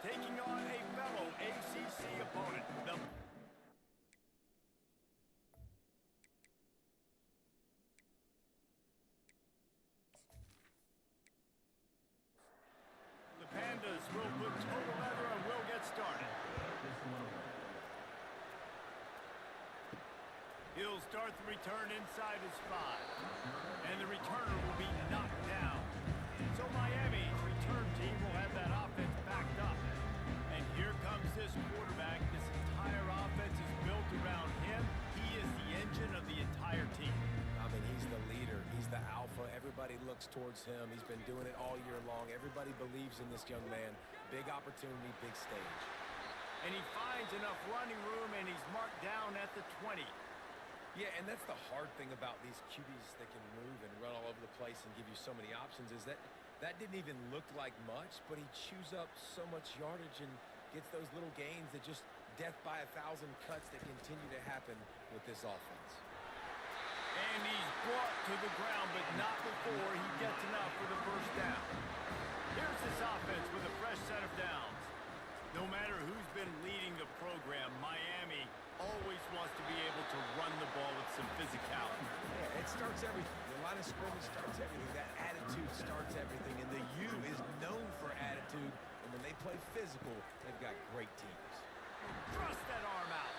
taking on a fellow ACC opponent. The Pandas will put total leather and will get started. He'll start the return inside his 5. And the returner will be knocked down. So Miami's return team will have that offense backed up. And here comes this quarterback. This entire offense is built around him. He is the engine of the entire team. I mean, he's the leader. He's the alpha. Everybody looks towards him. He's been doing it all year long. Everybody believes in this young man. Big opportunity, big stage. And he finds enough running room, and he's marked down at the 20. Yeah, and that's the hard thing about these QBs that can move and run all over the place and give you so many options is that didn't even look like much, but he chews up so much yardage and gets those little gains that just death by 1,000 cuts that continue to happen with this offense. And he's brought to the ground, but not before he gets enough for the first down. Here's this offense with a fresh set of downs. No matter who's been leading the program, Miami always wants to be able to run the ball with some physicality. Yeah, it starts everything. The line of scrimmage starts everything. That attitude starts everything. And the U is known for attitude. And when they play physical, they've got great teams. Thrust that arm out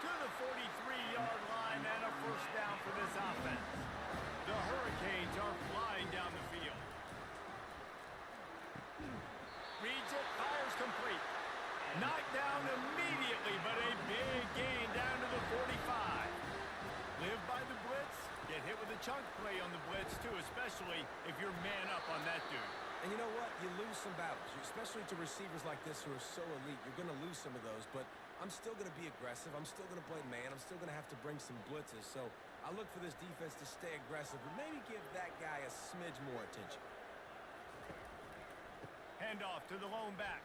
to the 43-yard line and a first down for this offense. The Hurricanes are flying down the field. Reads it, fires complete. Knocked down immediately, but a big gain down to the 45. Live by the blitz, get hit with a chunk play on the blitz too, especially if you're man up on that dude. And you know what? You lose some battles, especially to receivers like this who are so elite. You're going to lose some of those, but I'm still going to be aggressive. I'm still going to play man. I'm still going to have to bring some blitzes. So I look for this defense to stay aggressive, but maybe give that guy a smidge more attention. Handoff to the lone back.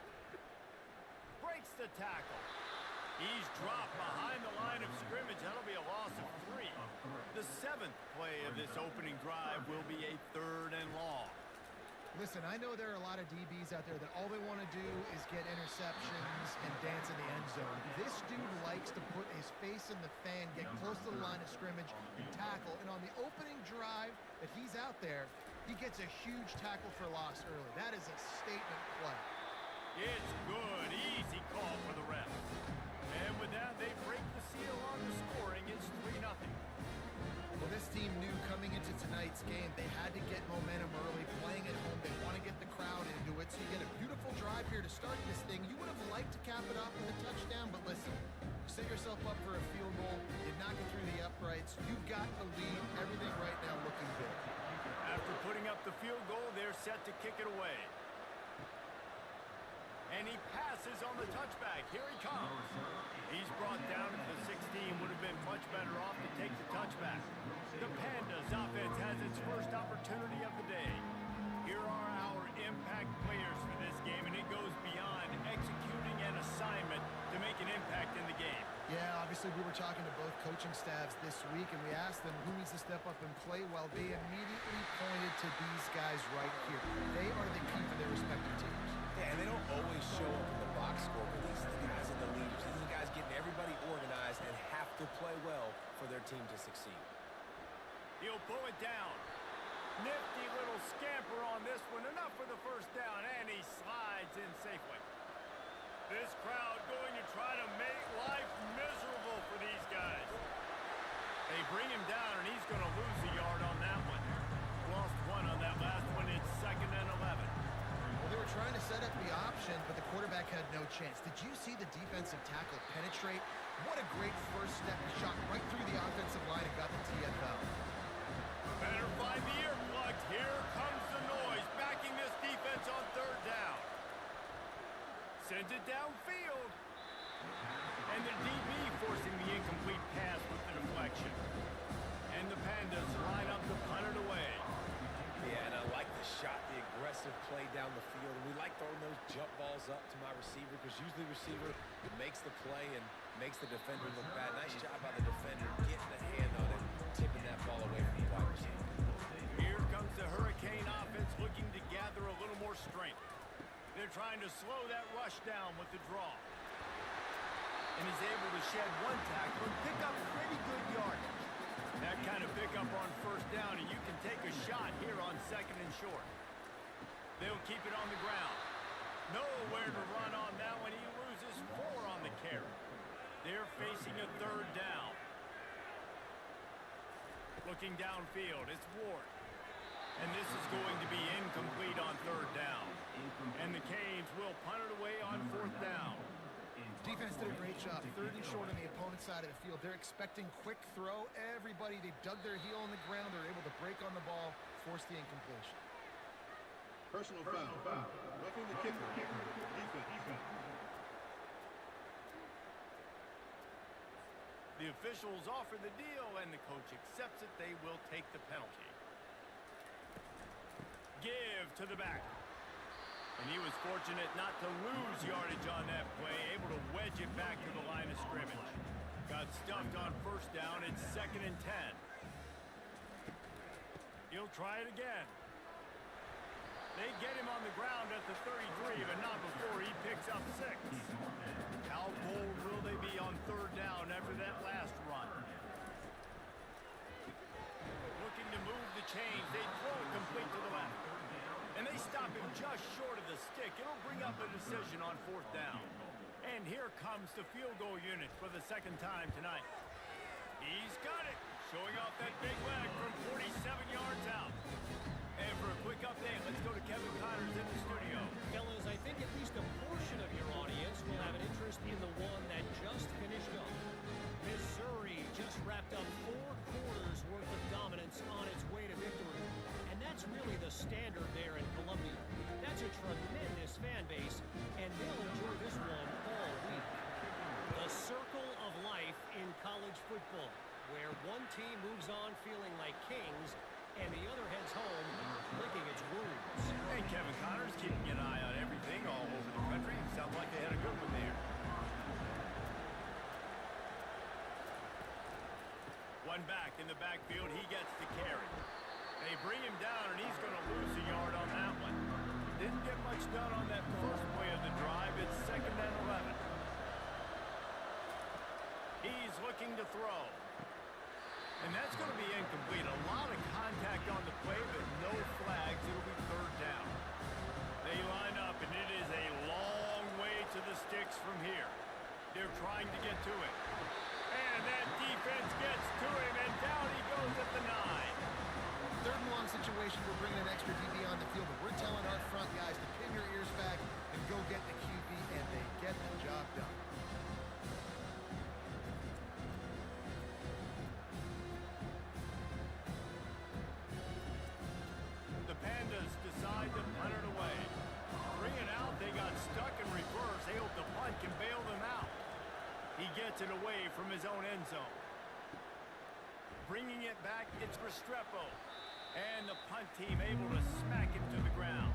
Breaks the tackle. He's dropped behind the line of scrimmage. That'll be a loss of 3. The 7th play of this opening drive will be a 3rd and long. Listen, I know there are a lot of DBs out there that all they want to do is get interceptions and dance in the end zone. This dude likes to put his face in the fan, get close to the line of scrimmage, and tackle. And on the opening drive that he's out there, he gets a huge tackle for loss early. That is a statement play. It's good. Easy call for the refs. And with that, they break the seal on the scoring. It's 3-0. Well, this team knew coming into tonight's game they had to get momentum early, playing at home. They want to get the crowd into it, so you get a beautiful drive here to start this thing. You would have liked to cap it off with a touchdown, but listen, set yourself up for a field goal. You knock it through the uprights. You've got the lead. Everything right now looking good. After putting up the field goal, they're set to kick it away. And he passes on the touchback. Here he comes. He's brought down at the 16. Would have been much better off to take the touchback. The Pandas offense has its first opportunity of the day. Here are our impact players for this game, and it goes beyond executing an assignment to make an impact in the game. Yeah, obviously we were talking to both coaching staffs this week, and we asked them who needs to step up and play well. They immediately pointed to these guys right here. They are the key for their respective teams. Yeah, and they don't always show up in the box score, but these are the guys in the leaders. These are the guys getting everybody organized and have to play well for their team to succeed. He'll pull it down. Nifty little scamper on this one. Enough for the first down, and he slides in safely. This crowd going to try to make life miserable for these guys. They bring him down, and he's going to lose a yard on that one. Lost 1 on that last one. It's 2nd and 11. Well, they were trying to set up the option, but the quarterback had no chance. Did you see the defensive tackle penetrate? What a great first step. He shot right through the offensive line and got the TFL. Better find the earplugs. Here comes the noise, backing this defense on 3rd down. Sends it downfield. And the DB forcing the incomplete pass with the deflection. And the Pandas line up to punt it away. Yeah, and I like the shot, the aggressive play down the field. And we like throwing those jump balls up to my receiver because usually the receiver makes the play and makes the defender look bad. Nice job by the defender getting the hand on it, tipping that ball away from the wide receiver. Here comes the Hurricane offense looking to gather a little more strength. They're trying to slow that rush down with the draw. And he's able to shed one tackle and pick up pretty good yardage. That kind of pickup on first down, and you can take a shot here on second and short. They'll keep it on the ground. Nowhere to run on that one. He loses 4 on the carry. They're facing a third down. Looking downfield, it's Ward. And this is going to be incomplete on third down. And the Canes will punt it away on fourth down. Defense did a great job. 30 short on the opponent's side of the field. They're expecting quick throw. Everybody, they dug their heel in the ground. They're able to break on the ball, force the incompletion. Personal foul. Roughing the kicker. Defense. The officials offer the deal, and the coach accepts it. They will take the penalty. Give to the back. And he was fortunate not to lose yardage on that play, able to wedge it back to the line of scrimmage. Got stuffed on first down. It's 2nd and 10. He'll try it again. They get him on the ground at the 33, but not before he picks up 6. How bold will they be on third down after that last run? Looking to move the chains. They throw it complete to the left. And they stop him just short of the stick. It'll bring up a decision on fourth down. And here comes the field goal unit for the second time tonight. He's got it. Showing off that big leg from 47 yards out. And for a quick update, let's go to Kevin Connors in the studio. Fellas, I think at least a portion of your audience will have an interest in the one that just finished up. Missouri just wrapped up 4 quarters worth of dominance on its way to victory. And that's really the standard there in Columbia. That's a tremendous fan base, and they'll enjoy this one all week. The circle of life in college football, where one team moves on feeling like kings, and the other heads home licking its wounds. And Kevin Connors keeping an eye on everything all over the country. Sounds like they had a good one there. One back in the backfield. He gets the carry. They bring him down, and he's going to lose a yard on that one. Didn't get much done on that first play of the drive. It's 2nd and 11. He's looking to throw. And that's going to be incomplete. A lot of contact on the play, but no flags. It'll be third down. They line up, and it is a long way to the sticks from here. They're trying to get to it. And that defense gets to him, and down he goes at the 9. 3rd and long situation. We're bringing an extra DB on the field, but we're telling our front guys to pin your ears back and go get the QB, and they get the job done. The Pandas decide to punt it away. Bring it out. They got stuck in reverse. They hope the punt can bail them out. He gets it away from his own end zone. Bringing it back, it's Restrepo. And the punt team able to smack it to the ground.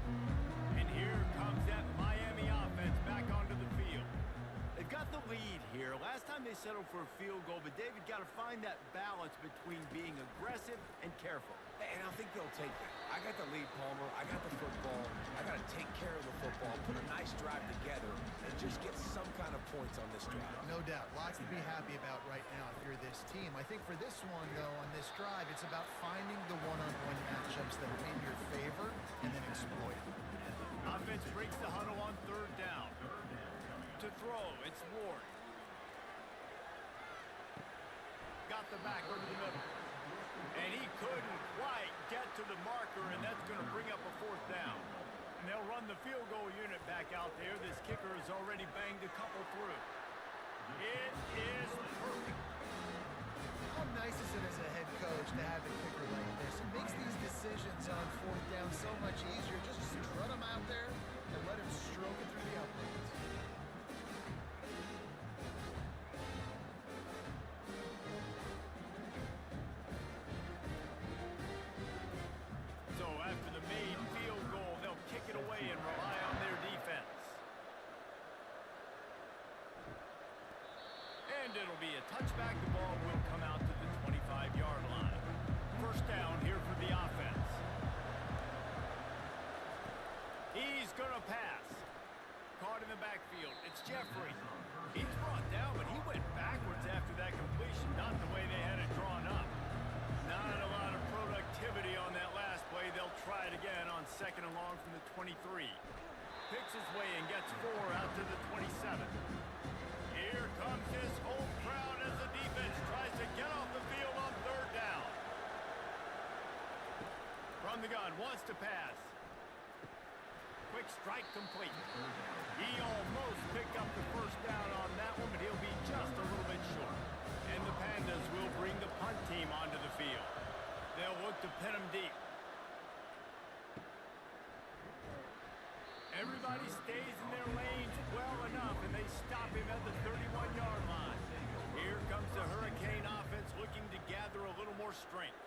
And here comes that Miami offense back onto the field. They've got the lead here. Last time they settled for a field goal, but David got to find that balance between being aggressive and careful. And I think they'll take that. I got the lead, Palmer. I got the football. I got to take care of the football, put a nice drive together, and just get some kind of points on this drive. No doubt. Lots to be happy about right now if you're this team. I think for this one, though, on this drive, it's about finding the one-on-one matchups that are in your favor and then exploiting. Offense breaks the huddle on third down. To throw, it's Ward. Got the back over the middle. And he couldn't quite get to the marker, and that's going to bring up a fourth down. And they'll run the field goal unit back out there. This kicker has already banged a couple through. It is perfect. How nice is it as a head coach to have a kicker like this? It makes these decisions on fourth down so much easier. Just strut him out there and let him stroke it through the uprights. So after the made field goal, they'll kick it away and rely on their defense. And it'll be a touchback. The ball will come out to the 25-yard line. First down here for the offense. He's going to pass. in the backfield. It's Jeffrey. He's brought down, but he went backwards after that completion, not the way they had it drawn up. Not a lot of productivity on that last play. They'll try it again on 2nd and long from the 23. Picks his way and gets 4 out to the 27. Here comes his home crowd as the defense tries to get off the field on 3rd down. From the gun, wants to pass. Quick strike complete. He almost picked up the 1st down on that one, but he'll be just a little bit short. And the Pandas will bring the punt team onto the field. They'll look to pin him deep. Everybody stays in their lanes well enough, and they stop him at the 31-yard line. Here comes the Hurricane offense looking to gather a little more strength.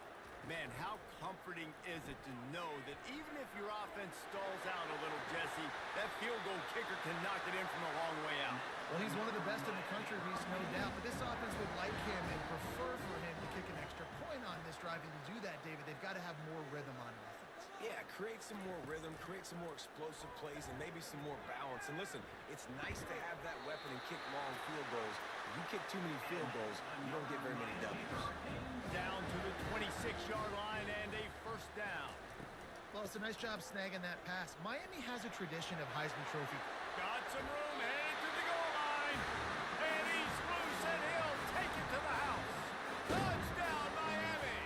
Man, how comforting is it to know that even if your offense stalls out a little, Jesse, that field goal kicker can knock it in from a long way out. Well, he's one of the best in the country, Reese, no doubt. But this offense would like him and prefer for him to kick an extra point on this drive. And to do that, David, they've got to have more rhythm on offense. Yeah, create some more rhythm, create some more explosive plays, and maybe some more balance. And listen, it's nice to have that weapon and kick long field goals. If you kick too many field goals, you don't get very many W's. Down to the 26-yard line and a 1st down. Well, it's a nice job snagging that pass. Miami has a tradition of Heisman Trophy. Got some room, headed to the goal line. And he's loose, and he'll take it to the house. Touchdown, Miami.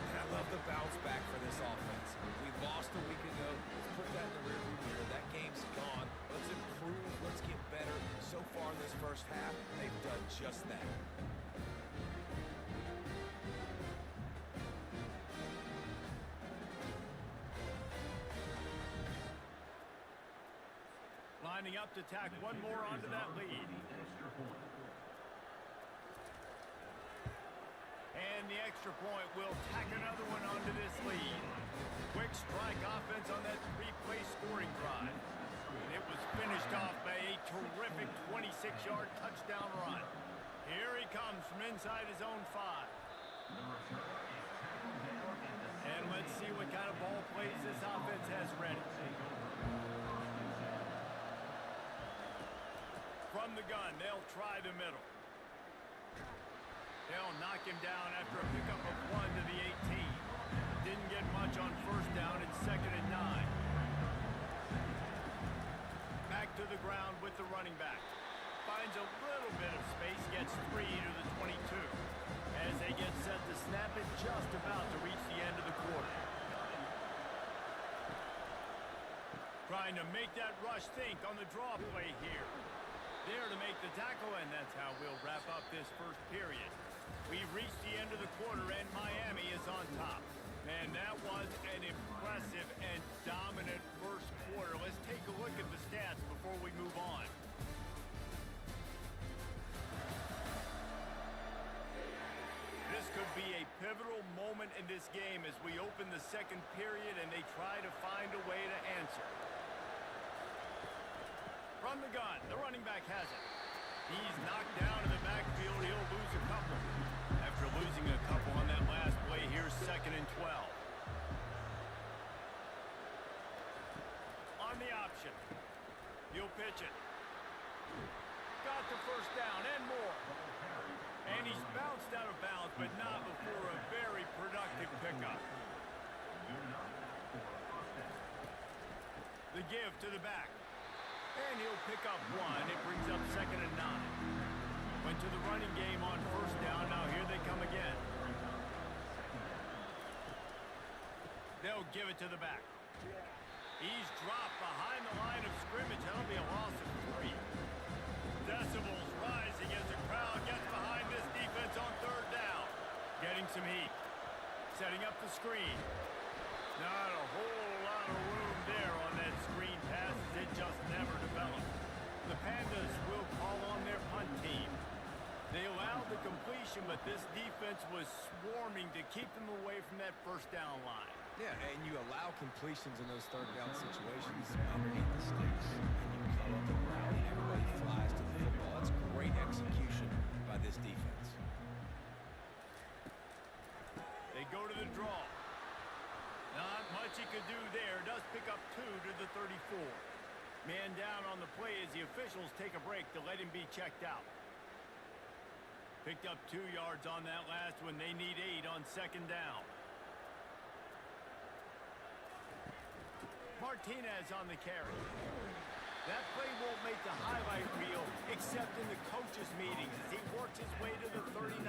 And I love the bounce back for this offense. We lost a week ago. Let's put that in the rearview mirror. That game's gone. Let's improve. Let's get better. So far in this 1st half, they've done just that. Lining up to tack one more onto that lead. And the extra point will tack another one onto this lead. Quick strike offense on that 3-play scoring drive. And it was finished off by a terrific 26-yard touchdown run. Here he comes from inside his own 5. And let's see what kind of ball plays this offense has ready. From the gun, they'll try the middle. They'll knock him down after a pickup of 1 to the 18. Didn't get much on 1st down. It's 2nd and 9. Back to the ground with the running back. Finds a little bit of space, gets 3 to the 22. As they get set to snap it, just about to reach the end of the quarter. Trying to make that rush think on the draw play here. There to make the tackle, and that's how we'll wrap up this 1st period. We've reached the end of the quarter, and Miami is on top. Man, that was an impressive and dominant 1st quarter. Let's take a look at the stats before we move on. This could be a pivotal moment in this game as we open the 2nd period and they try to find a way to answer. From the gun, the running back has it. He's knocked down in the backfield. He'll lose a couple. After losing a couple on that last play, here's 2nd and 12. On the option. He'll pitch it. Got the 1st down and more. And he's bounced out of bounds, but not before a very productive pickup. The give to the back. And he'll pick up 1. It brings up 2nd and 9. Went to the running game on 1st down. Now here they come again. They'll give it to the back. He's dropped behind the line of scrimmage. That'll be a loss of 3. Decibels rising as the crowd gets behind this defense on 3rd down. Getting some heat. Setting up the screen. Not a whole lot of room there on that screen pass as it just never developed. The Pandas will call on their punt team. They allowed the completion, but this defense was swarming to keep them away from that 1st down line. Yeah, and you allow completions in those 3rd down situations underneath the sticks. And you come up and rally, and everybody flies to the football. That's great execution by this defense. They go to the draw. Not much he could do there. Does pick up 2 to the 34. Man down on the play as the officials take a break to let him be checked out. Picked up 2 yards on that last one. They need 8 on second down. Martinez on the carry. That play won't make the highlight reel except in the coach's meeting as he works his way to the 39.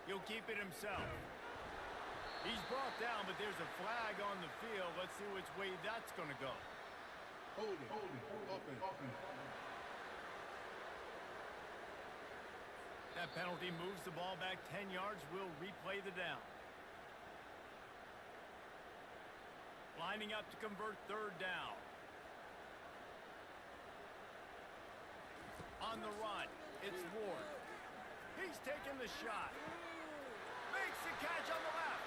He'll keep it himself. He's brought down, but there's a flag on the field. Let's see which way that's going to go. Holding, offense. That penalty moves the ball back 10 yards. We'll replay the down. Lining up to convert third down. On the run, it's Ward. He's taking the shot. Makes the catch on the left.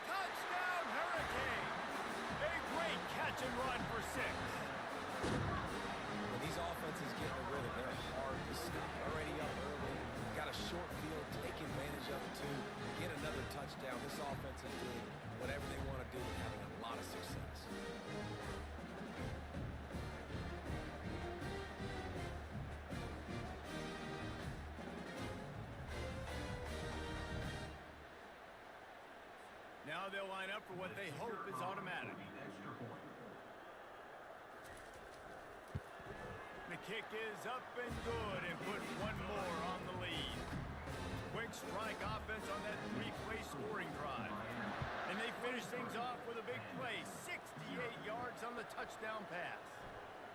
Touchdown, Hurricane! A great catch and run for 6. When these offenses get in a rhythm, they're hard to stop. Already up early, got a short field, take advantage of it too, get another touchdown. This offense is doing whatever they want to do and having a lot of success. Now they'll line up for what they hope is automatic. The kick is up and good and put one more on the lead. Quick strike offense on that 3-play scoring drive. And they finish things off with a big play, 68 yards on the touchdown pass.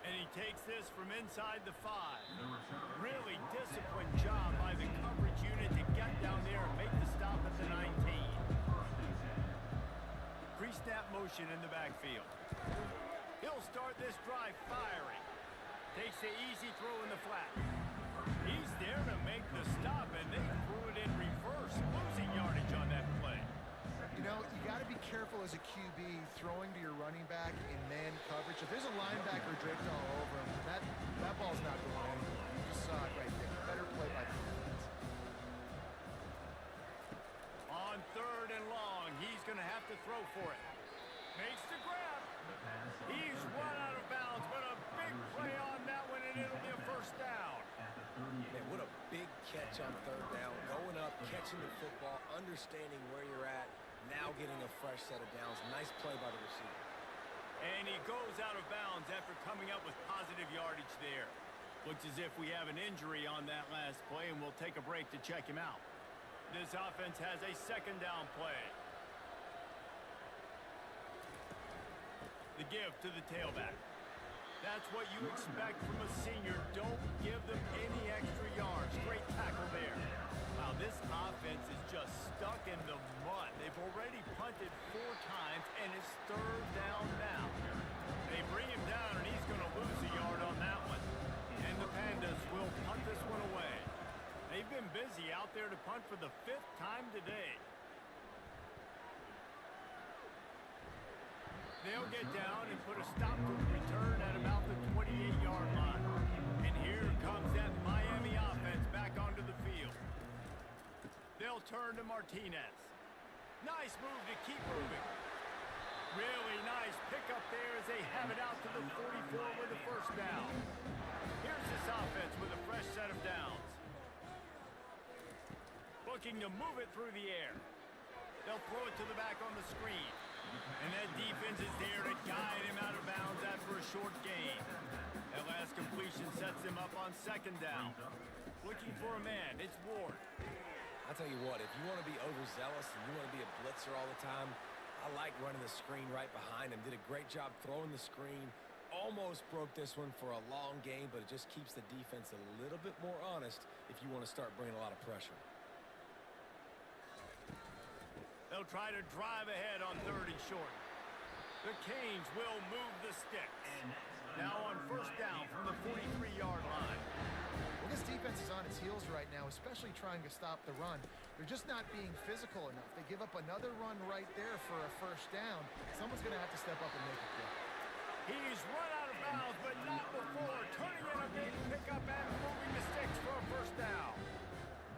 And he takes this from inside the 5. Really disciplined job by the coverage unit to get down there and make the stop at the 19. Pre-snap motion in the backfield. He'll start this drive firing. Takes the easy throw in the flat. He's there to make the stop, and they threw it in reverse, losing yardage on that play. You know, you got to be careful as a QB throwing to your running back in man coverage. If there's a linebacker draped all over him, that ball's not going anywhere. You just saw it right there. Better play by the defense. On third and long, he's going to have to throw for it. Makes the grab. He's run out of bounds, but a big play on that one, and it'll be a first down. Man, what a big catch on third down. Going up, catching the football, understanding where you're at, now getting a fresh set of downs. Nice play by the receiver. And he goes out of bounds after coming up with positive yardage there. Looks as if we have an injury on that last play, and we'll take a break to check him out. This offense has a second down play. The give to the tailback. That's what you expect from a senior. Don't give them any extra yards. Great tackle there. Wow, this offense is just stuck in the mud. They've already punted 4 times, and it's third down now. They bring him down, and he's going to lose a yard on that one. And the Pandas will punt this one away. They've been busy out there to punt for the 5th time today. They'll get down and put a stop to the return at about the 28-yard line. And here comes that Miami offense back onto the field. They'll turn to Martinez. Nice move to keep moving. Really nice pickup there as they have it out to the 44 with the first down. Here's this offense with a fresh set of downs. Looking to move it through the air. They'll throw it to the back on the screen. And that defense is there to guide him out of bounds after a short gain. That last completion sets him up on second down. Looking for a man, it's Ward. I'll tell you what, if you want to be overzealous and you want to be a blitzer all the time, I like running the screen right behind him. Did a great job throwing the screen. Almost broke this one for a long game, but it just keeps the defense a little bit more honest if you want to start bringing a lot of pressure. They'll try to drive ahead on third and short. The Canes will move the sticks. Now on first down from the 43-yard line. Well, this defense is on its heels right now, especially trying to stop the run. They're just not being physical enough. They give up another run right there for a first down. Someone's going to have to step up and make a play. He's run out of bounds, but not before. Turning in a big pickup and moving the sticks for a first down.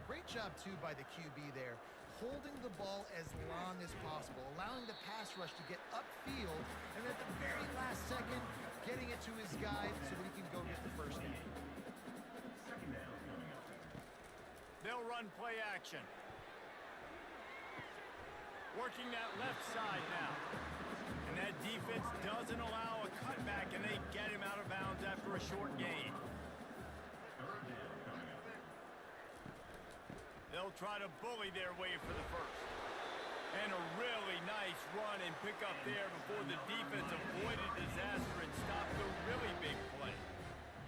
Great great job, too, by the QB there, holding the ball as long as possible, allowing the pass rush to get upfield, and at the very last second, getting it to his guy so that he can go get the first down. They'll run play action. Working that left side now. And that defense doesn't allow a cutback, and they get him out of bounds after a short gain. They'll try to bully their way for the first. And a really nice run and pick up there before the defense avoided disaster and stopped the really big play.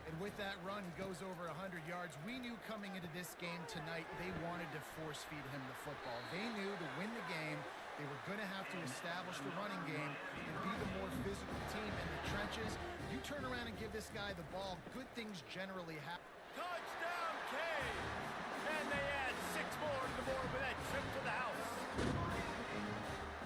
And with that run, goes over 100 yards. We knew coming into this game tonight they wanted to force feed him the football. They knew to win the game, they were going to have to establish the running game and be the more physical team in the trenches. You turn around and give this guy the ball, good things generally happen. Touchdown, Caves! And they add 6 more to the board with that trip to the house.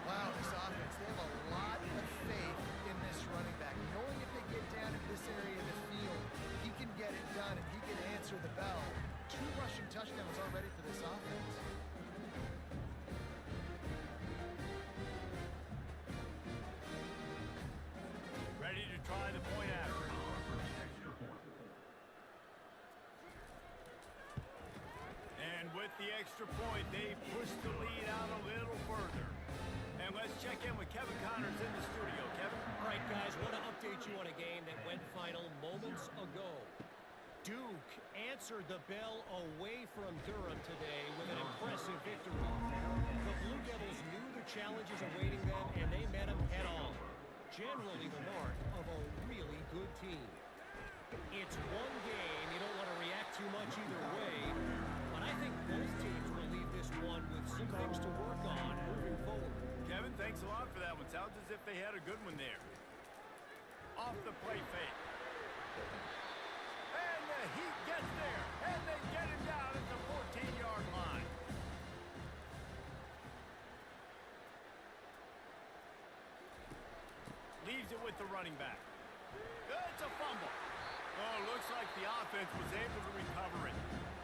Wow, this offense, they have a lot of faith in this running back. Knowing if they get down in this area of the field, he can get it done and he can answer the bell. 2 rushing touchdowns already for this offense. Ready to try the point after. And with the extra point, they push the lead out a little further. And let's check in with Kevin Connors in the studio. Kevin? All right, guys, want to update you on a game that went final moments ago. Duke answered the bell away from Durham today with an impressive victory. The Blue Devils knew the challenges awaiting them, and they met them head-on. Generally the mark of a really good team. It's one game. You don't want to react too much either way, but I think both teams will leave this one with some things to work on moving forward. Kevin, thanks a lot for that one. Sounds as if they had a good one there. Off the play fake. And the Heat gets there, and they get him down at the 14-yard line. Leaves it with the running back. It's a fumble. Oh, looks like the offense was able to recover it.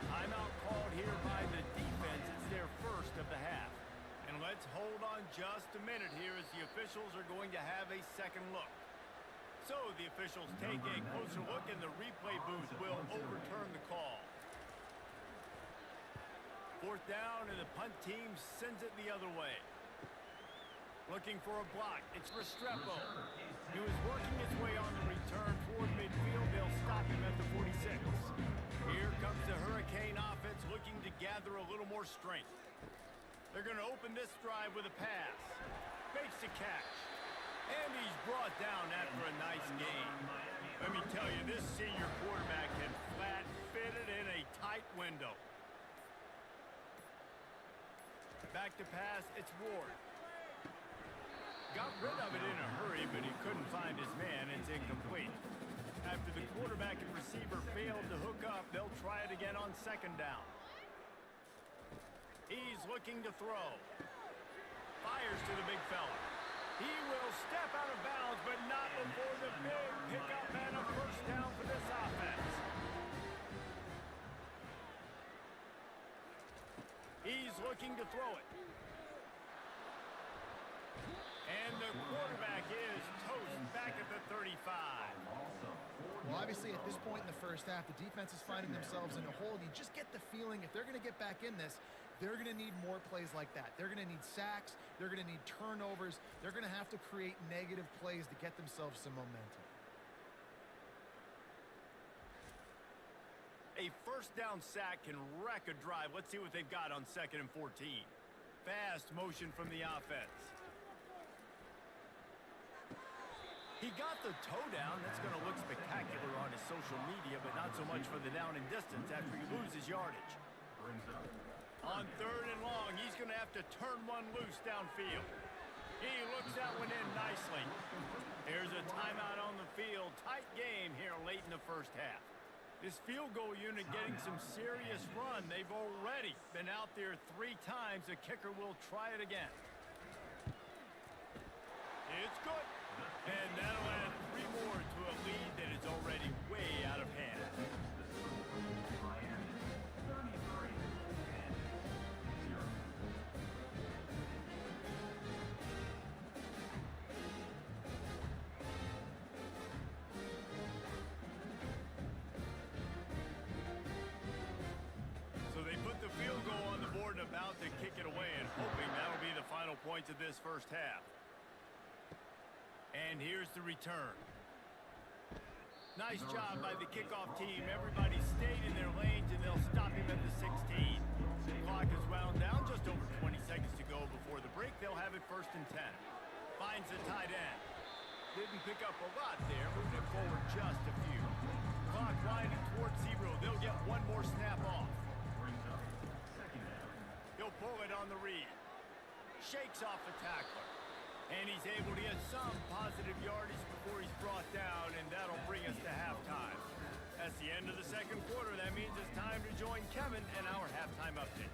Timeout called here by the defense. It's their first of the half. And let's hold on just a minute here as the officials are going to have a second look. So the officials take a closer look, and the replay booth will overturn the call. 4th down, and the punt team sends it the other way. Looking for a block. It's Restrepo. He was working his way on the return toward midfield. They'll stop him at the 46. Here comes the Hurricane offense looking to gather a little more strength. They're going to open this drive with a pass. Makes the catch. And he's brought down after a nice gain. Let me tell you, this senior quarterback can flat fit it in a tight window. Back to pass, it's Ward. Got rid of it in a hurry, but he couldn't find his man. It's incomplete. After the quarterback and receiver failed to hook up, they'll try it again on 2nd down. He's looking to throw. Fires to the big fella. He will step out of bounds, but not before the big pickup and a first down for this offense. He's looking to throw it. And the quarterback is toast back at the 35. Well, obviously, at this point in the first half, the defense is finding themselves in a hole. You just get the feeling if they're going to get back in this, they're going to need more plays like that. They're going to need sacks. They're going to need turnovers. They're going to have to create negative plays to get themselves some momentum. A first down sack can wreck a drive. Let's see what they've got on 2nd and 14. Fast motion from the offense. He got the toe down. That's going to look spectacular on his social media, but not so much for the down and distance after he loses yardage. On 3rd and long, he's going to have to turn one loose downfield. He looks that one in nicely. Here's a timeout on the field. Tight game here late in the first half. This field goal unit getting some serious run. They've already been out there 3 times. The kicker will try it again. It's good. And that'll add 3 more to a lead that is already way out of hand. out to kick it away and hoping that'll be the final points of this first half. And here's the return. Nice job by the kickoff team. Everybody stayed in their lanes, and they'll stop him at the 16. Clock is wound down. Just over 20 seconds to go before the break. They'll have it 1st and 10. Finds the tight end. Didn't pick up a lot there. Moving it forward just a few. Clock winding towards 0. They'll get one more snap off. He'll pull it on the read. Shakes off the tackler. And he's able to get some positive yardage before he's brought down, and that'll bring us to halftime. That's the end of the second quarter. That means it's time to join Kevin and our halftime update.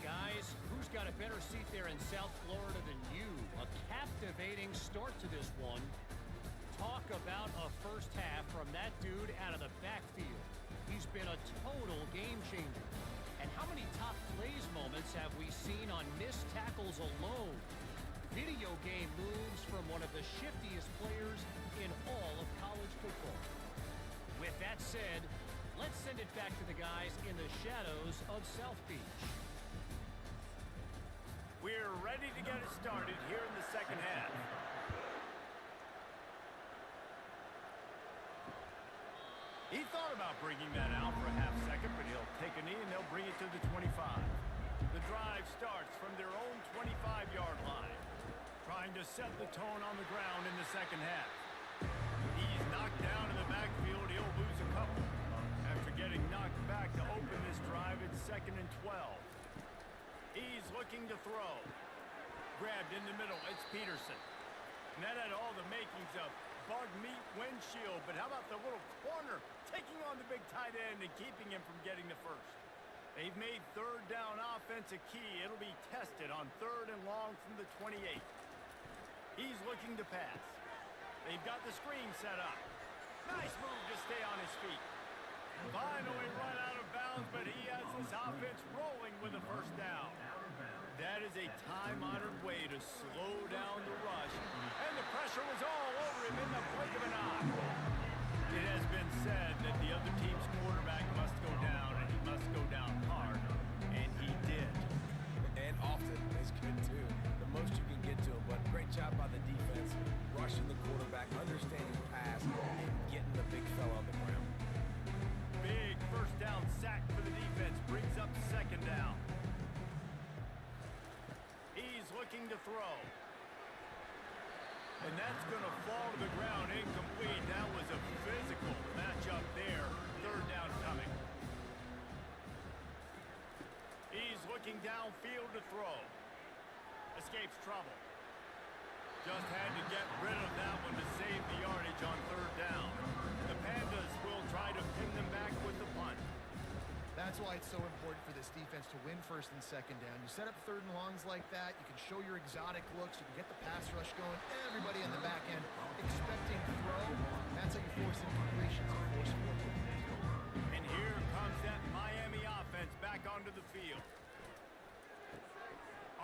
Guys, who's got a better seat there in South Florida than you? A captivating start to this one. Talk about a first half from that dude out of the backfield. He's been a total game changer. And how many top plays moments have we seen on missed tackles alone? Video game moves from one of the shiftiest players in all of college football. With that said, let's send it back to the guys in the shadows of South Beach. We're ready to get it started here in the second half. He thought about bringing that out for a half second, but he'll take a knee and they'll bring it to the 25. The drive starts from their own 25-yard line. Trying to set the tone on the ground in the second half. He's knocked down in the backfield. He'll lose a couple. After getting knocked back to open this drive, it's 2nd and 12. He's looking to throw. Grabbed in the middle. It's Peterson. And that had all the makings of bug meat windshield. But how about the little corner taking on the big tight end and keeping him from getting the first? They've made 3rd down offense a key. It'll be tested on 3rd and long from the 28. He's looking to pass. They've got the screen set up. Nice move to stay on his feet. Finally run out of bounds, but he has this offense rolling with a first down. That is a time-honored way to slow down the rush. And the pressure was all over him in the blink of an eye. It has been said that the other team's quarterback must go down, and he must go down hard. And he did. And often is good, too. The most you can get to him, but great job by the defense, rushing the quarterback, understanding the pass, and getting the big fella on the ground. Big first down sack for the defense, brings up 2nd down. He's looking to throw. And that's going to fall to the ground incomplete. That was a physical matchup there. 3rd down coming. He's looking downfield to throw. Escapes trouble. Just had to get rid of that one to save the yardage on 3rd down. The Pandas will try to pin them back with the punt. That's why it's so important for this defense to win 1st and 2nd down. You set up 3rd and longs like that, you can show your exotic looks, you can get the pass rush going, everybody in the back end expecting to throw. That's how you force incompletions and force forward. And here comes that Miami offense back onto the field.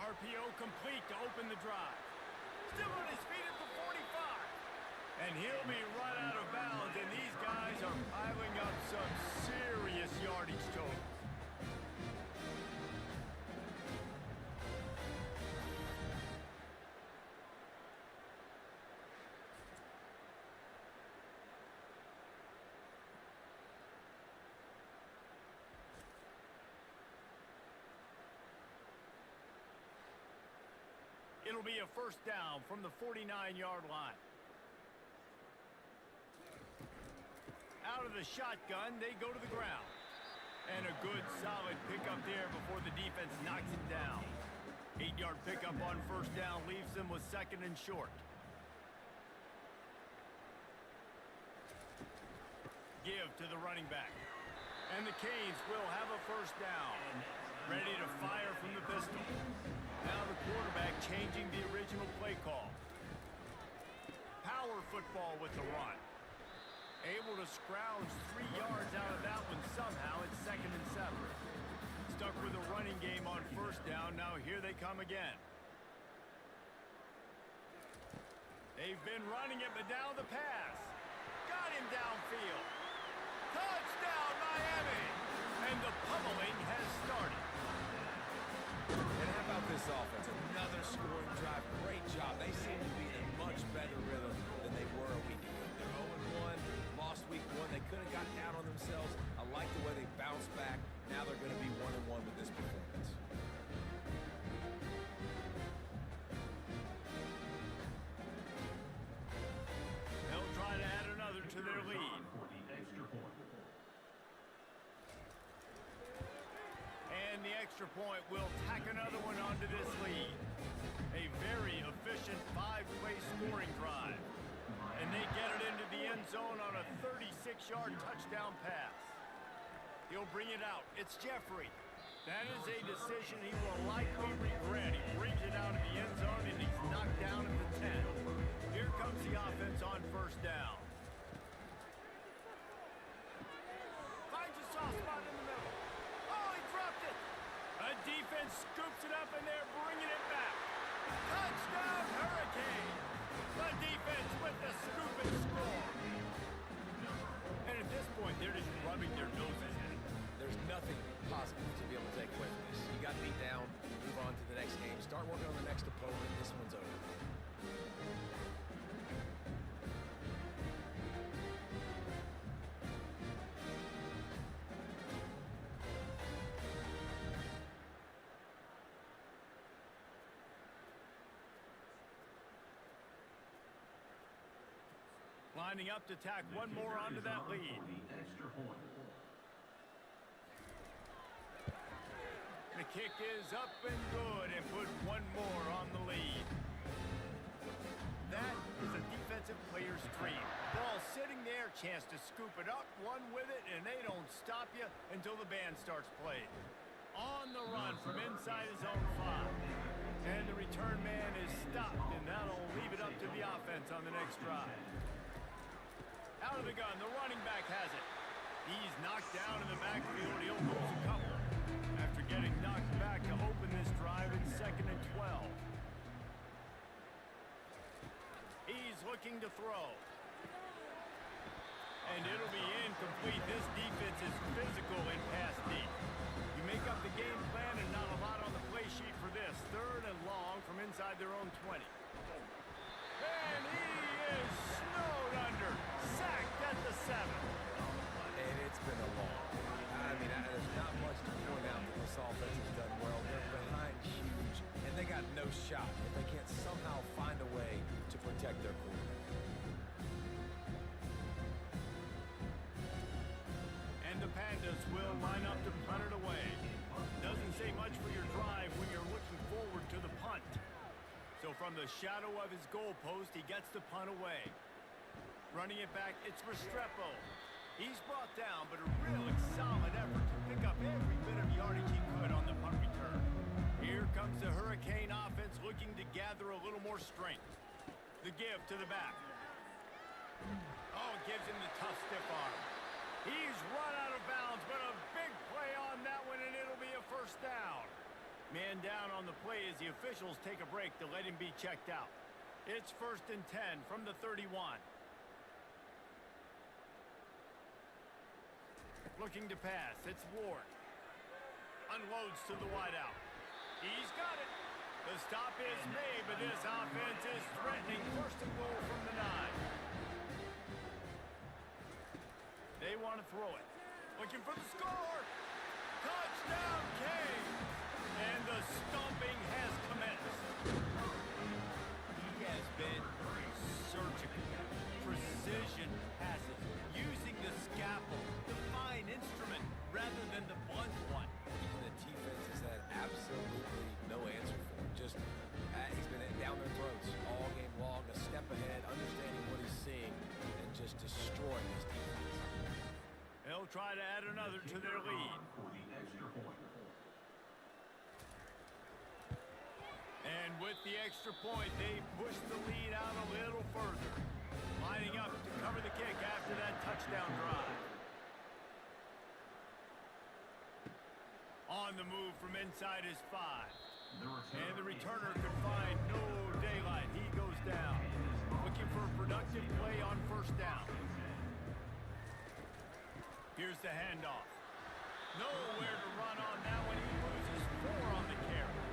RPO complete to open the drive. Still on his feet at the 45. And he'll be run out of bounds, and these guys are piling up some serious yardage totals. It'll be a first down from the 49-yard line. Out of the shotgun, they go to the ground. And a good, solid pickup there before the defense knocks it down. 8-yard pickup on first down leaves them with 2nd and short. Give to the running back. And the Canes will have a first down. Ready to fire from the pistol. Now the quarterback changing the original play call. Power football with the run. Able to scrounge 3 yards out of that one somehow. It's 2nd and 7. Stuck with a running game on first down. Now here they come again. They've been running it, but now the pass. Got him downfield. Touchdown, Miami! And the pummeling has started. about this offense? Another scoring drive. Great job. They seem to be in much better rhythm than they were a week ago. They're 0-1, lost week 1. They could have gotten down on themselves. I like the way they bounced back. Now they're going to be 1-1 with this performance. They'll try to add another to their lead. And the extra point will tack another one onto this lead. A very efficient 5-play scoring drive. And they get it into the end zone on a 36-yard touchdown pass. He'll bring it out. It's Jeffrey. That is a decision he will likely regret. He brings it out of the end zone and he's knocked down at the 10. Here comes the offense on first down. Finds a soft spot in the middle. Oh, he dropped it. A defense scoops it up and they're bringing it back. Touchdown, Hurricane. The defense with the scoop and score. And at this point, they're just rubbing their noses in it. There's nothing positive to be able to take away from this. You got beat down, move on to the next game, start working on the next opponent. This one's over. Lining up to tack one more onto that lead. The kick is up and good and put one more on the lead. That is a defensive player's dream. Ball sitting there, chance to scoop it up, one with it, and they don't stop you until the band starts playing. On the run from inside his own 5. And the return man is stopped, and that'll leave it up to the offense on the next drive. Out of the gun, the running back has it. He's knocked down in the backfield. He'll lose a couple. After getting knocked back to open this drive in 2nd and 12. He's looking to throw. And it'll be incomplete. This defense is physical in pass deep. You make up the game plan and not a lot on the play sheet for this. 3rd and long from inside their own 20. And he is snowed under. Sacked at the 7. And it's been a long. There's not much to point out that this offense has done well. They're behind huge, and they got no shot if they can't somehow find a way to protect their quarterback. And the Pandas will line up to punt it away. Doesn't say much for your drive when you're looking forward to the punt. So from the shadow of his goalpost, he gets the punt away. Running it back, it's Restrepo. He's brought down, but a really solid effort to pick up every bit of yardage he could on the punt return. Here comes the Hurricane offense looking to gather a little more strength. The give to the back. Oh, it gives him the tough stiff arm. He's run out of bounds, but a big play on that one, and it'll be a first down. Man down on the play as the officials take a break to let him be checked out. It's 1st and 10 from the 31. Looking to pass, it's Ward. Unloads to the wideout. He's got it. The stop is made, but this offense is threatening 1st and goal from the 9. They want to throw it. Looking for the score. Touchdown, Kane. And the stomping has commenced. He has been surgical. Precision passes. Using the scalpel. The fine instrument rather than the blunt one. And the defense has had absolutely no answer for him. Just, he's been down their throats all game long. A step ahead, understanding what he's seeing, and just destroying his defense. They'll try to add another to their lead. And with the extra point, they push the lead out a little further. Lining up to cover the kick after that touchdown drive. On the move from inside his 5. And the returner could find no daylight. He goes down. Looking for a productive play on first down. Here's the handoff. Nowhere to run on that one. He loses 4 on the carry.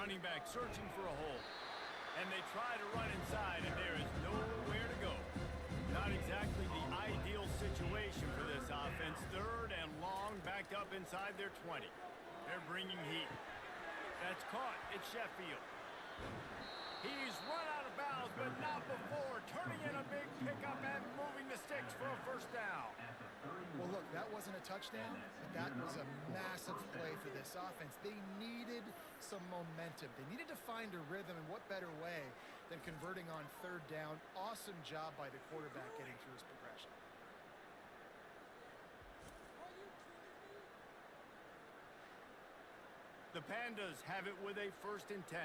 Running back searching for a hole. And they try to run inside, and there is nowhere to go. Not exactly the ideal situation for this offense. Third and long, backed up inside their 20. They're bringing heat. That's caught. It's Sheffield. He's run out of bounds, but not before. Turning in a big pickup and moving the sticks for a first down. Well, look, that wasn't a touchdown, but that was a massive play for this offense. They needed some momentum. They needed to find a rhythm, and what better way than converting on third down. Awesome job by the quarterback getting through his progression. The Pandas have it with a 1st and 10.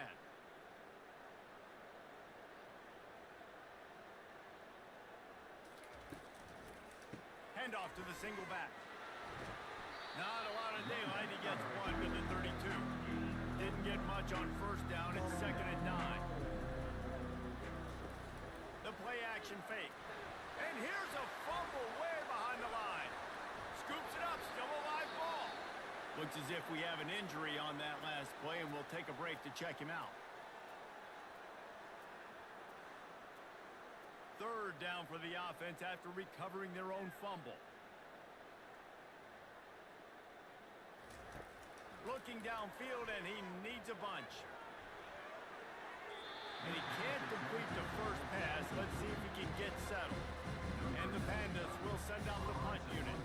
Handoff to the single back. Not a lot of daylight. He gets one to the 32. Didn't get much on first down. It's 2nd and 9. The play action fake. And here's a fumble way behind the line. Scoops it up. Still a live ball. Looks as if we have an injury on that last play, and we'll take a break to check him out. 3rd down for the offense after recovering their own fumble. Looking downfield, and he needs a bunch. And he can't complete the first pass. Let's see if he can get settled. And the Pandas will send out the punt unit.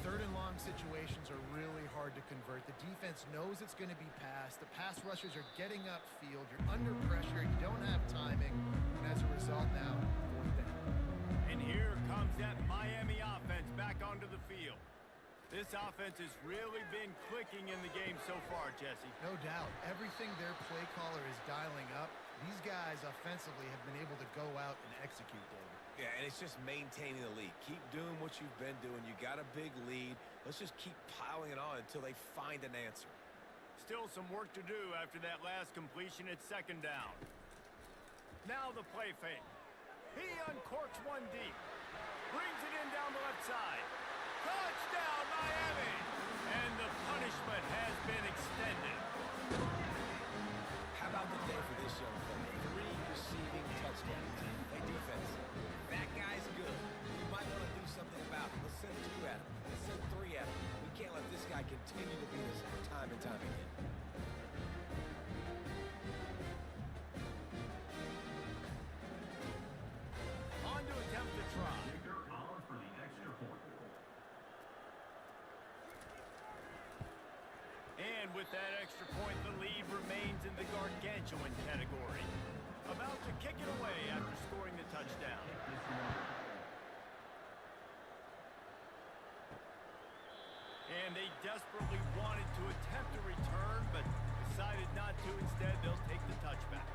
3rd and long situations are really hard to convert. The defense knows it's going to be passed. The pass rushers are getting upfield. You're under pressure. You don't have timing. And as a result now, 4th down. And here comes that Miami offense back onto the field. This offense has really been clicking in the game so far, Jesse. No doubt. Everything their play caller is dialing up, these guys offensively have been able to go out and execute, David. Yeah, and it's just maintaining the lead. Keep doing what you've been doing. You got a big lead. Let's just keep piling it on until they find an answer. Still some work to do after that last completion at 2nd down. Now the play fake. He uncorks one deep. Brings it in down the left side. Touchdown, Miami! And the punishment has been extended. How about the day for this young player? 3 receiving touchdowns. Hey, defense, that guy's good. We might want to do something about it. Let's send 2 at him. Let's send 3 at him. We can't let this guy continue to beat us time and time again. On to attempt the try. And with that extra point, the lead remains in the gargantuan category. About to kick it away after scoring the touchdown. And they desperately wanted to attempt a return, but decided not to. Instead, they'll take the touchback.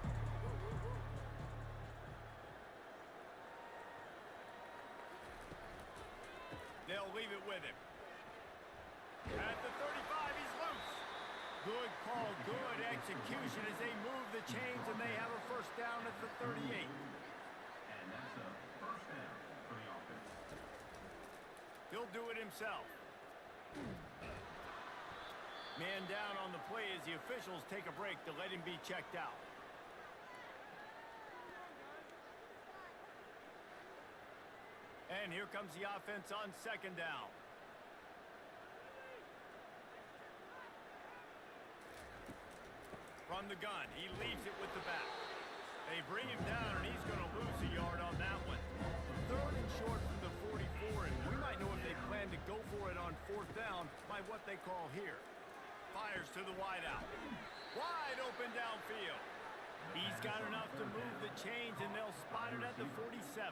They'll leave it with him. At the 35, he's loose. Good call, good execution as they move the chains, and they have a first down at the 38. And that's a first down for the offense. He'll do it himself. Man down on the play as the officials take a break to let him be checked out. And here comes the offense on 2nd down. From the gun, he leaves it with the back. They bring him down, and he's going to lose a yard on that one. 3rd and short from the 44, and we might know if they plan to go for it on 4th down by what they call here. Fires to the wideout. Wide open downfield. He's got enough to move the chains, and they'll spot it at the 47.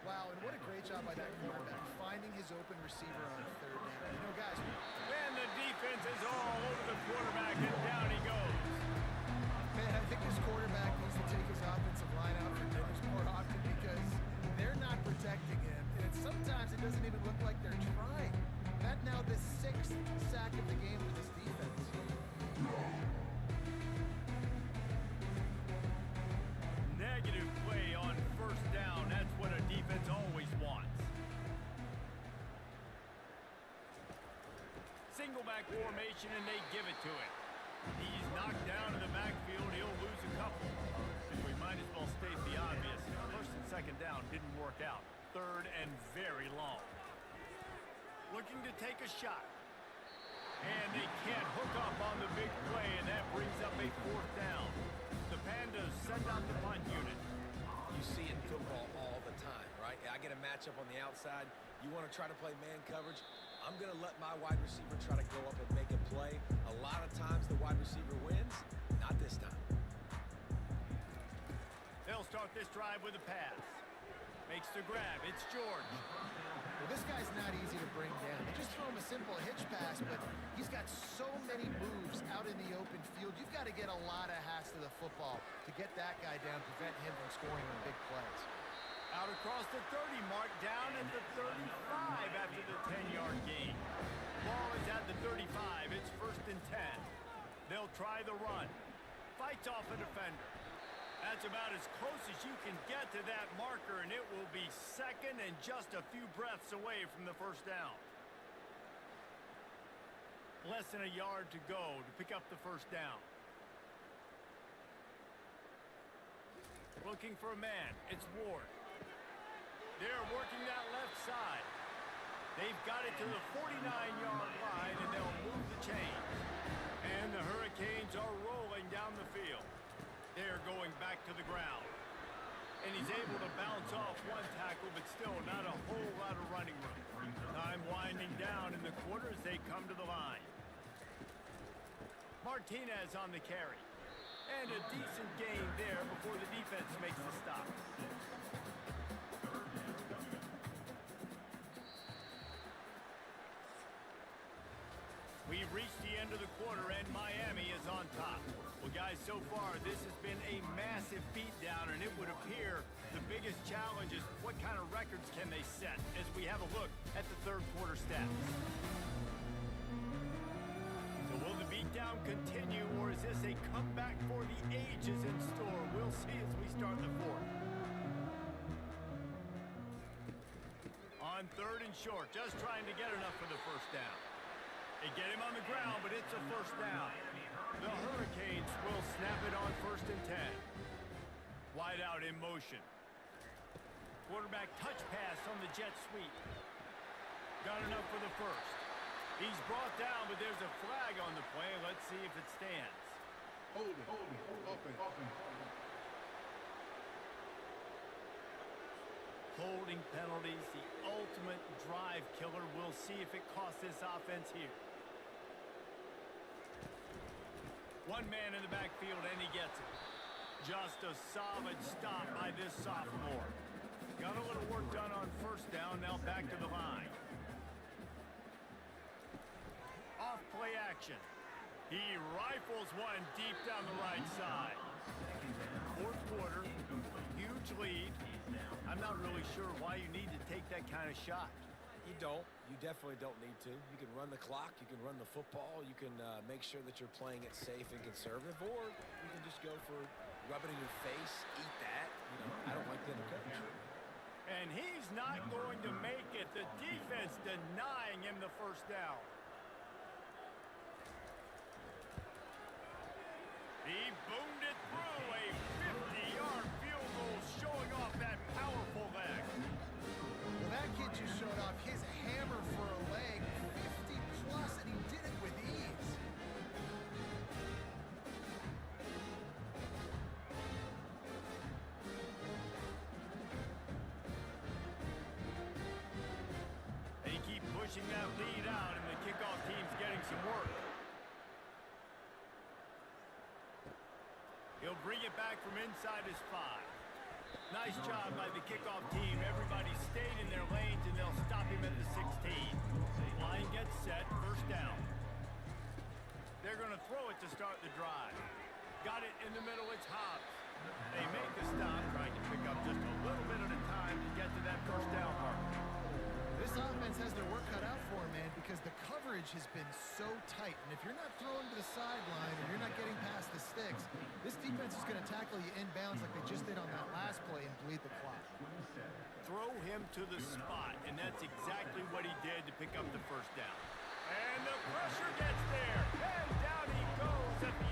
Wow, and what a great job by that quarterback, finding his open receiver on 3rd down. You know, guys, And the defense is all over the quarterback, and down he goes. man, I think this quarterback needs to take his offensive line out for dinners more often because they're not protecting him. And sometimes it doesn't even look like they're trying. That now the 6th sack of the game for this defense. Negative play on 1st down. That's what a defense always wants. Single back formation, and they give it to him. He's knocked down in the backfield. He'll lose a couple. We might as well state the obvious. First and second down didn't work out. Third and very long. Looking to take a shot. And they can't hook up on the big play, and that brings up a fourth down. The Pandas send out the punt unit. You see it in football all the time, right? I get a matchup on the outside. You want to try to play man coverage. I'm going to let my wide receiver try to go up and make a play. A lot of times the wide receiver wins. Not this time. They'll start this drive with a pass. Makes the grab. It's George. Well, this guy's not easy to bring down. They just throw him a simple hitch pass, but he's got so many moves out in the open field. You've got to get a lot of hats to the football to get that guy down, prevent him from scoring on big plays. Out across the 30 mark, down at the 35 after the 10-yard gain. Ball is at the 35. It's first and 10. They'll try the run. Fights off a defender. That's about as close as you can get to that marker, and it will be second and just a few breaths away from the first down. Less than a yard to go to pick up the first down. Looking for a man. It's Ward. They're working that left side. They've got it to the 49-yard line, and they'll move the chains. And the Hurricanes are rolling down the field. They're going back to the ground. And he's able to bounce off one tackle, but still not a whole lot of running room. Time winding down in the quarter as they come to the line. Martinez on the carry. And a decent gain there before the defense makes the stop. We've reached the end of the quarter, and Miami is on top. Well, guys, so far, this has been a massive beatdown, and it would appear the biggest challenge is what kind of records can they set as we have a look at the third quarter stats. So will the beatdown continue, or is this a comeback for the ages in store? We'll see as we start the fourth. On third and short, just trying to get enough for the first down. They get him on the ground, but it's a first down. The Hurricanes will snap it on first and 10. Wide out in motion. Quarterback touch pass on the jet sweep. Got enough for the first. He's brought down, but there's a flag on the play. Let's see if it stands. Hold it. Offense. Holding penalties, the ultimate drive killer. We'll see if it costs this offense here. One man in the backfield, and he gets it. Just a solid stop by this sophomore. Got a little work done on first down, now back to the line. Off play action. He rifles one deep down the right side. Fourth quarter, huge lead. I'm not really sure why you need to take that kind of shot. You don't. You definitely don't need to. You can run the clock. You can run the football. You can make sure that you're playing it safe and conservative, or you can just go for rub it in your face, eat that. You know, I don't like the other coach. And he's not going to make it. The defense denying him the first down. He boomed it through a 50-yard field goal, showing off that powerful leg. Well, that kid just showed off his hammer for a leg, 50 plus, and he did it with ease. They keep pushing that lead out, and the kickoff team's getting some work. He'll bring it back from inside his 5. Nice job by the kickoff team. Everybody stayed in their lanes, and they'll stop him at the 16. Line gets set, first down. They're going to throw it to start the drive. Got it in the middle, it's Hobbs. They make the stop, trying to pick up just a little bit at a time to get to that first down mark. This offense has their work cut out for them, man, because the coverage has been so tight. And if you're not throwing to the sideline or you're not getting past the sticks, this defense is going to tackle you inbounds like they just did on that last play and bleed the clock. Throw him to the spot, and that's exactly what he did to pick up the first down. And the pressure gets there, and down he goes at the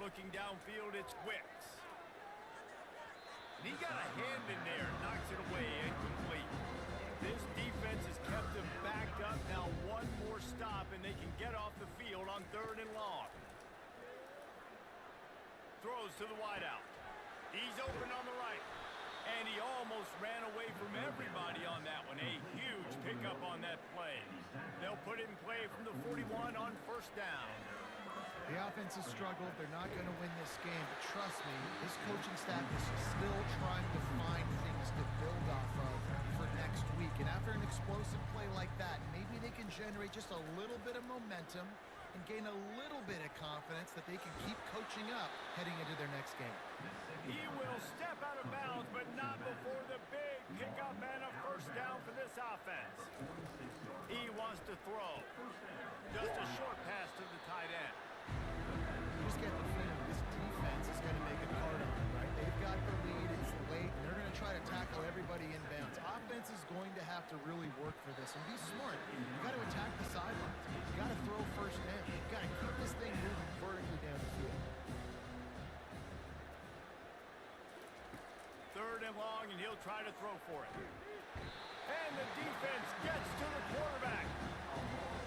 Looking downfield, it's Wicks. And he got a hand in there, knocks it away, incomplete. This defense has kept them backed up. Now one more stop, and they can get off the field on 3rd and long. Throws to the wideout. He's open on the right. And he almost ran away from everybody on that one. A huge pickup on that play. They'll put it in play from the 41 on 1st down. The offense has struggled. They're not going to win this game, but trust me, this coaching staff is still trying to find things to build off of for next week. And after an explosive play like that, maybe they can generate just a little bit of momentum and gain a little bit of confidence that they can keep coaching up heading into their next game. He will step out of bounds, but not before the big pickup and a 1st down for this offense. He wants to throw. Just a short pass to the tight end. You just get the feeling this defense is going to make it hard on them, right? They've got the lead. It's late. And they're going to try to tackle everybody in bounds. Offense is going to have to really work for this and be smart. You got to attack the sidelines. You got to throw 1st down. You got to keep this thing moving vertically down the field. 3rd and long, and he'll try to throw for it. And the defense gets to the quarterback.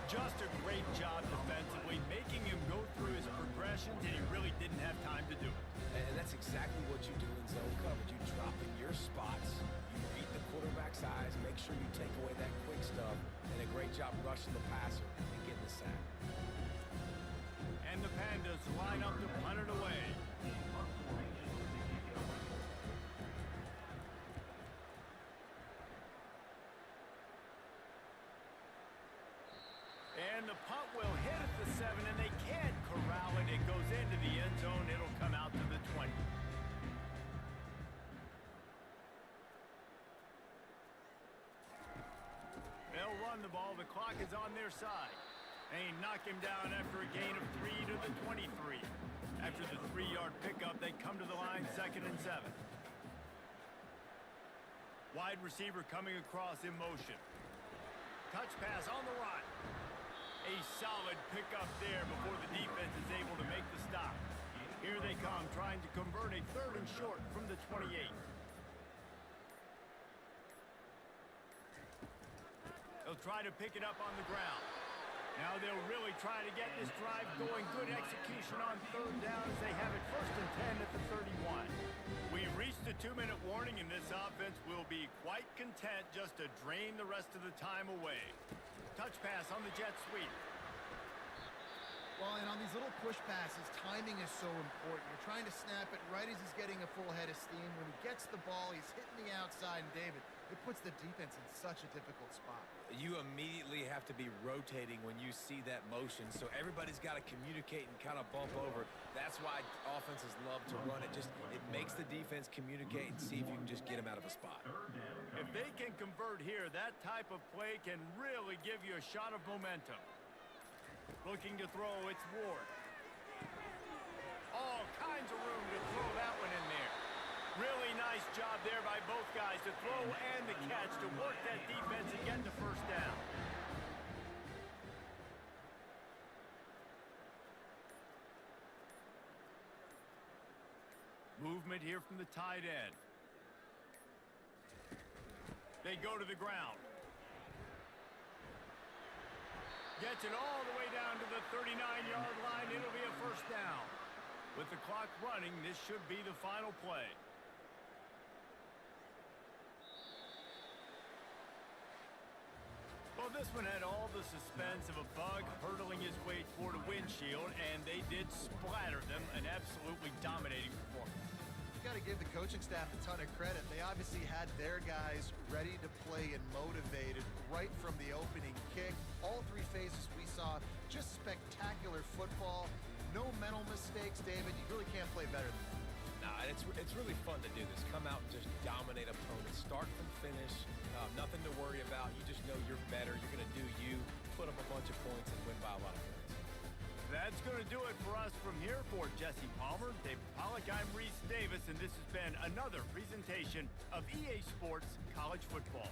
Just a great job defensively, making him go through his progressions, and he really didn't have time to do it. And that's exactly what you do in zone coverage. You drop in your spots, you read the quarterback's eyes, make sure you take away that quick stuff, and a great job rushing the passer and getting the sack. And the Pandas line up to punt it away. And the punt will hit at the 7, and they can't corral it. It goes into the end zone. It'll come out to the 20. They'll run the ball. The clock is on their side. They knock him down after a gain of 3 to the 23. After the 3-yard pickup, they come to the line 2nd and 7. Wide receiver coming across in motion. Touch pass on the right. A solid pickup there before the defense is able to make the stop. Here they come, trying to convert a 3rd and short from the 28. They'll try to pick it up on the ground. Now they'll really try to get this drive going. Good execution on 3rd down as they have it 1st and 10 at the 31. We've reached the 2-minute warning, and this offense will be quite content just to drain the rest of the time away. Touch pass on the jet sweep. Well, and on these little push passes, timing is so important. You're trying to snap it right as he's getting a full head of steam. When he gets the ball, he's hitting the outside, and David, it puts the defense in such a difficult spot. You immediately have to be rotating when you see that motion, so everybody's got to communicate and kind of bump over. That's why offenses love to run it. It makes the defense communicate and see if you can just get them out of a spot. If they can convert here, that type of play can really give you a shot of momentum. Looking to throw, it's Ward. All kinds of room to throw that one in there. Really nice job there by both guys to throw and the catch to work that defense and get the 1st down. Movement here from the tight end. They go to the ground. Gets it all the way down to the 39-yard line. It'll be a 1st down. With the clock running, this should be the final play. Well, this one had all the suspense of a bug hurtling his way toward a windshield, and they did splatter them. An absolutely dominating performance. You got to give the coaching staff a ton of credit. They obviously had their guys ready to play and motivated right from the opening kick. All 3 phases we saw, just spectacular football. No mental mistakes, David. You really can't play better than that. Nah, and it's really fun to do this. Come out and just dominate opponents. Start from finish. Nothing to worry about. You just know you're better. You're going to do you, put up a bunch of points, and win by a lot of points. That's going to do it for us from here. For Jesse Palmer, David Pollack, I'm Reese Davis, and this has been another presentation of EA Sports College Football.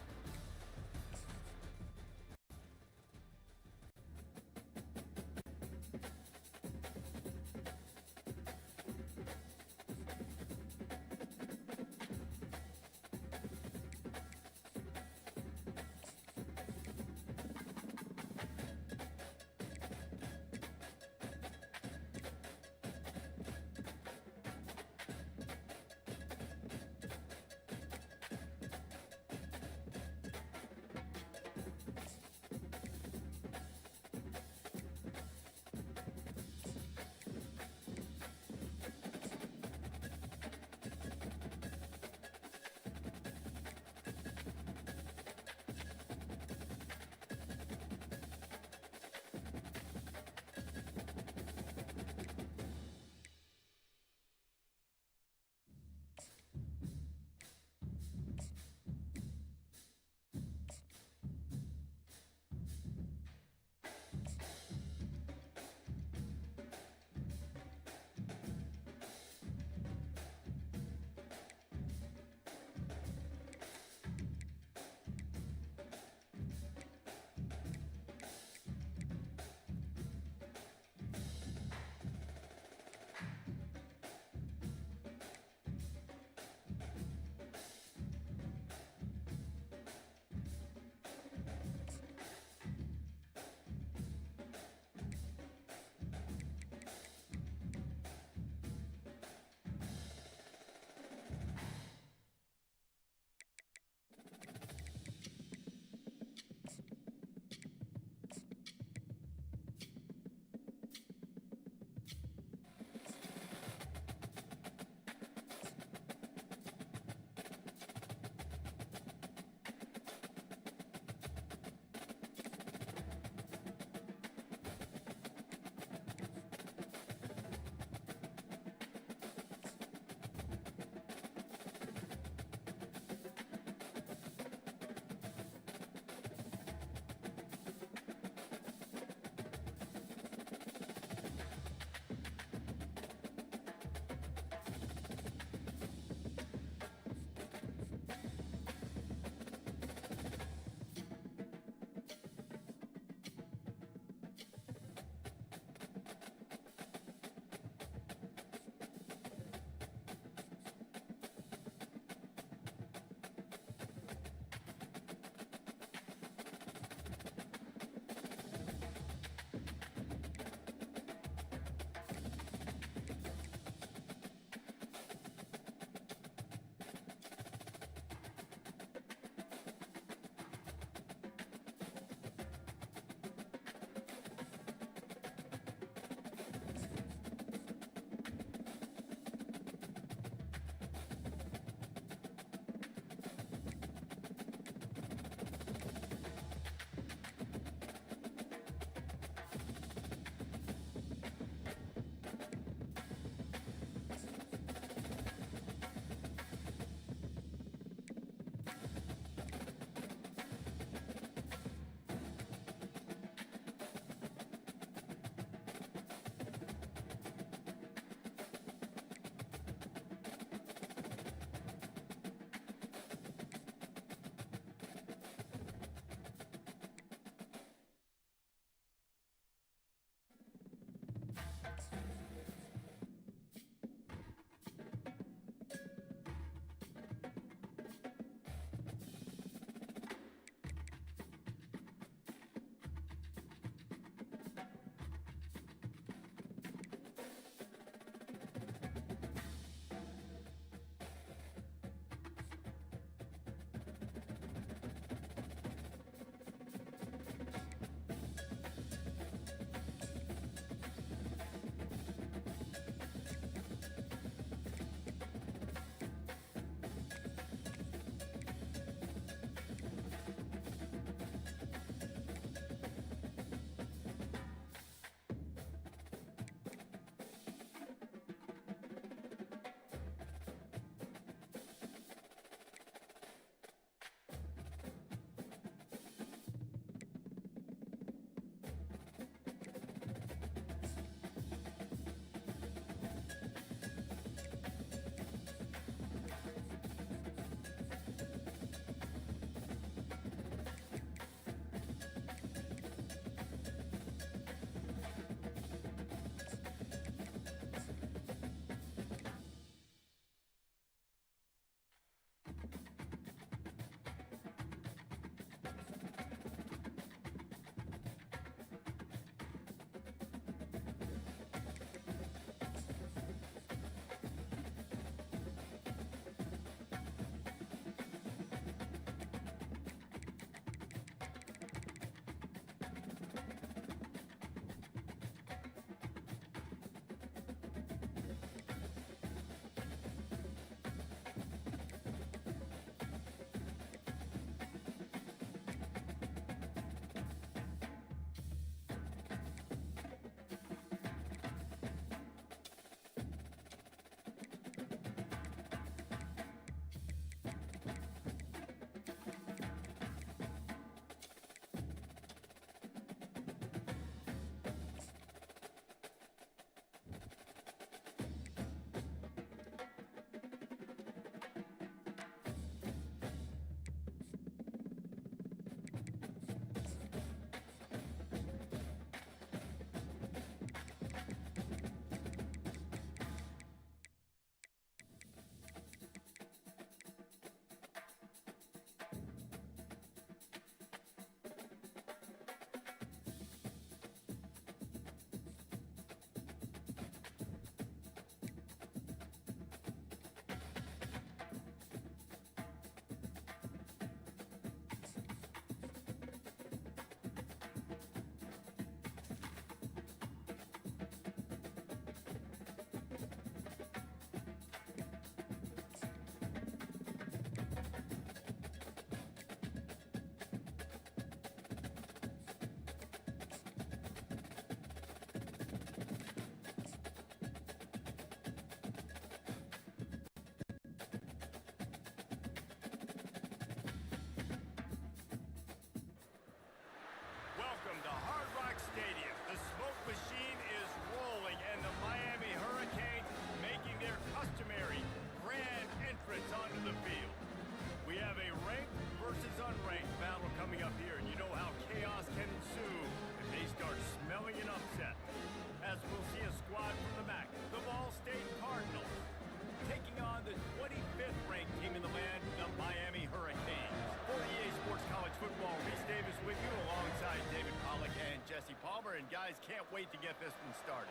and guys can't wait to get this one started.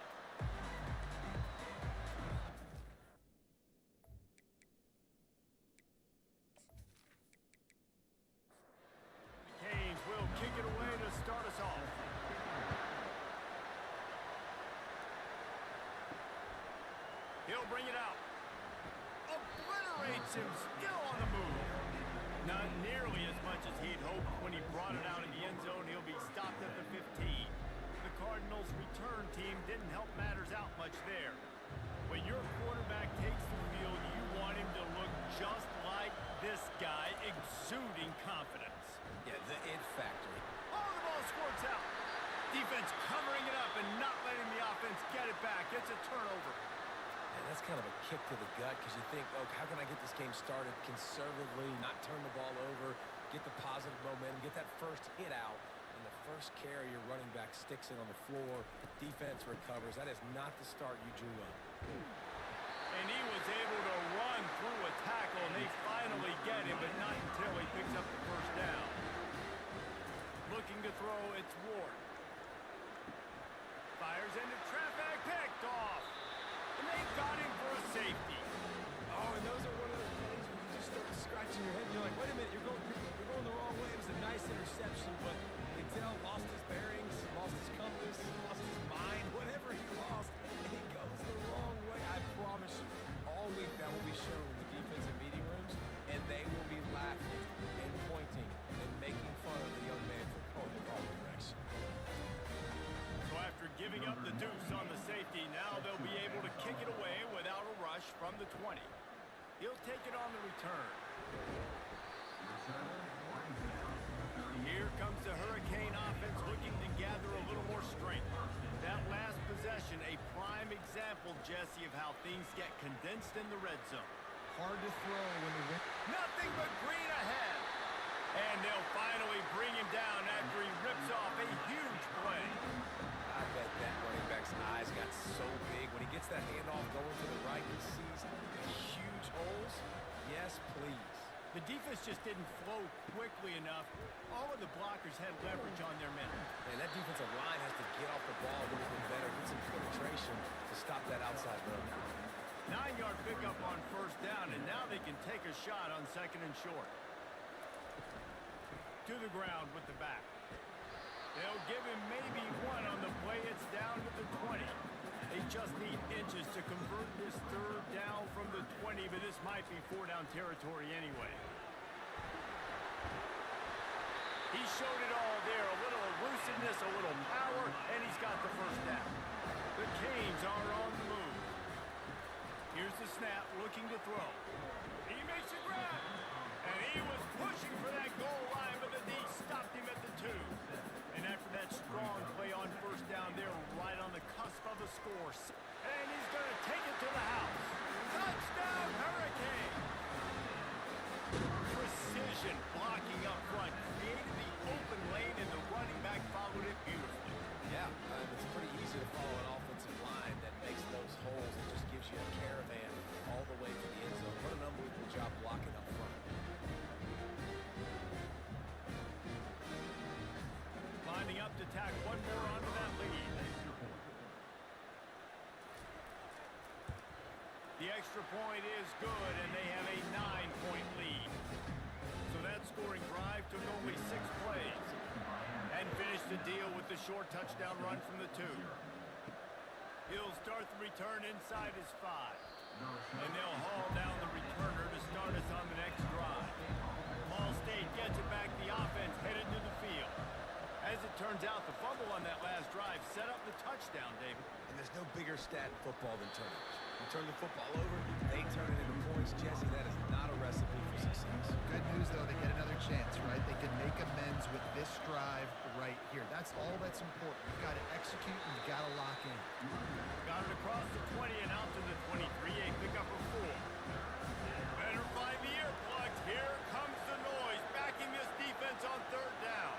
Canes will kick it away to start us off. He'll bring it out. Obliterates him, still on the move. Not nearly as much as he'd hoped when he brought it out in the end zone. He'll be stopped at the 15. The Cardinals' return team didn't help matters out much there. When your quarterback takes the field, you want him to look just like this guy, exuding confidence. Yeah, the it factor. Oh, the ball squirts out. Defense covering it up and not letting the offense get it back. It's a turnover. And that's kind of a kick to the gut because you think, oh, how can I get this game started conservatively, not turn the ball over, get the positive momentum, get that first hit out, and the first carry your running back sticks it on the floor, defense recovers. That is not the start you drew up. And he was able to run through a tackle, and they finally get him, but not until he picks up the first down. Looking to throw, it's Ward. Fires into traffic, picked off. And they've got him for a safety. Oh, and those are one of those plays where you just start scratching your head and you're like, wait a minute, you're going the wrong way. It was a nice interception, but Goodell lost his bearings, lost his compass, lost his mind, whatever he lost, and he goes the wrong way. I promise you, all week that will be shown in the defensive meeting rooms, and they will be laughing and pointing and making fun of the young man for going the wrong direction. So after giving up the deuce on the safety, now they'll be able to kick it away without a rush from the 20. He'll take it on the return. Here comes the Hurricane offense looking to gather a little more strength. That last possession, a prime example, Jesse, of how things get condensed in the red zone. Hard to throw when the wind. Nothing but green ahead. And they'll finally bring him down after he rips off a huge play. I bet that running back's eyes got so big. When he gets that handoff going to the right, he sees the huge holes. Yes, please. The defense just didn't flow quickly enough. All of the blockers had leverage on their men. And that defensive line has to get off the ball a little bit better, get some penetration to stop that outside run. 9-yard pickup on first down, and now they can take a shot on second and short. To the ground with the back. They'll give him maybe one on the play. It's down to the 20. They just need inches to convert this third down from the 20, but this might be four-down territory anyway. He showed it all there. A little elusiveness, a little power, and he's got the first down. The Canes are on the move. Here's the snap, looking to throw. He makes a grab, and he was pushing for that goal line, but the D stopped him at the 2. And after that strong play on first down, they're right on the cusp of a score. And he's going to take it to the house. Touchdown, Hurricane! Precision blocking up front, created the open lane, and the running back followed it beautifully. Yeah, it's pretty easy to follow an offensive line that makes those holes and just gives you a caravan all the way to the end zone. What an unbelievable job blocking up front. Lining up to tack one more onto that lead. The extra point is good, and they have a 9-point lead. So that scoring drive took only 6 plays and finished the deal with the short touchdown run from the 2. He'll start the return inside his 5. And they'll haul down the returner to start us on the next drive. Ball State gets it back. The offense headed to the field. As it turns out, the fumble on that last drive set up the touchdown, David. And there's no bigger stat in football than turnovers. You turn the football over, they turn it into points. Jesse, that is not a recipe for success. Good news, though, they get another chance, right? They can make amends with this drive right here. That's all that's important. You've got to execute and you've got to lock in. Got it across the 20 and out to the 23, a pickup of 4. Better find the earplugs. Here comes the noise, backing this defense on third down.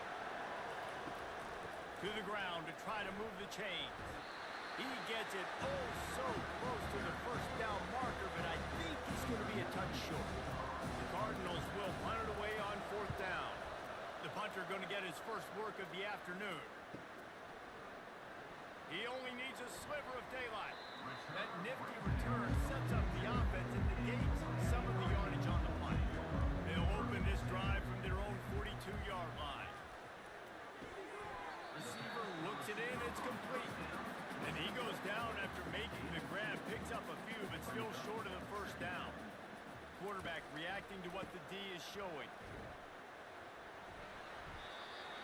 To the ground to try to move the chains. He gets it oh so close to the first down marker, but I think he's going to be a touch short. The Cardinals will punt it away on fourth down. The punter going to get his first work of the afternoon. He only needs a sliver of daylight. That nifty return sets up the offense and negates some of the yardage on the play. They'll open this drive from their own 42-yard line. Receiver looks it in, it's complete. And he goes down after making the grab, picks up a few, but still short of the first down. Quarterback reacting to what the D is showing.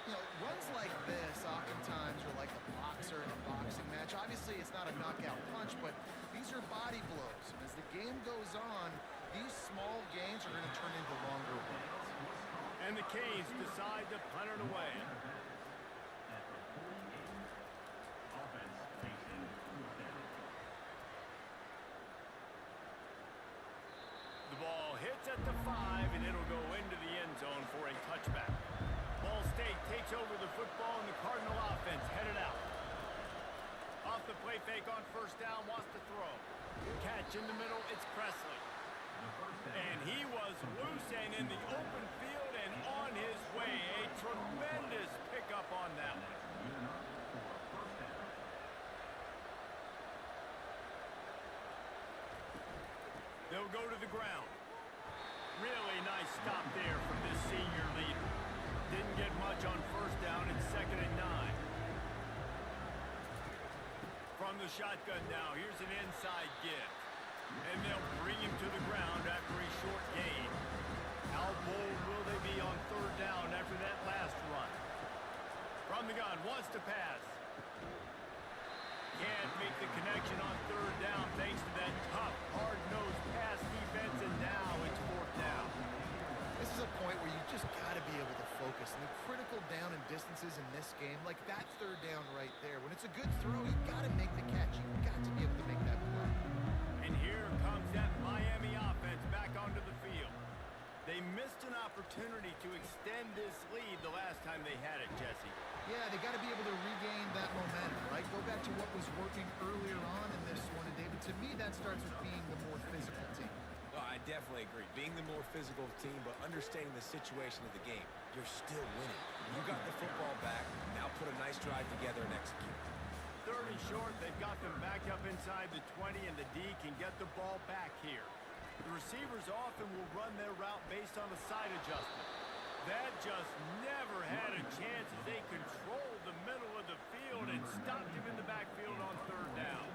You know, runs like this oftentimes are like the boxer in a boxing match. Obviously, it's not a knockout punch, but these are body blows. And as the game goes on, these small gains are going to turn into longer ones. And the Canes decide to punt it away. The ball hits at the 5, and it'll go into the end zone for a touchback. Ball State takes over the football, and the Cardinal offense headed out. Off the play fake on first down, wants to throw. Catch in the middle, it's Presley. And he was loose and in the open field and on his way. A tremendous pickup on that one. They'll go to the ground. Really nice stop there from this senior leader. Didn't get much on first down. It's 2nd and 9. From the shotgun now, here's an inside give. And they'll bring him to the ground after a short gain. How bold will they be on third down after that last run? From the gun, wants to pass. Can't make the connection on third down thanks to that tough, hard-nosed pass defense, and now it's 4th down. This is a point where you just got to be able to focus. And the critical down and distances in this game, like that third down right there, when it's a good throw, you got to make the catch. You've got to be able to make that play. And here comes that Miami offense back onto the field. They missed an opportunity to extend this lead the last time they had it, Jesse. Yeah, they got to be able to regain that momentum, right? Go back to what was working earlier on in this one. And David, to me, that starts with being the more physical team. Oh, I definitely agree. Being the more physical team, but understanding the situation of the game. You're still winning. You got the football back. Now put a nice drive together and execute. 3rd and short, they've got them back up inside the 20, and the D can get the ball back here. The receivers often will run their route based on a side adjustment. That just never had a chance as they controlled the middle of the field and stopped him in the backfield on third down.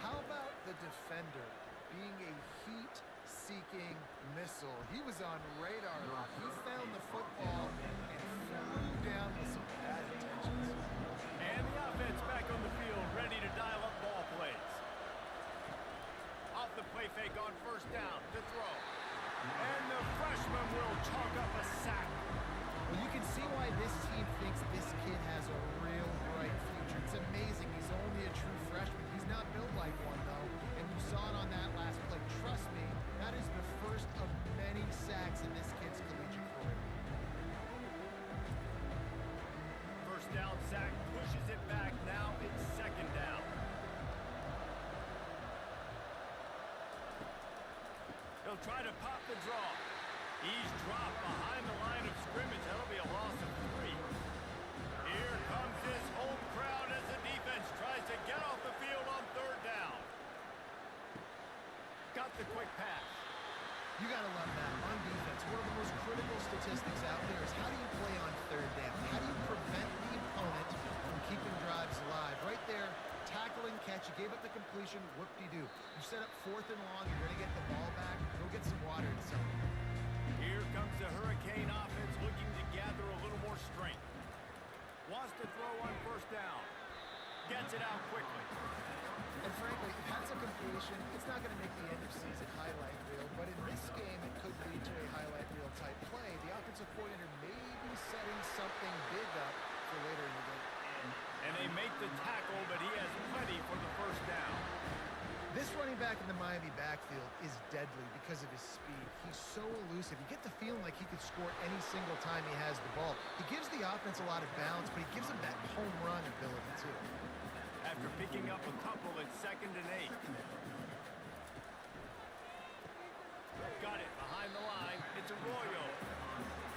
How about the defender being a heat-seeking missile? He was on radar. He found the football and flew down with some bad intentions. And the offense back on the field, ready to dial up ball plays. Off the play fake on first down to throw. And the freshman will chalk up a sack. Well, you can see why this team thinks this kid has a real bright future. It's amazing. He's only a true freshman. He's not built like one, though. And you saw it on that last play. Trust me, that is the first of many sacks in this kid's collegiate career. First down sack, pushes it back. Now it's 2nd down. He'll try to pop the draw. He's dropped behind the line of scrimmage. That'll be a loss of 3. Here comes this home crowd as the defense tries to get off the field on third down. Got the quick pass. You got to love that. On defense, one of the most critical statistics out there is how do you play on third down? How do you prevent the opponent from keeping drives alive? Right there, tackle and catch. You gave up the completion. Whoop-de-doo. You set up 4th and long. You're going to get the ball back. Go get some water and something. Here comes the Hurricane offense looking to gather a little more strength. Wants to throw on first down. Gets it out quickly. And frankly, if that's a completion, it's not going to make the end of season highlight reel. But in this game, it could lead to a highlight reel type play. The offensive coordinator may be setting something big up for later in the game. And they make the tackle, but he has plenty for the first down. This running back in the Miami backfield is deadly because of his speed. He's so elusive. You get the feeling like he could score any single time he has the ball. He gives the offense a lot of balance, but he gives them that home run ability too. After picking up a couple at 2nd and 8. Got it behind the line. It's Arroyo.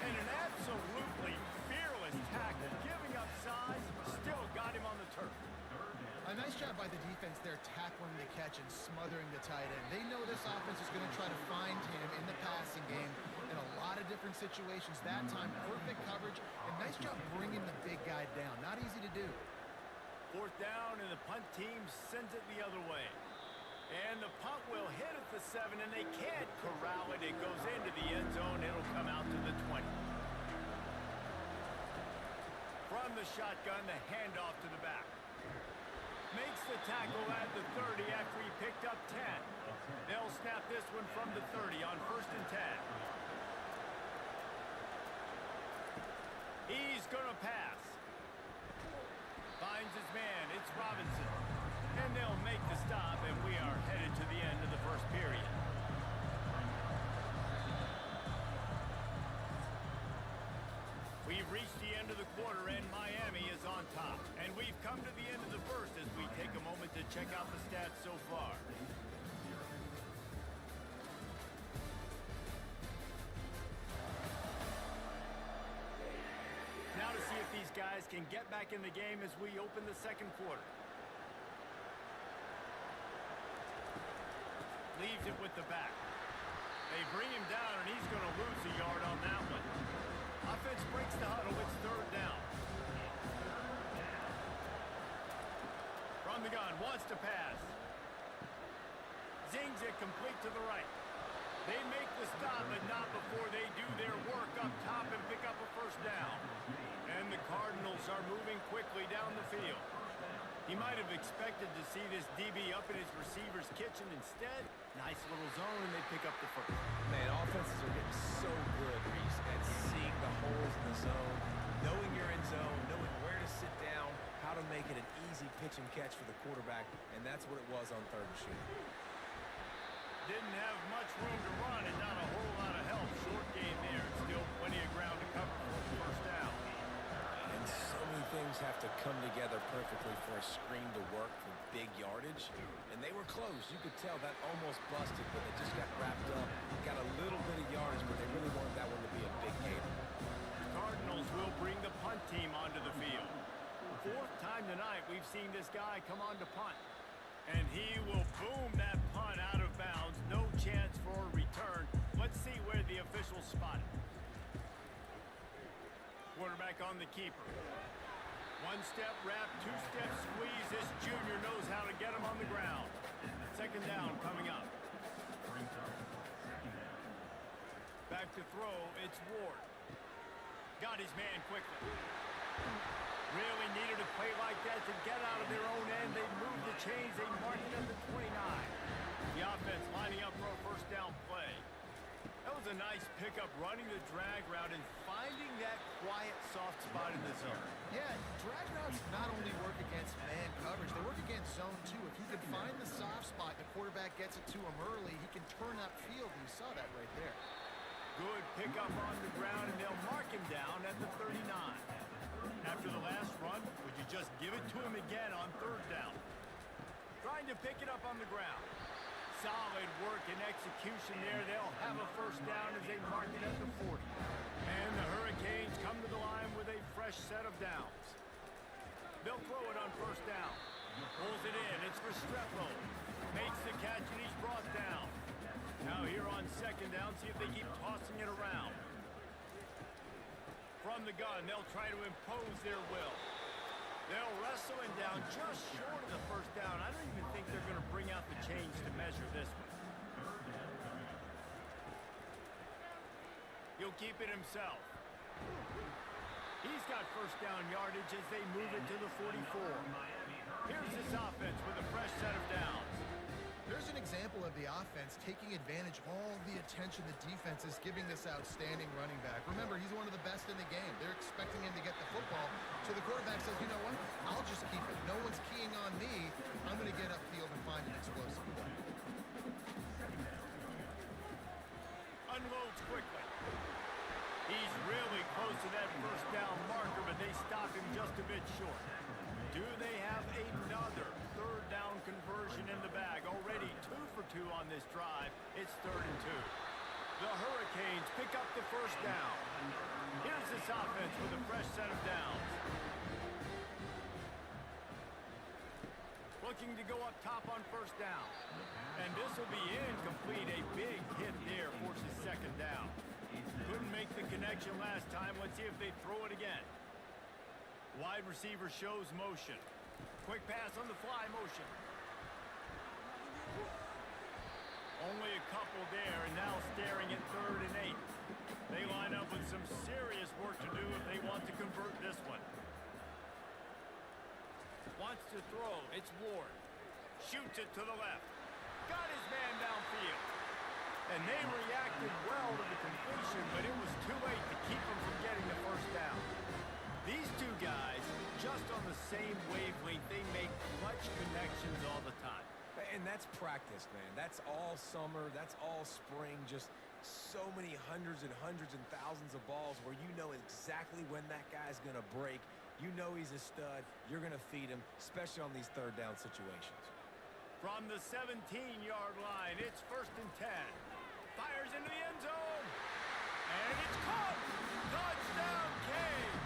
And an absolutely fearless tackle, giving up size, still got him on the turf. A nice job by the defense there, tackling the catch and smothering the tight end. They know this offense is going to try to find him in the passing game in a lot of different situations. That time, perfect coverage, and nice job bringing the big guy down. Not easy to do. Fourth down, and the punt team sends it the other way. And the punt will hit at the 7, and they can't corral it. It goes into the end zone. It'll come out to the 20. From the shotgun, the handoff to the back. Makes the tackle at the 30 after he picked up 10. They'll snap this one from the 30 on 1st and 10. He's going to pass. Finds his man. It's Robinson. And they'll make the stop, and we are headed to the end of the first period. We've reached the end of the quarter, and Miami is on top. And we've come to the end of the first as we take a moment to check out the stats so far. Now to see if these guys can get back in the game as we open the second quarter. Leaves it with the back. They bring him down, and he's going to lose a yard on that one. Offense breaks the huddle. It's 3rd down. From the gun, wants to pass. Zings it complete to the right. They make the stop, but not before they do their work up top and pick up a 1st down. And the Cardinals are moving quickly down the field. He might have expected to see this DB up in his receiver's kitchen. Instead, nice little zone, and they pick up the 1st. Man, offenses are getting so good, Reese, at seeing the holes in the zone, knowing you're in zone, knowing where to sit down, how to make it an easy pitch and catch for the quarterback, and that's what it was on 3rd and short. Didn't have much room to run and not a whole lot of help. Short game there. Still plenty of ground to cover for the 1st down. And so many things have to come together perfectly for a screen to work for big yardage. And they were close. You could tell that almost busted, but they just got wrapped up. Got a little bit of yardage, but they really wanted that one to be a big gain. Cardinals will bring the punt team onto the field. 4th time tonight we've seen this guy come on to punt. And he will boom that punt out of bounds. No chance for a return. Let's see where the officials spot it. Quarterback on the keeper. 1-step wrap, 2-step squeeze. This junior knows how to get him on the ground. 2nd down coming up. Back to throw, it's Ward. Got his man quickly. Really needed a play like that to get out of their own end. They moved the chains. They marked it at the 29. The offense lining up for a 1st down play. That was a nice pickup, running the drag route and finding that quiet, soft spot in the zone. Yeah, drag routes not only work against man coverage, they work against zone too. If you can find the soft spot, the quarterback gets it to him early, he can turn upfield, and you saw that right there. Good pickup on the ground, and they'll mark him down at the 39. After the last run, would you just give it to him again on 3rd down? Trying to pick it up on the ground. Solid work and execution there. They'll have a 1st down as they mark it at the 40. And the Hurricanes come to the line with a fresh set of downs. They'll throw it on 1st down. Pulls it in. It's for Restrepo. Makes the catch, and he's brought down. Now here on 2nd down, see if they keep tossing it around. From the gun, they'll try to impose their will. They'll wrestle him down just short of the 1st down. I don't even think they're going to bring out the chains to measure this one. He'll keep it himself. He's got 1st down yardage as they move it to the 44. Here's this offense with a fresh set of downs. There's an example of the offense taking advantage of all the attention the defense is giving this outstanding running back. Remember, he's one of the best in the game. They're expecting him to get the football. So the quarterback says, you know what? I'll just keep it. No one's keying on me. I'm going to get upfield and find an explosive play. Unloads quickly. He's really close to that 1st down marker, but they stop him just a bit short. Do they have another 3rd down conversion in the bag? Already 2 for 2 on this drive. It's 3rd and 2. The Hurricanes pick up the 1st down. Here's this offense with a fresh set of downs. looking to go up top on first down. And this will be incomplete. A big hit there forces second down. Couldn't make the connection last time. Let's see if they throw it again. Wide receiver shows motion. Quick pass on the fly motion. Only a couple there, and now staring at 3rd and 8. They line up with some serious work to do if they want to convert this one. Wants to throw. It's Ward. Shoots it to the left. Got his man downfield. And they reacted well to the completion, but it was too late to keep them from getting the first down. These two guys, just on the same wavelength, they make clutch connections all the time. And that's practice, man. That's all summer. That's all spring. Just so many hundreds and thousands of balls where you know exactly when that guy's going to break. You know he's a stud. You're going to feed him, especially on these 3rd down situations. From the 17-yard line, it's 1st and 10. Fires into the end zone. And it's caught. Touchdown, Canes.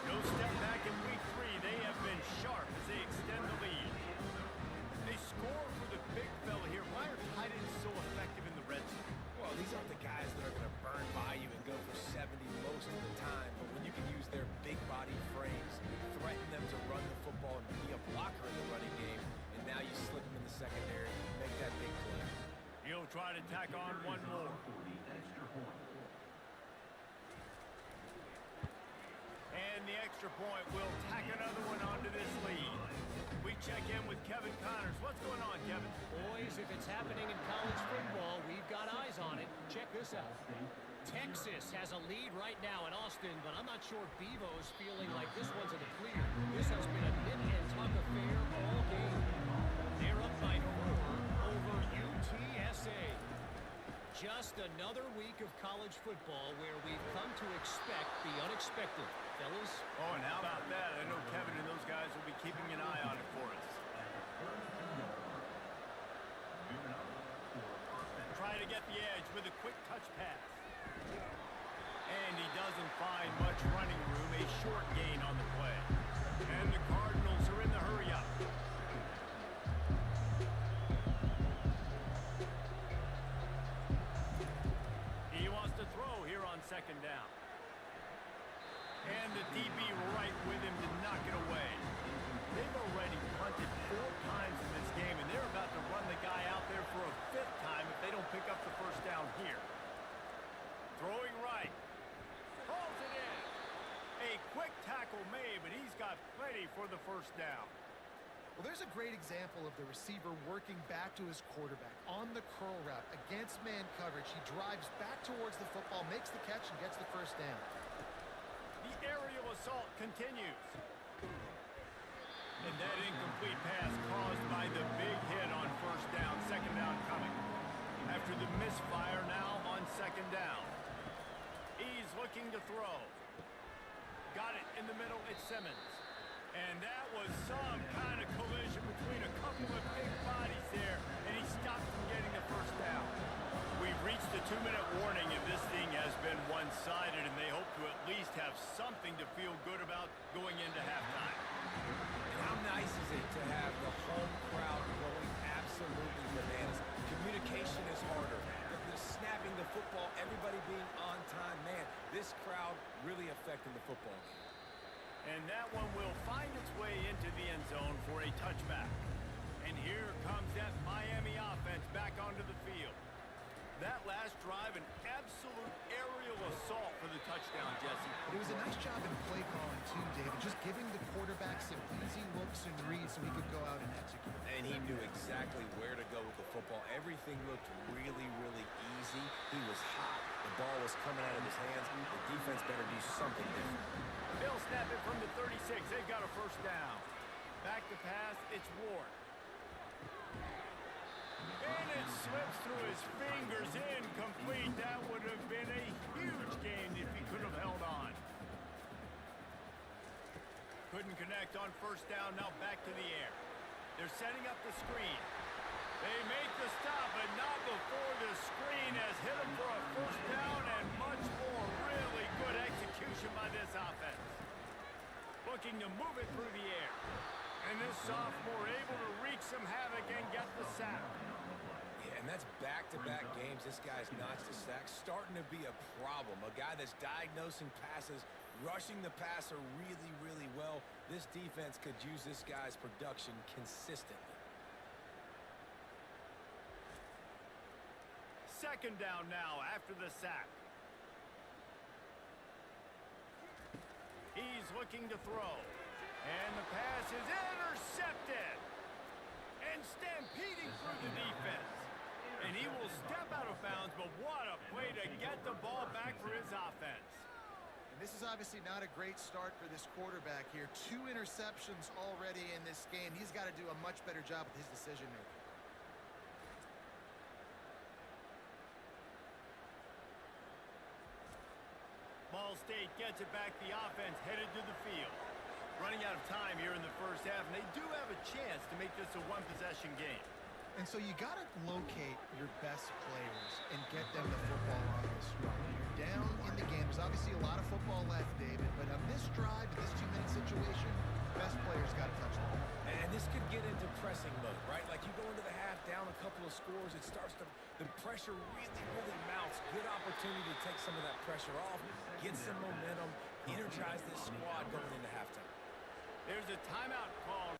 No step back in week 3. They have been sharp as they extend the lead. They score for the big fella here. Why are tight ends so effective in the red zone? Well, these aren't the guys that are going to burn by you and go for 70 most of the time. But when you can use their big body frames, threaten them to run the football and be a blocker in the running game, and now you slip them in the secondary, make that big play. He'll try to tack on one more. And the extra point will tack another one onto this lead. We check in with Kevin Connors. What's going on, Kevin? Boys, if it's happening in college football, we've got eyes on it. Check this out. Texas has a lead right now in Austin, but I'm not sure Bevo's feeling like this one's in the clear. This has been a nip and tuck affair all game. They're up by 4 over UTSA. Just another week of college football where we've come to expect the unexpected. Fellas? Oh, and how about that? I know Kevin and those guys will be keeping an eye on it for us. Try to get the edge with a quick touch pass. And he doesn't find much running room. A short gain on the play. And the Cardinals are in the hurry-up. He wants to throw here on second down. And the DB right with him to knock it away. They've already punted 4 times in this game, and they're about to run the guy out there for a 5th time if they don't pick up the first down here. Throwing right. Pulls it in. A quick tackle made, but he's got plenty for the first down. Well, there's a great example of the receiver working back to his quarterback on the curl route against man coverage. He drives back towards the football, makes the catch, and gets the first down. The aerial assault continues. And that incomplete pass caused by the big hit on first down. Second down coming. After the misfire, now on second down. He's looking to throw. Got it in the middle. It's Simmons. And that was some kind of collision between a couple of big bodies there, and he stopped from getting the first down. We've reached the 2-minute warning, and this thing has been one-sided, and they hope to at least have something to feel good about going into halftime. And how nice is it to have the home crowd going absolutely bananas? Communication is harder. The snapping the football, everybody being on time. Man, this crowd really affecting the football game. And that one will find its way into the end zone for a touchback. And here comes that Miami offense back onto the field. That last drive, an absolute aerial assault for the touchdown, Jesse. It was a nice job in play calling, too, David. Just giving the quarterback some easy looks and reads so he could go out and execute. And he knew exactly where to go with the football. Everything looked really, really easy. He was hot. The ball was coming out of his hands. The defense better do something different. They'll snap it from the 36. They've got a first down. Back to pass. It's Ward. And it slips through his fingers. Incomplete. That would have been a huge gain if he could have held on. Couldn't connect on first down. Now back to the air. They're setting up the screen. They make the stop, but not before the screen has hit them for a first down and much more. Really good execution by this offense. Looking to move it through the air. And this sophomore able to wreak some havoc and get the sack. Yeah, and that's back-to-back games. This guy's notched a sack, starting to be a problem. A guy that's diagnosing passes, rushing the passer really, really well. This defense could use this guy's production consistently. Second down now after the sack. He's looking to throw. And the pass is intercepted. And stampeding through the defense. And he will step out of bounds, but what a play to get the ball back for his offense. And this is obviously not a great start for this quarterback here. 2 interceptions already in this game. He's got to do a much better job with his decision-making. Ball State gets it back. The offense headed to the field. Running out of time here in the first half, and they do have a chance to make this a one-possession game. And so you got to locate your best players and get them the football on this run. You're down in the game. There's obviously a lot of football left, David, but on this drive, in this 2-minute situation, best players got to touch the ball. And this could get into pressing mode, right? Like you go into the half down a couple of scores, it starts to, the pressure really, really mounts. Good opportunity to take some of that pressure off, get some momentum, energize this squad going into halftime. There's a timeout call.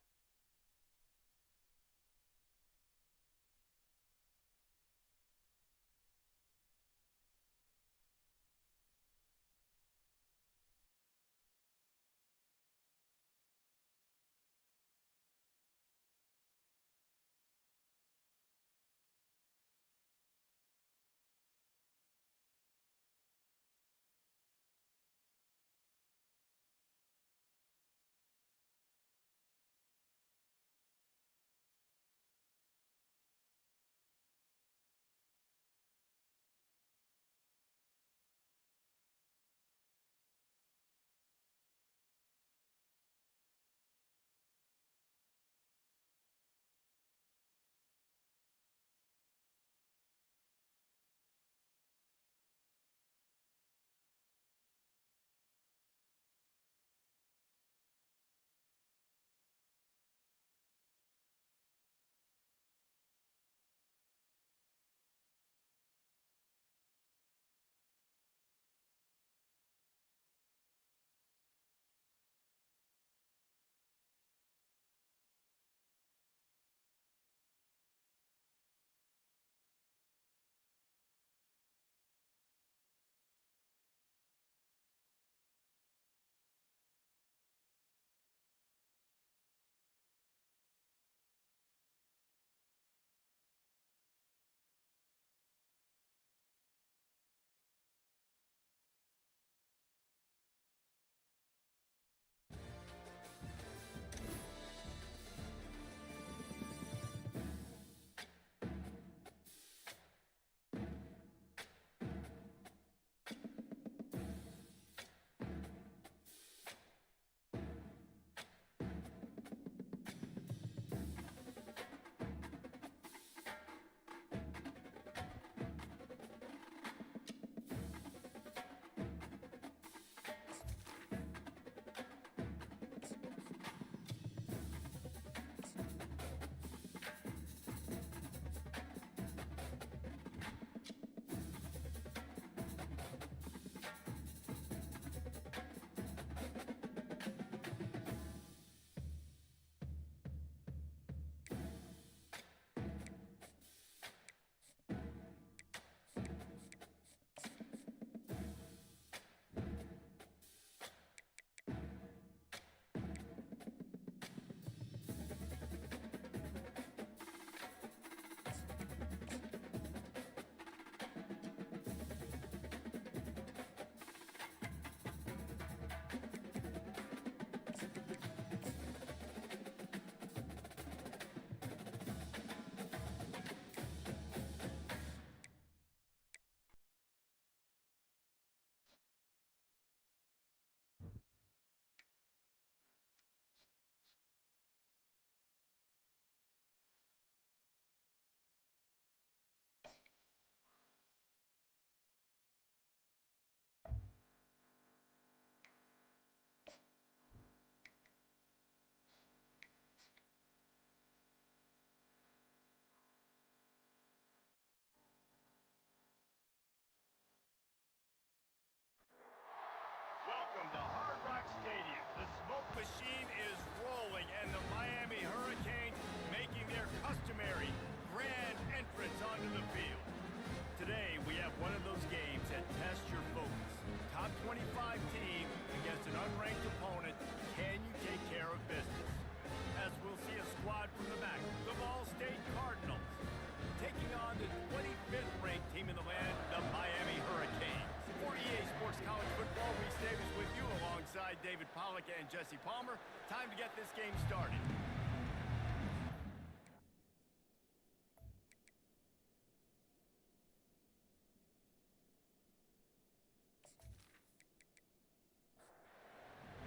and Jesse Palmer. Time to get this game started.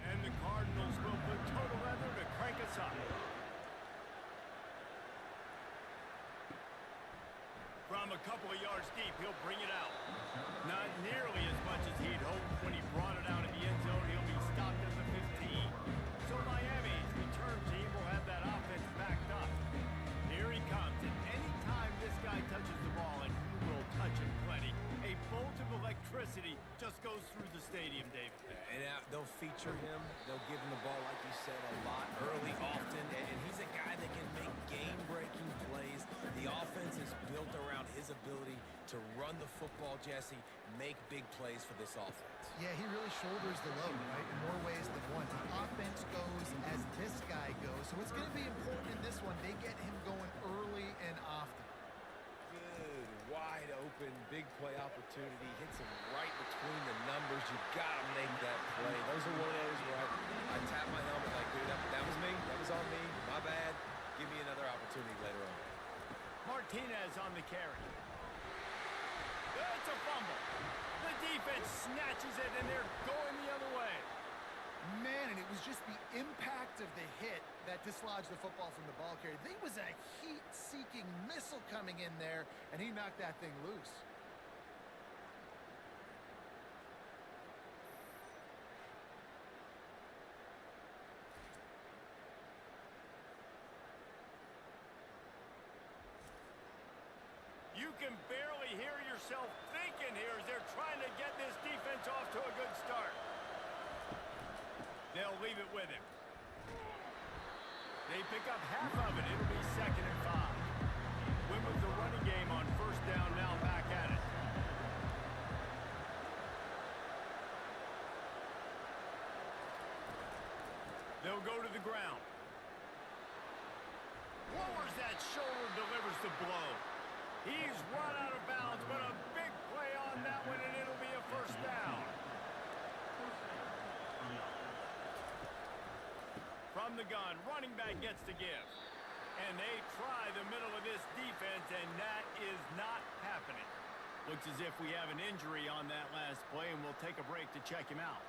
And the Cardinals will put total leather to crank us up. From a couple of yards deep, he'll bring it out. Not nearly as much as he'd hoped when he brought it out in the end zone. He'll be stopped at the 15. So Miami's return team will have that offense backed up. Here he comes, and any time this guy touches the ball, and he will touch it plenty, a bolt of electricity just goes through the stadium, David. And they'll feature him. They'll give him the ball, like you said, a lot, early, often. And he's a guy that can make game-breaking plays. The offense is built around his ability to run the football, Jesse, make big plays for this offense. Yeah, he really shoulders the load, right, in more ways than one. The offense goes as this guy goes. So it's going to be important in this one. They get him going early and often. Good, wide open, big play opportunity. Hits him right between the numbers. You got to make that play. Those are one of those where I tap my helmet like, dude, that was me. That was on me. My bad. Give me another opportunity later on. Martinez on the carry. It's a fumble. The defense snatches it, and they're going the other way. Man, and it was just the impact of the hit that dislodged the football from the ball carrier. There was a heat-seeking missile coming in there, and he knocked that thing loose. You can barely hear yourself thinking here as they're trying to get this defense off to a good start. They'll leave it with him. They pick up half of it. It'll be 2nd and 5. Win with the running game on 1st down, now back at it. They'll go to the ground. Lowers that shoulder, delivers the blow. He's run out of bounds, but a big play on that one, and it'll be a 1st down. From the gun, running back gets to give. And they try the middle of this defense, and that is not happening. Looks as if we have an injury on that last play, and we'll take a break to check him out.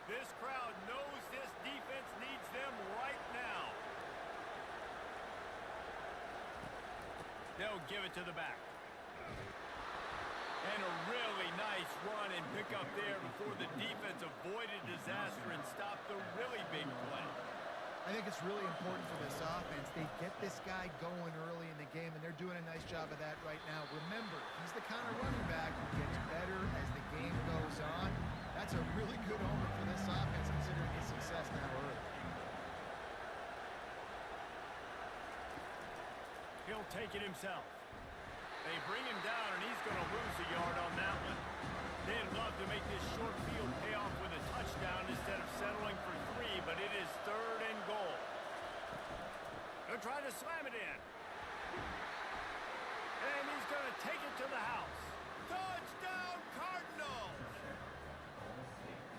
This crowd knows this defense needs them right now. They'll give it to the back. And a really nice run and pick up there before the defense avoided disaster and stopped the really big play. I think it's really important for this offense. They get this guy going early in the game, and they're doing a nice job of that right now. Remember, he's the kind of running back who gets better as the game goes on. That's a really good omen for this offense, considering his success now early. He'll take it himself. They bring him down, and he's going to lose a yard on that one. They'd love to make this short field pay off with a touchdown instead of settling for 3, but it is 3rd and goal. They'll try to slam it in. And he's going to take it to the house. Touchdown, Cardinals!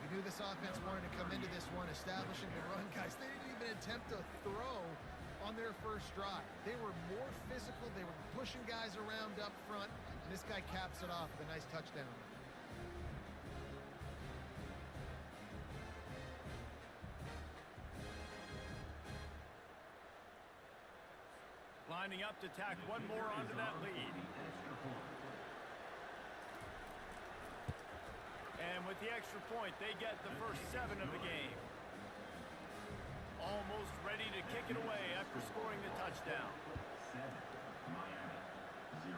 We knew this offense wanted to come into this one establishing the run, guys. They didn't even attempt to throw on their first drive. They were more physical. They were pushing guys around up front. And this guy caps it off with a nice touchdown. Lining up to tack one more onto that lead. And with the extra point, they get the first 7 of the game. Almost ready to kick it away after scoring the touchdown. 7, Miami, 0.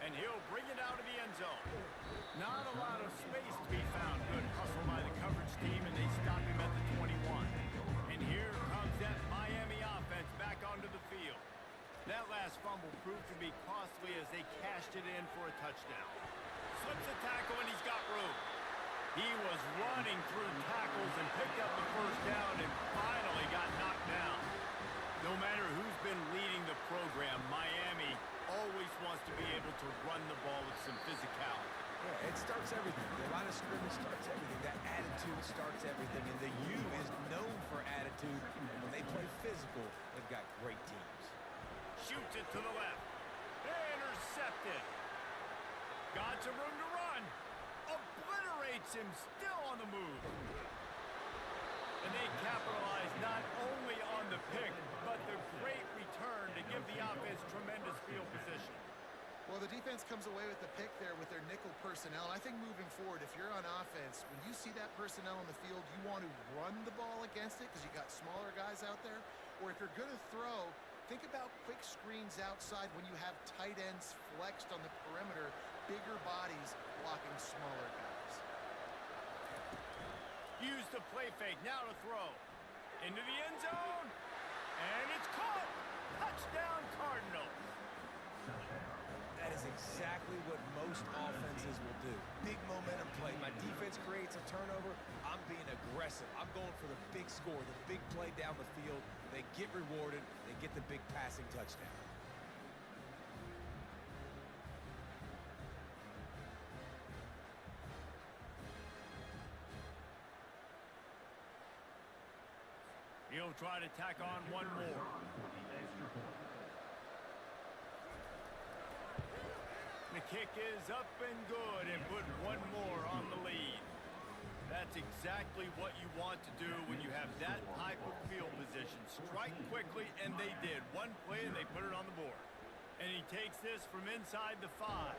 And he'll bring it out of the end zone. Not a lot of space to be found. Good hustle by the coverage team, and they stop him at the 21. And here comes that Miami offense back onto the field. That last fumble proved to be costly as they cashed it in for a touchdown. Slips a tackle, and he's got room. He was running through tackles and picked up the first down and finally got knocked down. No matter who's been leading the program, Miami always wants to be able to run the ball with some physicality. Yeah, it starts starts everything. The line of scrimmage starts everything. That attitude starts everything. And the U is known for attitude. And when they play physical, they've got great teams. Shoots it to the left. Intercepted. Got some room to run. Obliterates him, still on the move. And they capitalize not only on the pick, but the great return to give the offense tremendous field position. Well, the defense comes away with the pick there with their nickel personnel. I think moving forward, if you're on offense, when you see that personnel on the field, you want to run the ball against it because you got smaller guys out there. Or if you're going to throw, think about quick screens outside when you have tight ends flexed on the perimeter, bigger bodies blocking smaller guys. Use the play fake, now to throw. Into the end zone, and it's caught. Touchdown, Cardinals. That is exactly what most offenses will do. Big momentum play. My defense creates a turnover. I'm being aggressive. I'm going for the big score, the big play down the field. They get rewarded. They get the big passing touchdown. He'll try to tack on one more. The kick is up and good and put one more on the lead. That's exactly what you want to do when you have that type of field position. Strike quickly, and they did. One play, and they put it on the board. And he takes this from inside the 5.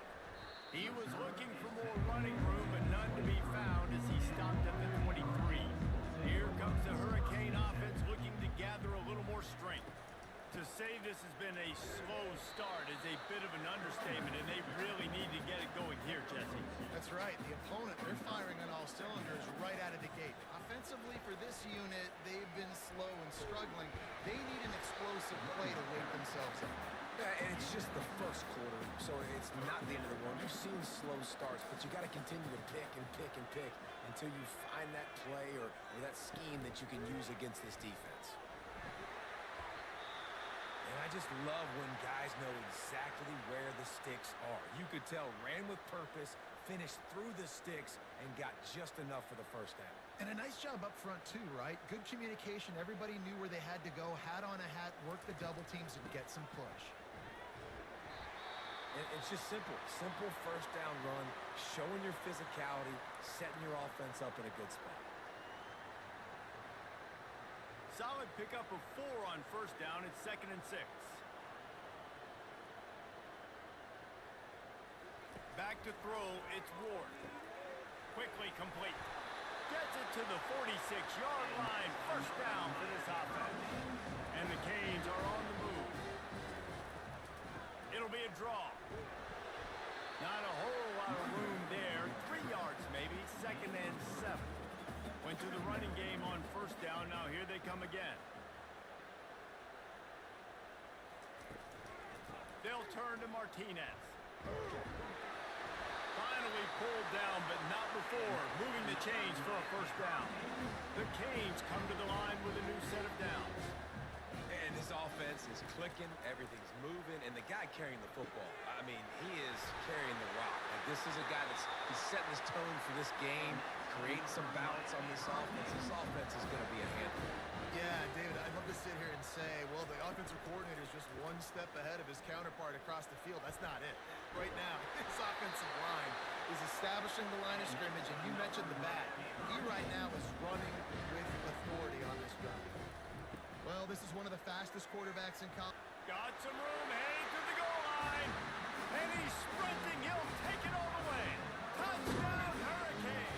He was looking for more running room, but none to be found as he stopped at the 23. Here comes the Hurricane offense looking to gather a little more strength. To say this has been a slow start is a bit of an understatement, and they really need to get it going here, Jesse. That's right. The opponent, they're firing on all cylinders right out of the gate. Offensively for this unit, they've been slow and struggling. They need an explosive play to wake themselves up. Yeah, and it's just the first quarter, so it's not the end of the world. You've seen slow starts, but you got to continue to pick and pick and pick until you find that play or that scheme that you can use against this defense. And I just love when guys know exactly where the sticks are. You could tell ran with purpose, finished through the sticks, and got just enough for the first down. And a nice job up front too, right? Good communication. Everybody knew where they had to go, hat on a hat, work the double teams, and get some push. And it's just simple. Simple first down run, showing your physicality, setting your offense up in a good spot. Solid pickup of 4 on first down. It's 2nd and 6. Back to throw. It's Ward. Quickly complete. Gets it to the 46-yard line. First down for this offense. And the Canes are on the move. It'll be a draw. Not a whole lot of room there. 3 yards maybe. 2nd and 7. Went to the running game on first down. Now here they come again. They'll turn to Martinez. Finally pulled down, but not before. Moving the chains for a first down. The Canes come to the line with a new set of downs. And this offense is clicking, everything's moving, and the guy carrying the football, I mean, he is carrying the rock. Like, this is a guy he's setting his tone for this game, creating some balance on this offense. This offense is going to be a handful. Yeah, David, I'd love to sit here and say, well, the offensive coordinator is just one step ahead of his counterpart across the field. That's not it. Right now, this offensive line is establishing the line of scrimmage, and you mentioned the back. He right now is running with authority on this drive. Well, this is one of the fastest quarterbacks in college. Got some room, heading to the goal line. And he's sprinting. He'll take it all the way. Touchdown, Hurricane.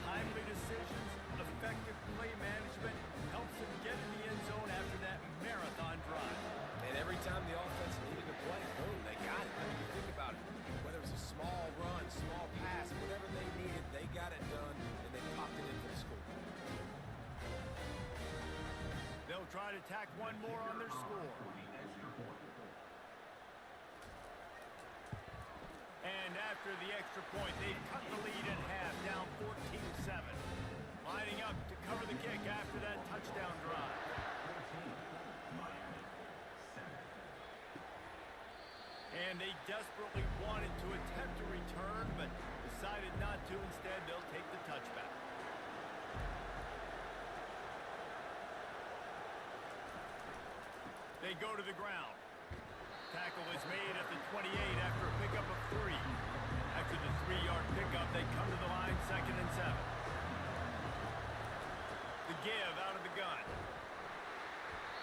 Timely decisions, effective play management helps him get in the end zone after that marathon drive. And every time the offense needed to play, boom, they got it. I mean, you think about it. Whether it was a small run, small pass, whatever they needed, they got it done, and they popped it in for the score. They'll try to tack one more on their score. And after the extra point, they've cut the lead in half, down 14-7. Lining up to cover the kick after that touchdown drive. And they desperately wanted to attempt a return, but decided not to. Instead, they'll take the touchback. They go to the ground. Tackle is made at the 28 after a pickup of 3. After the 3-yard pickup, they come to the line, 2nd and 7. The give out of the gun.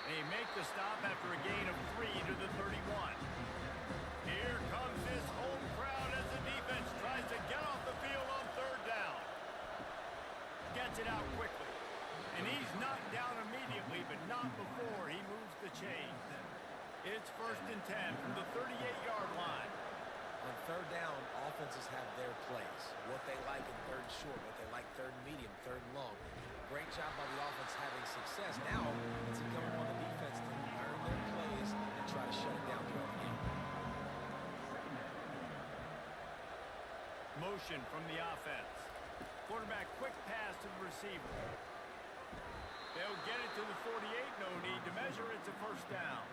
They make the stop after a gain of 3 to the 31. Here comes this home crowd as the defense tries to get off the field on 3rd down. Gets it out quickly. And he's knocked down immediately, but not before he moves the chains. It's 1st and 10 from the 38-yard line. On 3rd down, offenses have their plays. What they like in 3rd short, what they like 3rd medium, 3rd long. Great job by the offense having success. Now, it's incumbent on the defense to learn their plays and try to shut it down throughout the game. Motion from the offense. Quarterback quick pass to the receiver. They'll get it to the 48. No need to measure. It's a 1st down.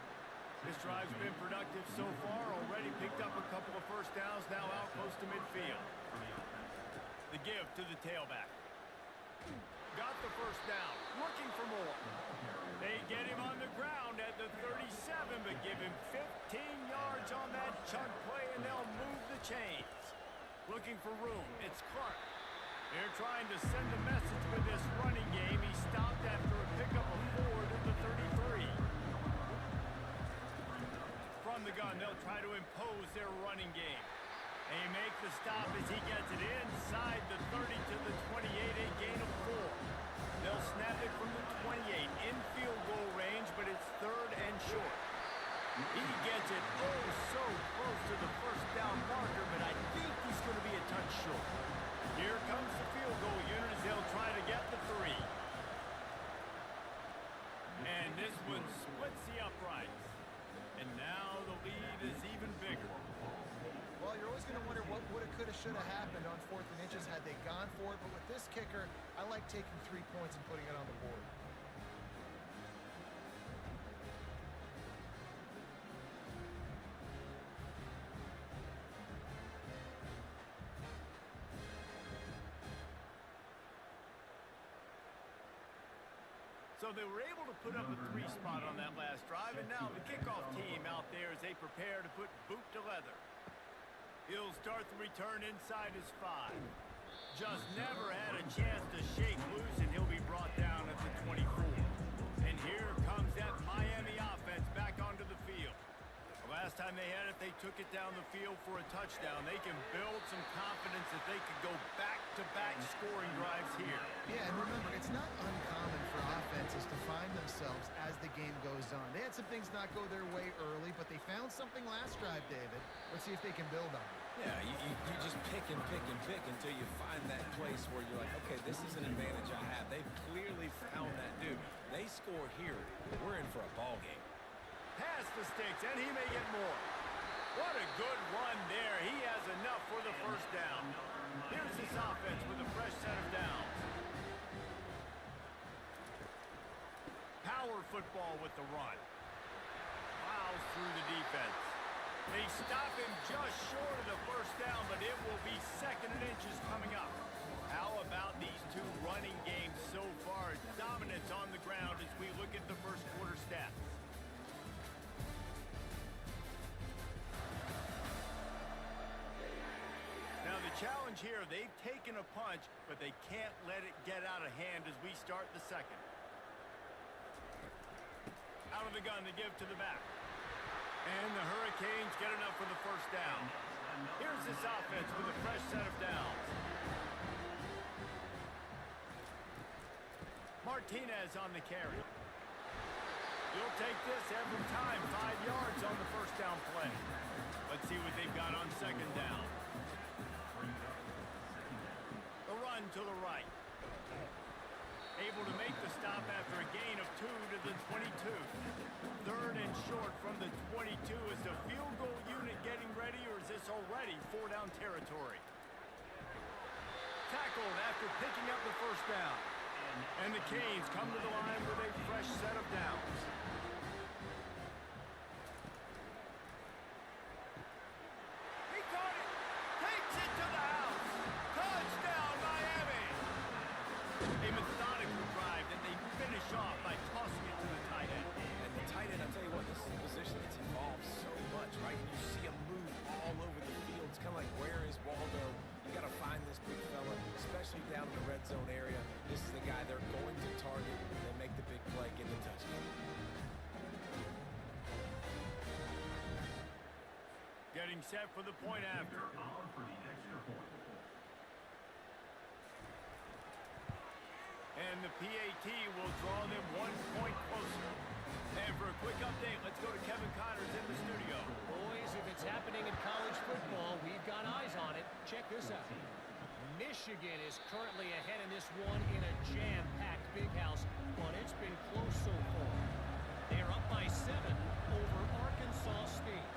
This drive's been productive so far. Already picked up a couple of 1st downs. Now out close to midfield. The give to the tailback. Got the 1st down. Looking for more. They get him on the ground at the 37, but give him 15 yards on that chunk play, and they'll move the chains. Looking for room. It's Clark. They're trying to send a message with this running game. He stopped after a pickup of 4 to the 33. From the gun, they'll try to impose their running game. They make the stop as he gets it inside the 30 to the 28, a gain of 4. They'll snap it from the 28 in field goal range, but it's 3rd and short. He gets it so close to the 1st down marker, but I think he's going to be a touch short. Here comes the field goal unit as they'll try to get the 3. And this one splits the uprights. And now the lead is even bigger. Well, you're always going to wonder what woulda, coulda, shoulda happened on 4th and inches had they gone for it. But with this kicker, I like taking 3 points and putting it on the board. So they were able to put up a 3 spot on that last drive, and now the kickoff team out there as they prepare to put boot to leather. He'll start the return inside his 5. Just never had a chance to shake loose, and he'll be brought down at the 24. And here comes that Miami offense back onto the field. The last time they had it, they took it down the field for a touchdown. They can build some confidence that they could go back-to-back scoring drives here. Yeah, and remember, it's not uncommon for offenses to find themselves as the game goes on. They had some things not go their way early, but they found something last drive, David. Let's see if they can build on it. Yeah, you just pick and pick and pick until you find that place where you're like, okay, this is an advantage I have. They've clearly found that dude. They score here, we're in for a ball game. Pass the sticks, and he may get more. What a good run there. He has enough for the 1st down. Here's this offense with a fresh set of downs. Power football with the run. Plows through the defense. They stop him just short of the 1st down, but it will be 2nd and inches coming up. How about these 2 running games so far? Dominance on the ground as we look at the 1st quarter stats. Now the challenge here, they've taken a punch, but they can't let it get out of hand as we start the 2nd. Out of the gun to give to the back. And the Hurricanes get enough for the 1st down. Here's this offense with a fresh set of downs. Martinez on the carry. You'll take this every time. 5 yards on the 1st down play. Let's see what they've got on 2nd down. The run to the right. Able to make the stop after a gain of 2 to the 22. 3rd and short from the 22. Is the field goal unit getting ready, or is this already 4-down territory? Tackled after picking up the 1st down. And the Canes come to the line with a fresh set of downs. A methodical drive that they finish off by tossing it to the tight end. And the tight end, I'll tell you what, this is a position that's involved so much, right? You see him move all over the field. It's kind of like, where is Waldo? You got to find this big fella, especially down in the red zone area. This is the guy they're going to target and make the big play, get the touchdown. Getting set for the point after. For the extra point. And the PAT will draw them 1 point closer. And for a quick update, let's go to Kevin Connors in the studio. Boys, if it's happening in college football, we've got eyes on it. Check this out. Michigan is currently ahead in this one in a jam-packed big house, but it's been close so far. They're up by 7 over Arkansas State.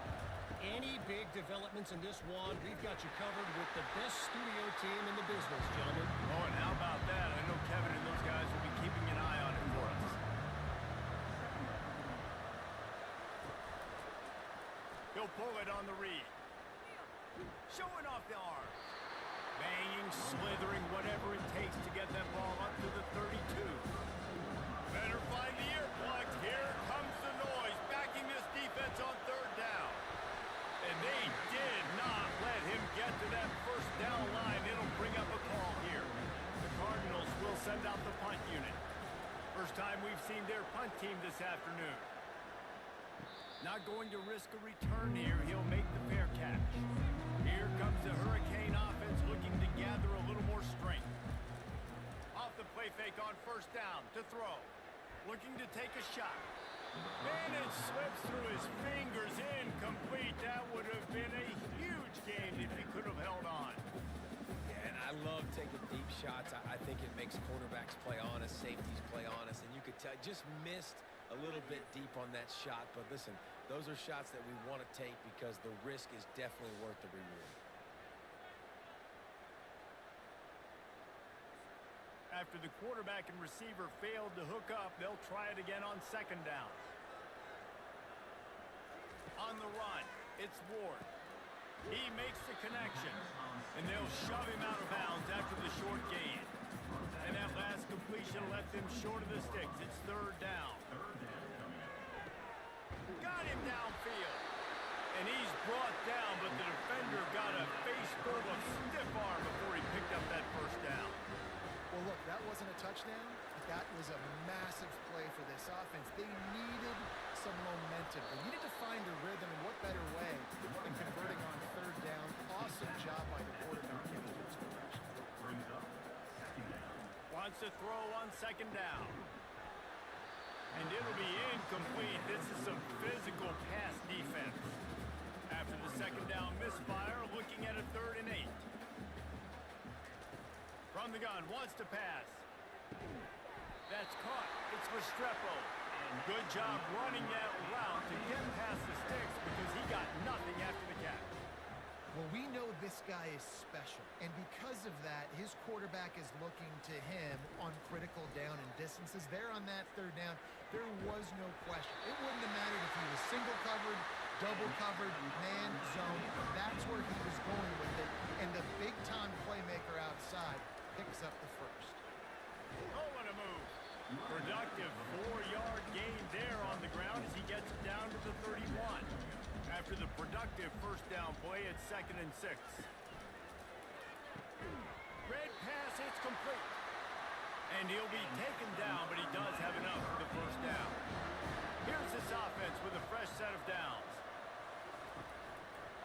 Any big developments in this one, we've got you covered with the best studio team in the business, gentlemen. Oh, and how about that? I know Kevin and those guys will be keeping an eye on it for us. He'll pull it on the read. Showing off the arms. Banging, slithering, whatever it takes to get that ball up to the 32. Better find the earplugs. Here comes the noise, backing this defense on 3rd down. And they did not let him get to that 1st down line. It'll bring up a call here. The Cardinals will send out the punt unit. First time we've seen their punt team this afternoon. Not going to risk a return here. He'll make the fair catch. Here comes the Hurricane offense looking to gather a little more strength. Off the play fake on 1st down to throw. Looking to take a shot. And it slips through his fingers, incomplete. That would have been a huge gain if he could have held on. Yeah, and I love taking deep shots. I think it makes quarterbacks play honest, safeties play honest, and you could tell just missed a little bit deep on that shot. But listen, those are shots that we want to take because the risk is definitely worth the reward. After the quarterback and receiver failed to hook up, they'll try it again on 2nd down. On the run, it's Ward. He makes the connection, and they'll shove him out of bounds after the short gain. And that last completion left them short of the sticks. It's 3rd down. Got him downfield. And he's brought down, but the defender got a face full of stiff arm before he picked up that 1st down. Well, look, that wasn't a touchdown. That was a massive play for this offense. They needed some momentum. They needed to find a rhythm, and what better way than converting on 3rd down. Awesome job by the quarterback in those directions. Wants to throw on 2nd down. And it'll be incomplete. This is some physical pass defense. After the 2nd down misfire, looking at a 3rd and 8. From the gun, wants to pass. That's caught. It's Restrepo. Good job running that route to get past the sticks because he got nothing after the catch. Well, we know this guy is special, and because of that, his quarterback is looking to him on critical down and distances. There on that 3rd down, there was no question. It wouldn't have mattered if he was single covered, double covered, man zone. That's where he was going with it, and the big-time playmaker outside picks up the 1st. Oh, what a move. Productive 4-yard gain there on the ground as he gets it down to the 31. After the productive 1st down play, it's 2nd and 6. Red pass, it's complete. And he'll be taken down, but he does have enough for the 1st down. Here's this offense with a fresh set of downs.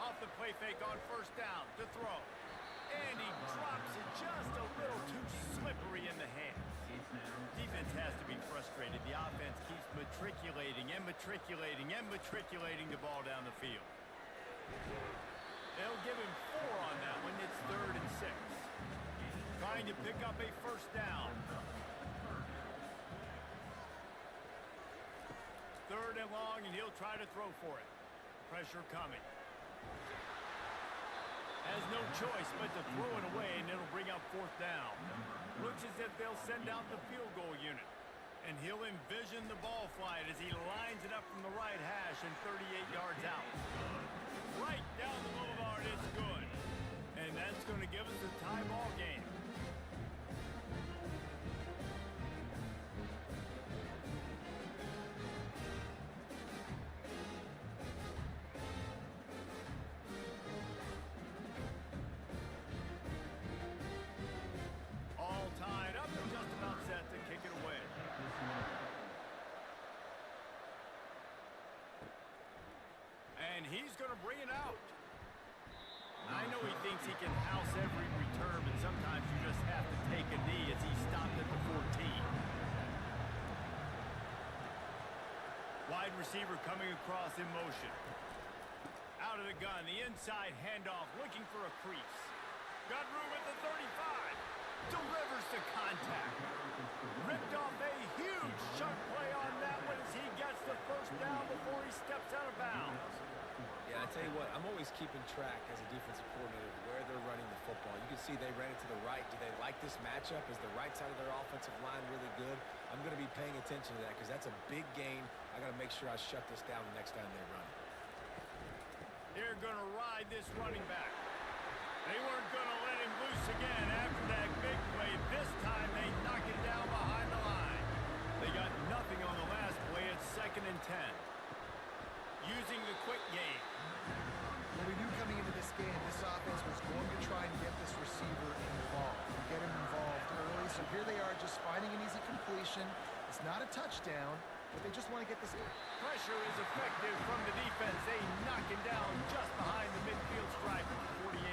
Off the play fake on 1st down to throw. And he drops it just a little too slippery in the hands. Defense has to be frustrated. The offense keeps matriculating and matriculating and matriculating the ball down the field. They'll give him 4 on that one. It's 3rd and 6. Trying to pick up a 1st down. 3rd and long, and he'll try to throw for it. Pressure coming. Has no choice but to throw it away, and it'll bring up 4th down. Looks as if they'll send out the field goal unit. And he'll envision the ball flight as he lines it up from the right hash and 38 yards out. Right down the boulevard, it's good. And that's going to give us a tie ball game. he's going to bring it out. I know he thinks he can house every return, but sometimes you just have to take a knee as he stopped at the 14. Wide receiver coming across in motion. Out of the gun, the inside handoff, looking for a crease. Got room at the 35. Delivers to contact. Ripped off a huge chunk play on that one as he gets the first down before he steps out of bounds. Yeah, I tell you what, I'm always keeping track as a defensive coordinator of where they're running the football. You can see they ran it to the right. Do they like this matchup? Is the right side of their offensive line really good? I'm going to be paying attention to that because that's a big gain. I got to make sure I shut this down the next time they run it. They're going to ride this running back. They weren't going to let him loose again after that big play. This time they knock it down behind the line. They got nothing on the last play. It's 2nd and 10. Using the quick game. Well, we knew coming into this game, this offense was going to try and get this receiver involved, and get him involved early. So here they are just finding an easy completion. It's not a touchdown, but they just want to get this. Pressure is effective from the defense. They knock him down just behind the midfield stripe at the 48.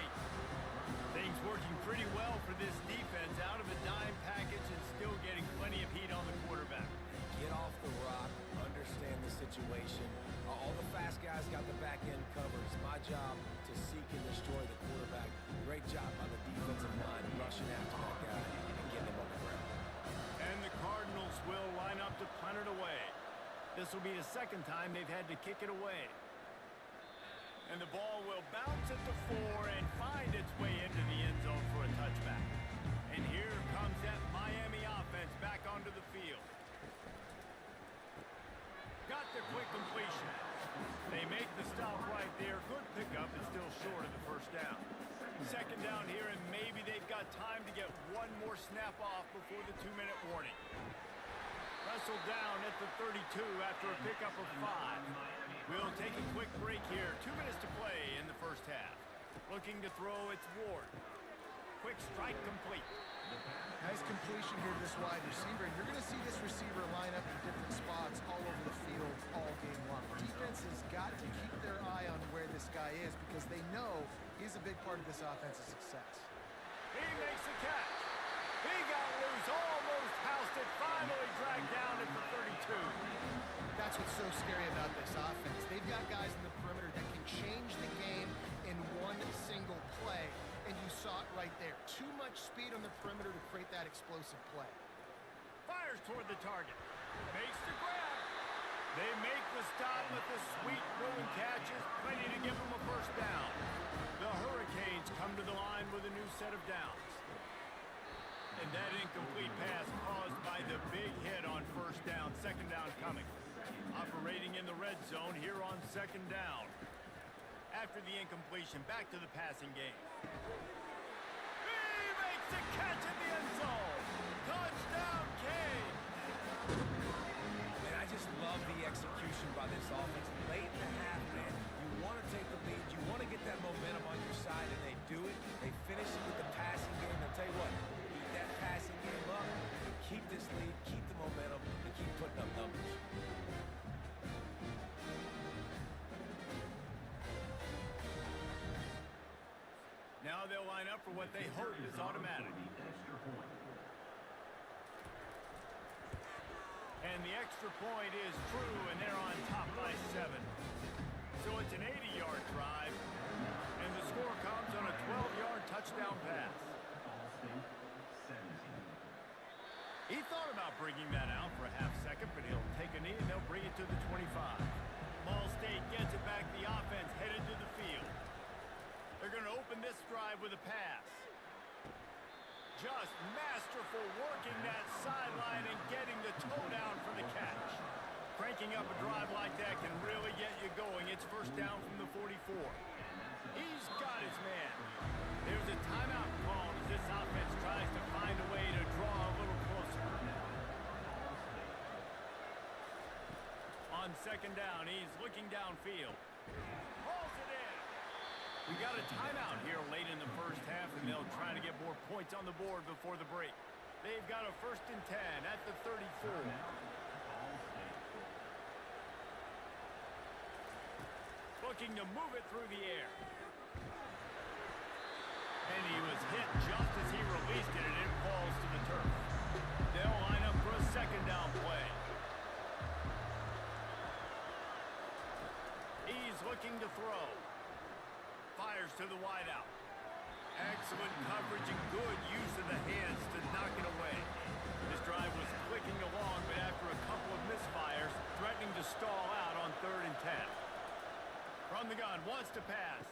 Things working pretty well for this defense, out of the dime package and still getting plenty of heat on the quarterback. Get off the rock, understand the situation. All the fast guys got the back end covered. It's my job to seek and destroy the quarterback. Great job by the defensive line rushing after that guy and getting him on the ground. And the Cardinals will line up to punt it away. This will be the 2nd time they've had to kick it away. And the ball will bounce at the 4 and find its way into the end zone for a touchback. And here comes that Miami offense back onto the field. Got the quick completion. They make the stop right there. Good pickup, but still short of the first down. 2nd down here, and maybe they've got time to get one more snap off before the 2-minute warning. Wrestled down at the 32 after a pickup of 5. We'll take a quick break here. 2 minutes to play in the first half. Looking to throw, it's Ward. Quick strike complete. Nice completion here to this wide receiver. And you're going to see this receiver line up in different spots all over the field all game long. Defense has got to keep their eye on where this guy is because they know he's a big part of this offense's success. He makes the catch. He got loose, almost housed it, finally dragged down at the 32. That's what's so scary about this offense. They've got guys in the perimeter that can change the game in one single play. And you saw it right there. Too much speed on the perimeter to create that explosive play. Fires toward the target. Makes the grab. They make the stop with the sweet throwing catches. Plenty to give them a first down. The Hurricanes come to the line with a new set of downs. And that incomplete pass caused by the big hit on first down. 2nd down coming. Operating in the red zone here on 2nd down. After the incompletion, back to the passing game. He makes a catch in the end zone. Touchdown, Kane. Man, I just love the execution by this offense. Late in the half, man, you want to take the lead. You want to get that momentum on your side, and they do it. They finish it with the passing game. I'll tell you what, keep that passing game up, and keep this lead, keep the momentum, and keep putting up numbers. Now they'll line up for what they hope is automatic. And the extra point is true, and they're on top by 7. So it's an 80-yard drive, and the score comes on a 12-yard touchdown pass. He thought about bringing that out for a half second, but he'll take a knee, and they'll bring it to the 25. Ball State gets it back. The offense headed to the field. They're going to open this drive with a pass. Just masterful working that sideline and getting the toe down for the catch. Cranking up a drive like that can really get you going. It's first down from the 44. He's got his man. There's a timeout call as this offense tries to find a way to draw a little closer. On 2nd down, he's looking downfield. Hauls it in. We got a timeout here late in the first half, and they'll try to get more points on the board before the break. They've got a 1st and 10 at the 34. looking to move it through the air. And he was hit just as he released it, and it falls to the turf. They'll line up for a second down play. He's looking to throw. Fires to the wideout. Excellent coverage and good use of the hands to knock it away. This drive was clicking along, but after a couple of misfires, threatening to stall out on 3rd and 10. From the gun, wants to pass.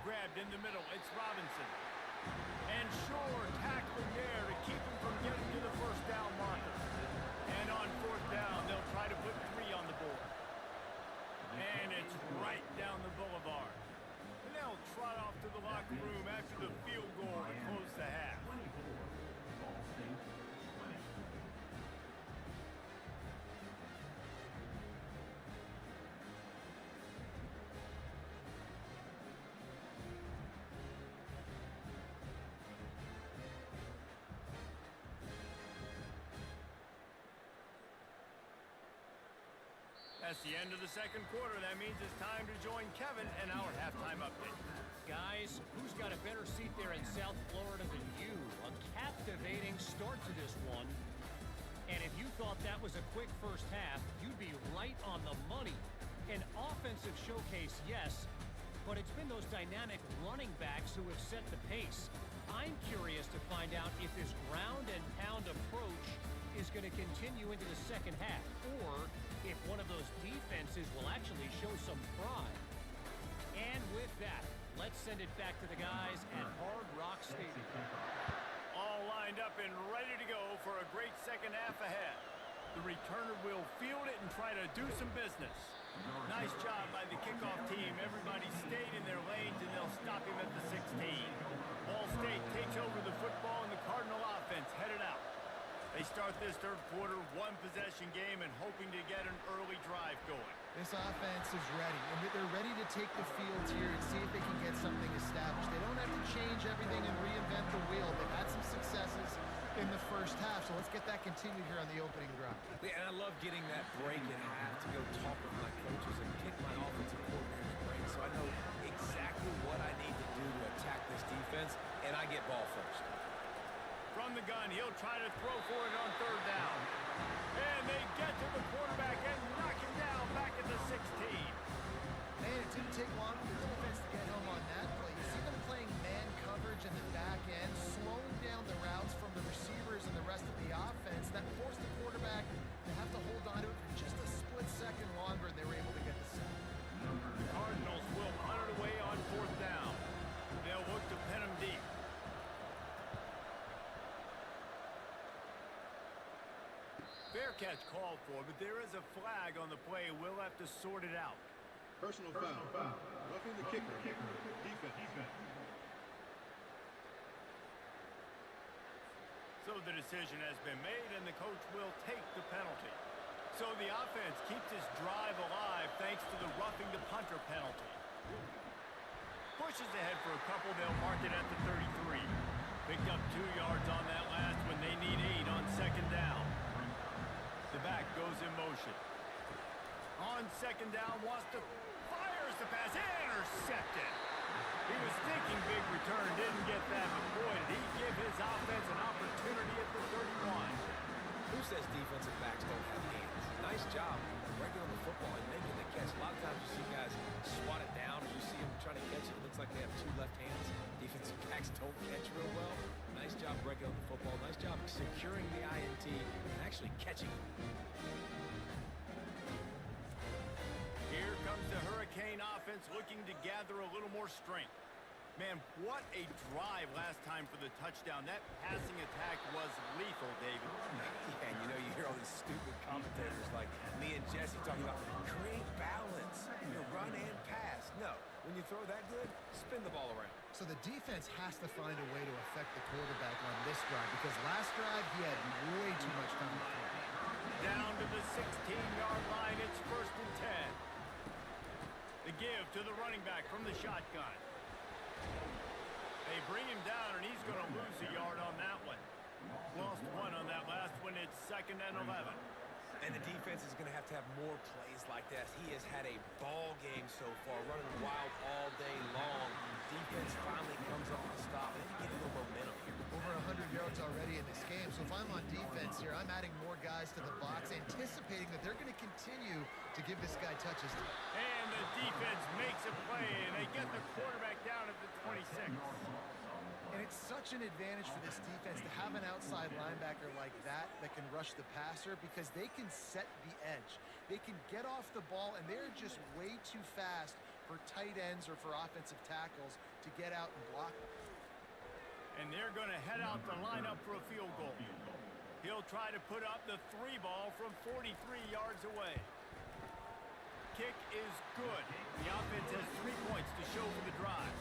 Grabbed in the middle, it's Robinson. And Shore tackling there to keep him from getting to the first down marker. And on 4th down, they'll try to put 3 on the board. And it's right down the boulevard. And they'll trot off to the locker room after the field goal to close the half. That's the end of the second quarter. That means it's time to join Kevin and our halftime update. Guys, who's got a better seat there in South Florida than you? A captivating start to this one. And if you thought that was a quick first half, you'd be right on the money. An offensive showcase, yes, but it's been those dynamic running backs who have set the pace. I'm curious to find out if this ground and pound approach is going to continue into the second half, or if one of those defenses will actually show some pride. And with that, let's send it back to the guys at Hard Rock Stadium. All lined up and ready to go for a great second half ahead. The returner will field it and try to do some business. Nice job by the kickoff team. Everybody stayed in their lanes, and they'll stop him at the 16. Ball State takes over the football, and the Cardinal offense headed out. They start this third quarter, one-possession game, and hoping to get an early drive going. This offense is ready, and they're ready to take the field here and see if they can get something established. They don't have to change everything and reinvent the wheel. They've had some successes in the first half, so let's get that continued here on the opening drive. Yeah, and I love getting that break at half to go talk with my coaches and kick my offensive coordinator's brain so I know exactly what I need to do to attack this defense, and I get ball first. From the gun, he'll try to throw for it on 3rd down. And they get to the quarterback and knock him down back at the 16. Man, it didn't take long for the defense to get home on that play. You see them playing man coverage in the back end, slowing down the routes from the receivers and the rest of the offense. That forced the quarterback to have to hold on to it for just a split second longer, and they were able to get the sack. The Cardinals will punt it away on 4th down. They'll look to pin him deep. Fair catch called for, but there is a flag on the play. We'll have to sort it out. Personal foul. Roughing the kicker. Defense. So the decision has been made, and the coach will take the penalty. So the offense keeps this drive alive thanks to the roughing the punter penalty. Pushes ahead for a couple. They'll mark it at the 33. Picked up 2 yards on that last when they need 8 on 2nd down. The back goes in motion. On 2nd down, fires the pass, intercepted. He was thinking big return, didn't get that, but boy, did he give his offense an opportunity at the 31. Who says defensive backs don't have hands? Nice job breaking on the football and making the catch. A lot of times you see guys swat it down, or you see them trying to catch it. It looks like they have 2 left hands. Defensive backs don't catch real well. Nice job breaking on the football. Nice job securing the INT and actually catching it. Here comes the Hurricane offense looking to gather a little more strength. Man, what a drive last time for the touchdown. That passing attack was lethal, David. Yeah, and you hear all these stupid commentators like me and Jesse talking about create balance, run and pass. No, when you throw that good, spin the ball around. So the defense has to find a way to affect the quarterback on this drive, because last drive he had way too much time to throw. Down to the 16-yard line, it's 1st and 10. The give to the running back from the shotgun. They bring him down, and he's going to lose a yard on that one. Lost 1 on that last one. It's 2nd and 11. And the defense is going to have more plays like that. He has had a ball game so far, running wild all day long. Defense finally comes up with a stop, and they get a little momentum here. Over 100 yards already in this game. So if I'm on defense here, I'm adding more guys to the box, anticipating that they're going to continue to give this guy touches. And the defense makes a play, and they get the quarterback down at the 26. And it's such an advantage for this defense to have an outside linebacker like that can rush the passer, because they can set the edge. They can get off the ball, and they're just way too fast for tight ends or for offensive tackles to get out and block them. And they're going to head out to line up for a field goal. He'll try to put up the 3 ball from 43 yards away. Kick is good. The offense has 3 points to show for the drive.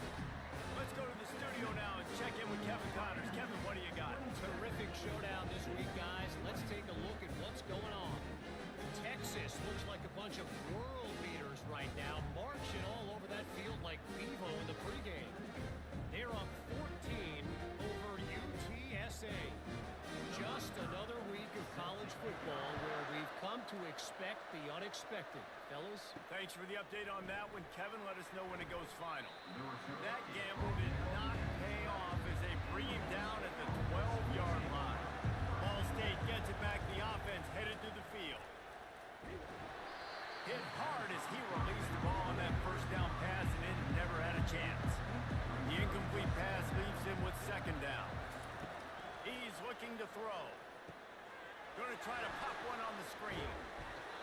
Let's go to the studio now and check in with Kevin Connors. Kevin, what do you got? Terrific showdown this week, guys. Let's take a look at what's going on. Texas looks like a bunch of world beaters right now, marching all over that field like Bevo in the pregame. They're up 14 over UTSA. Just another week of college football where we've come to expect the unexpected. Fellas? Thanks for the update on that one, Kevin. Let us know when it goes final. That gamble did not pay off as they bring him down at the 12-yard line. Ball State gets it back. The offense headed through the field. Hit hard as he released the ball on that first down pass, and it never had a chance. The incomplete pass leaves him with second down. He's looking to throw. Going to try to pop one on the screen.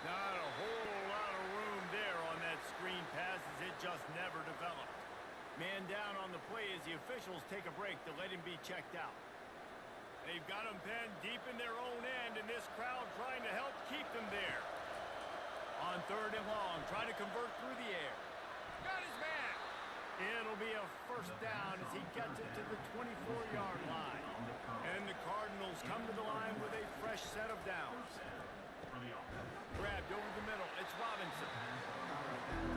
Not a whole lot of room there on that screen pass, as it just never developed. Man down on the play as the officials take a break to let him be checked out. They've got him penned deep in their own end, and this crowd trying to help keep them there. On 3rd and long, trying to convert through the air. Got his man. It'll be a first down as he gets it to the 24-yard line. And the Cardinals come to the line with a fresh set of downs. Grabbed over the middle. It's Robinson.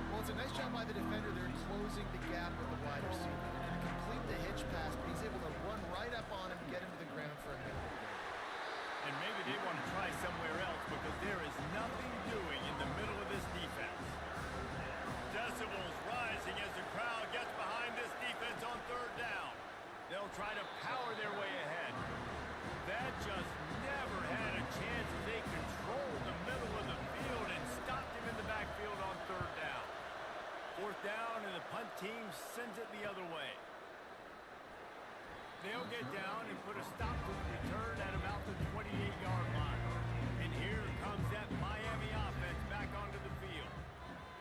Well, it's a nice job by the defender. They're closing the gap with the wide receiver. They're going to complete the hitch pass, but he's able to run right up on him and get him to the ground for a minute. And maybe they want to try somewhere else, because there is nothing doing in the middle of this defense. Decibels rising as the crowd gets behind this defense on 3rd down. They'll try to power their way ahead. That just never had a chance as they controlled the middle of the field and stopped him in the backfield on 3rd down. 4th down, and the punt team sends it the other way. They'll get down and put a stop to the return at about the 28-yard line. And here comes that Miami offense back onto the field.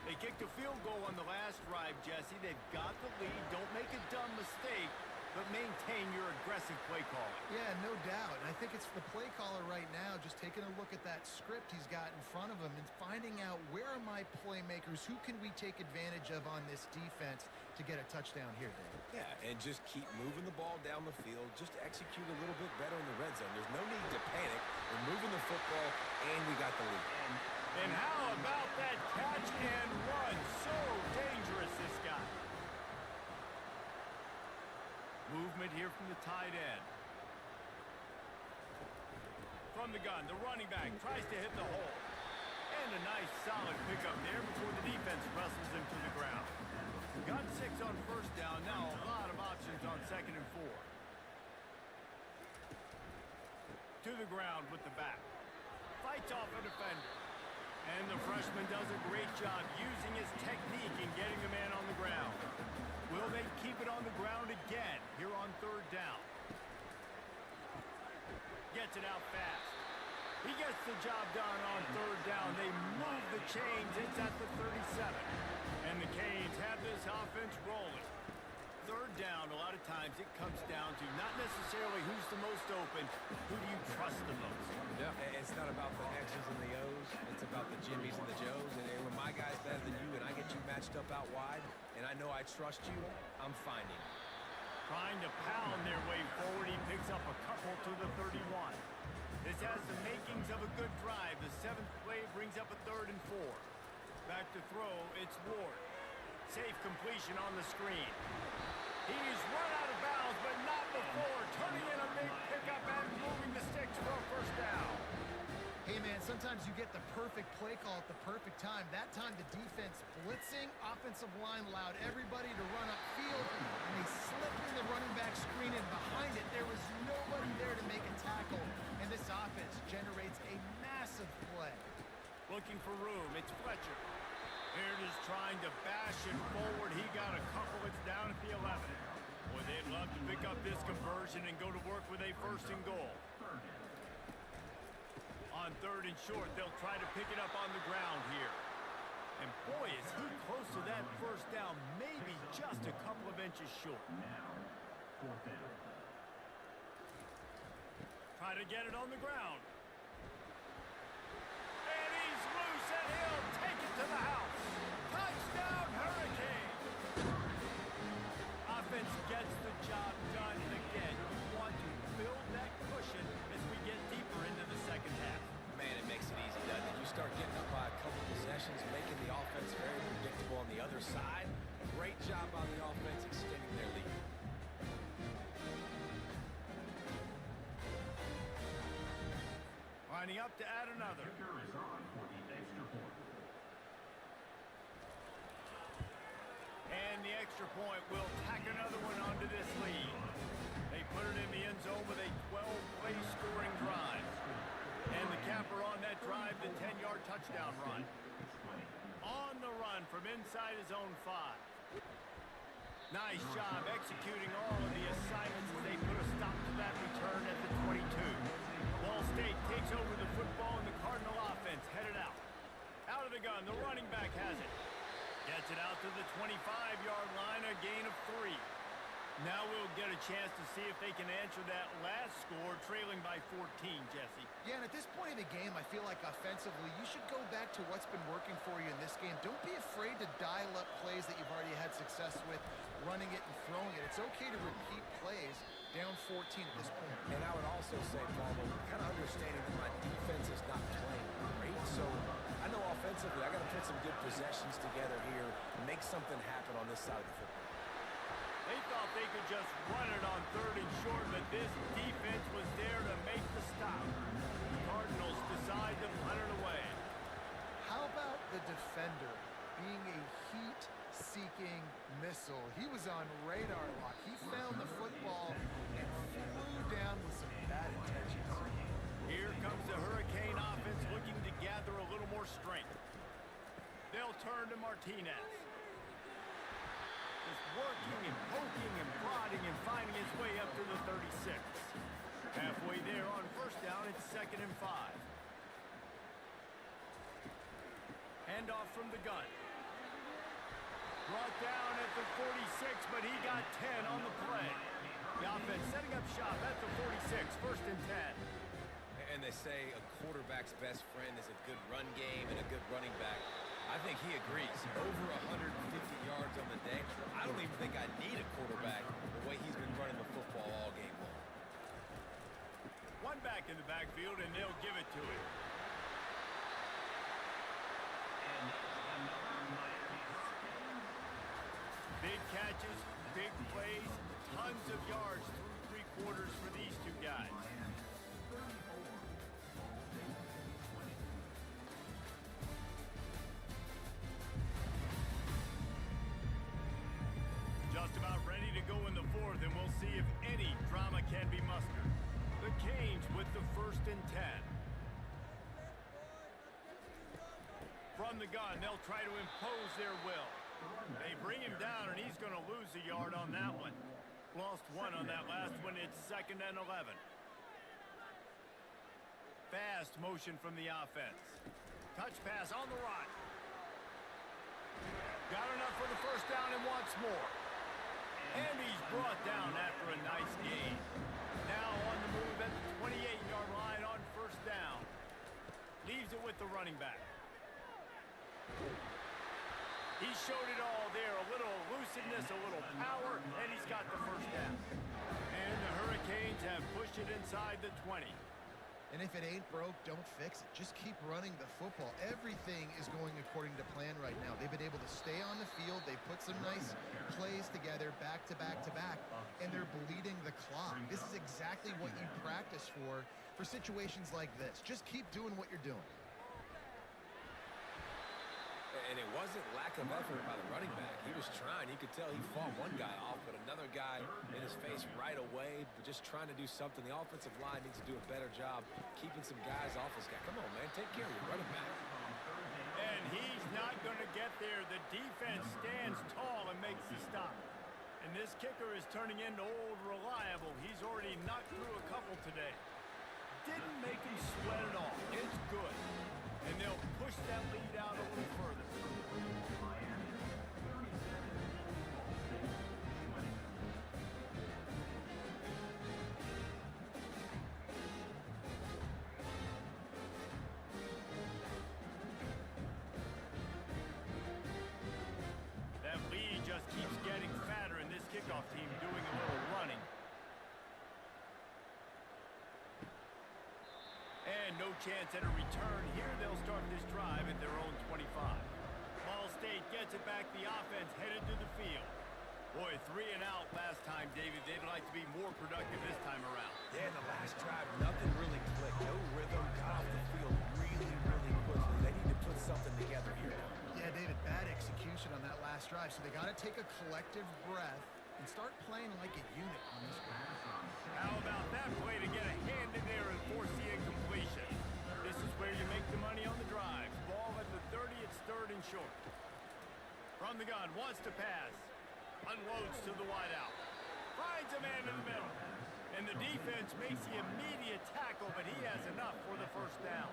They kicked a field goal on the last drive, Jesse. They've got the lead. Don't make a dumb mistake, but maintain your aggressive play calling. Yeah, no doubt. And I think it's the play caller right now just taking a look at that script he's got in front of him and finding out, where are my playmakers? Who can we take advantage of on this defense to get a touchdown here, Dave? Yeah, and just keep moving the ball down the field. Just execute a little bit better in the red zone. There's no need to panic. We're moving the football, and we got the lead. And how about that catch and run? So dangerous, this guy. Movement here from the tight end. From the gun, the running back tries to hit the hole. And a nice solid pickup there before the defense wrestles him to the ground. Got 6 on 1st down. Now a lot of options on 2nd and 4. To the ground with the back. Fights off a defender. And the freshman does a great job using his technique and getting the man on the ground. Will they keep it on the ground again here on 3rd down? Gets it out fast. He gets the job done on 3rd down. They move the chains. It's at the 37. And the Canes have this offense rolling. 3rd down, a lot of times it comes down to not necessarily who's the most open, who do you trust the most? Yeah, it's not about the X's and the O's. It's about the Jimmys and the Joes. And when my guy's better than you and I get you matched up out wide, and I know I trust you, I'm finding. Trying to pound their way forward, he picks up a couple to the 31. This has the makings of a good drive. The 7th play brings up a 3rd and 4. Back to throw, it's Ward. Safe completion on the screen. He's run out of bounds, but not before turning in a big pickup and moving the sticks for a 1st down. Hey, man, sometimes you get the perfect play call at the perfect time. That time, the defense blitzing, offensive line allowed everybody to run upfield, and they slipped in the running back screen, and behind it, there was nobody there to make a tackle, and this offense generates a massive play. Looking for room. It's Fletcher. Here it is trying to bash it forward. He got a couple. It's down at the 11. Boy, they'd love to pick up this conversion and go to work with a first and goal. On third and short, they'll try to pick it up on the ground here. And boy, is he close to that first down, maybe just a couple of inches short. Now, fourth down. Try to get it on the ground. And he's loose, and he'll take it to the house. Touchdown, Hurricane! Offense gets the job done, and again, you want to build that cushion as we get deeper into the second half. Man, it makes it easy, doesn't it? You start getting up by a couple possessions, making the offense very predictable on the other side. Great job by the offense extending their lead. Lining up to add another. Kicker is on for the extra point. And the extra point will tack another one onto this lead. They put it in the end zone with a 12-play scoring drive. And the capper on that drive, the 10-yard touchdown run. On the run from inside his own 5. Nice job executing all of the assignments as they put a stop to that return at the 22. Ball State takes over the football and the Cardinal offense headed out. Out of the gun, the running back has it. Gets it out to the 25-yard line, a gain of 3. Now we'll get a chance to see if they can answer that last score, trailing by 14, Jesse. Yeah, and at this point in the game, I feel like offensively, you should go back to what's been working for you in this game. Don't be afraid to dial up plays that you've already had success with, running it and throwing it. It's okay to repeat plays down 14 at this point. And I would also say, Paul, kind of understanding that my defense is not playing great, so I know offensively I got to put some good possessions together here and make something happen on this side of the football. They thought they could just run it on third and short, but this defense was there to make the stop. The Cardinals decide to punt it away. How about the defender being a heat-seeking missile? He was on radar lock. He found the football and flew down with some bad intentions. Here comes the Hurricane offense looking to gather a little more strength. They'll turn to Martinez. Just working and poking and prodding and finding his way up to the 36. Halfway there on first down, it's 2nd and 5. Handoff from the gun. Brought down at the 46, but he got 10 on the play. The offense setting up shop at the 46, 1st and 10. And they say a quarterback's best friend is a good run game and a good running back. I think he agrees. Over 150 yards on the day. I don't even think I need a quarterback the way he's been running the football all game long. One back in the backfield, and they'll give it to him. Big catches, big plays, tons of yards through 3 quarters for these two guys. Just about ready to go in the 4th, and we'll see if any drama can be mustered. The Canes with the 1st and 10. From the gun, they'll try to impose their will. They bring him down, and he's going to lose a yard on that one. Lost 1 on that last one. It's 2nd and 11. Fast motion from the offense. Touch pass on the run. Got enough for the first down and wants more. And he's brought down after a nice gain. Now on the move at the 28-yard line on first down. Leaves it with the running back. He showed it all there. A little elusiveness, a little power, and he's got the first down. And the Hurricanes have pushed it inside the 20. And if it ain't broke, don't fix it. Just keep running the football. Everything is going according to plan right now. They've been able to stay on the field. They put some nice plays together back to back to back, and they're bleeding the clock. This is exactly what you practice for situations like this. Just keep doing what you're doing. And it wasn't lack of effort by the running back. He was trying. You could tell he fought one guy off, but another guy in his face right away, but just trying to do something. The offensive line needs to do a better job keeping some guys off this guy. Come on, man. Take care of your running back. And he's not going to get there. The defense stands tall and makes the stop. And this kicker is turning into old reliable. He's already knocked through a couple today. Didn't make him sweat at all. It's good. And they'll push that lead out a little further. That lead just keeps getting fatter, and this kickoff team doing a little running. And no chance at a return. Here they'll start this drive at their own 25. Ball State gets it back. The offense headed to the field. Boy, 3 and out last time, David. They'd like to be more productive this time around. Yeah, in the last drive, nothing really clicked. No rhythm. Got off the field really, really quickly. They need to put something together here now. Yeah, David, bad execution on that last drive, so they got to take a collective breath and start playing like a unit on this one. How about that play to get a hand in there and force the incompletion? This is where you make the money on the drives. Ball at the 30, it's 3rd and short. From the gun, wants to pass. Unloads to the wideout. Finds a man in the middle. And the defense makes the immediate tackle, but he has enough for the first down.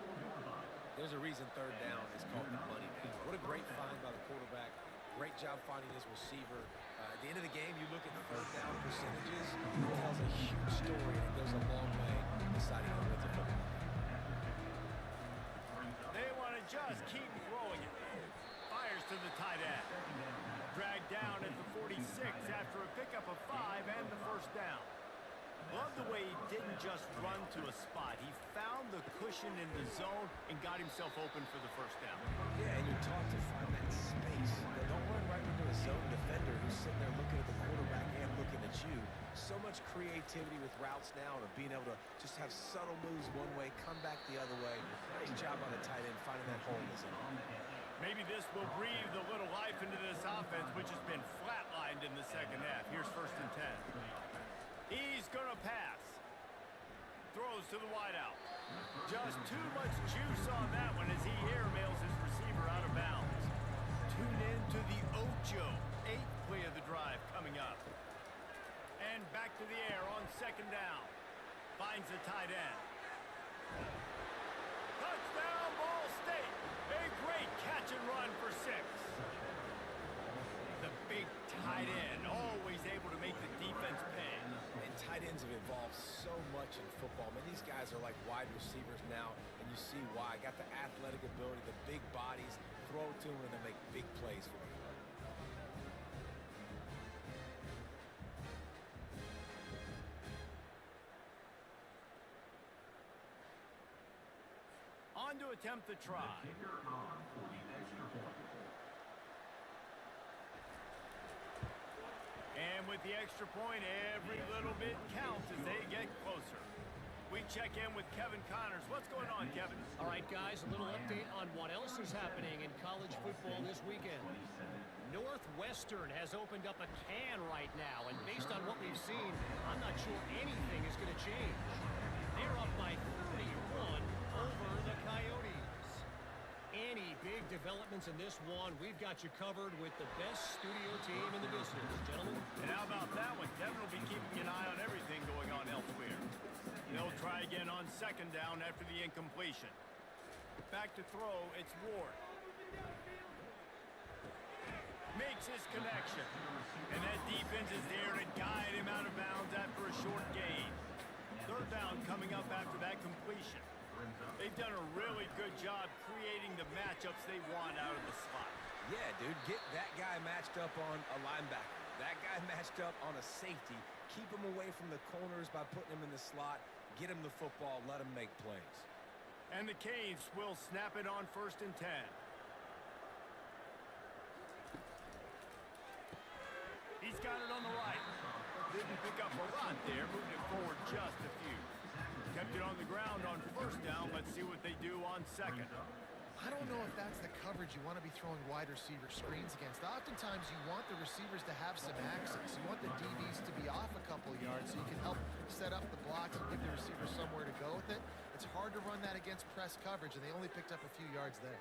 There's a reason 3rd down is called the money down. What a great find by the quarterback. Great job finding his receiver. At the end of the game, you look at the 3rd down percentages. It tells a huge story, and it goes a long way in deciding who wins a football game. They want to just keep throwing it. Fires to the tight end. Dragged down at the 46 after a pickup of 5 and the first down. Love the way he didn't just run to a spot. He found the cushion in the zone and got himself open for the first down. Yeah, and you're taught to find that space. Don't run right into a zone defender who's sitting there looking at the quarterback and looking at you. So much creativity with routes now and being able to just have subtle moves one way, come back the other way. Nice job on the tight end finding that hole in the zone. Maybe this will breathe a little life into this offense, which has been flatlined in the second half. Here's 1st and 10. He's going to pass. Throws to the wideout. Just too much juice on that one as he airmails his receiver out of bounds. Tune in to the Ocho. 8th play of the drive coming up. And back to the air on 2nd down. Finds the tight end. Touchdown, Ball State. A great catch and run for 6. The big tight end, always able to make the defense pay. And tight ends have evolved so much in football. Man, these guys are like wide receivers now, and you see why. Got the athletic ability, the big bodies, throw to them, and they make big plays for you. On to attempt the try. And with the extra point, every little bit counts as they get closer. We check in with Kevin Connors. What's going on, Kevin? All right, guys, a little update on what else is happening in college football this weekend. Northwestern has opened up a can right now, and based on what we've seen, I'm not sure anything is going to change. They're up by 31 over the Coyotes. Any big developments in this one, we've got you covered with the best studio team in the business, gentlemen. And how about that one? Kevin will be keeping an eye on everything going on elsewhere. They'll try again on 2nd down after the incompletion. Back to throw, it's Ward. Makes his connection. And that defense is there to guide him out of bounds after a short gain. 3rd down coming up after that completion. They've done a really good job creating the matchups they want out of the slot. Yeah, dude, get that guy matched up on a linebacker. That guy matched up on a safety. Keep him away from the corners by putting him in the slot. Get him the football, let him make plays. And the Canes will snap it on 1st and 10. He's got it on the right. Didn't pick up a lot there, moved it forward just a few. Kept it on the ground on 1st down. Let's see what they do on 2nd. I don't know if that's the coverage you want to be throwing wide receiver screens against. Oftentimes, you want the receivers to have some access. You want the DBs to be off a couple yards so you can help set up the blocks and give the receiver somewhere to go with it. It's hard to run that against press coverage, and they only picked up a few yards there.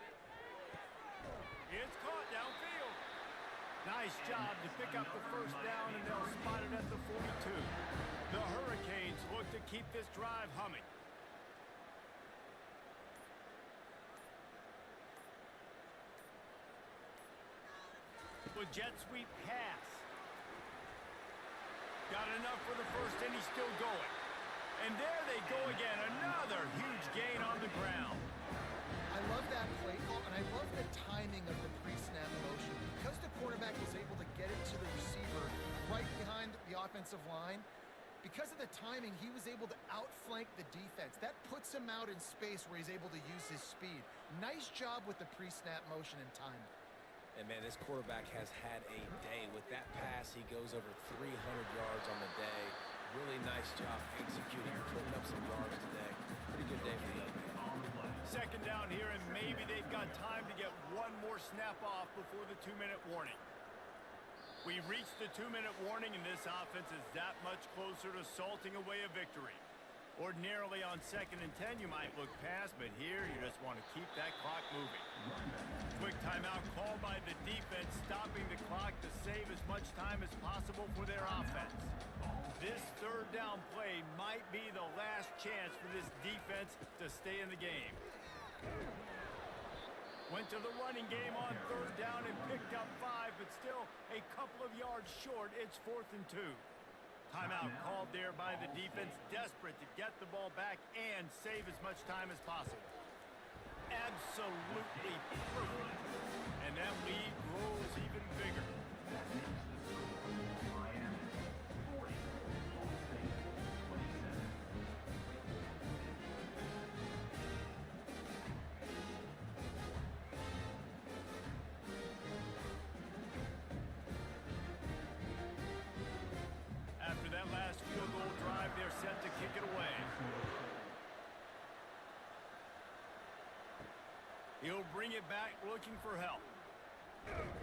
It's caught downfield. Nice job to pick up the 1st down, and they'll spot it at the 42. The Hurricanes look to keep this drive humming. With jet sweep pass. Got enough for the 1st, and he's still going. And there they go again. Another huge gain on the ground. I love that play call, and I love the timing of the pre-snap motion. Because the quarterback was able to get it to the receiver right behind the offensive line, because of the timing, he was able to outflank the defense. That puts him out in space where he's able to use his speed. Nice job with the pre-snap motion and timing. And, man, this quarterback has had a day. With that pass, he goes over 300 yards on the day. Really nice job executing, putting up some yards today. Pretty good day for the young man. 2nd down here, and maybe they've got time to get one more snap off before the 2-minute warning. We've reached the 2-minute warning, and this offense is that much closer to salting away a victory. Ordinarily on 2nd and 10, you might look past, but here you just want to keep that clock moving. Quick timeout called by the defense, stopping the clock to save as much time as possible for their offense. This 3rd down play might be the last chance for this defense to stay in the game. Went to the running game on 3rd down and picked up 5, but still a couple of yards short. It's 4th and 2. Timeout called there by the defense, desperate to get the ball back and save as much time as possible. Absolutely perfect. And that lead grows even bigger. After that last field goal drive, they're set to kick it away. He'll bring it back looking for help.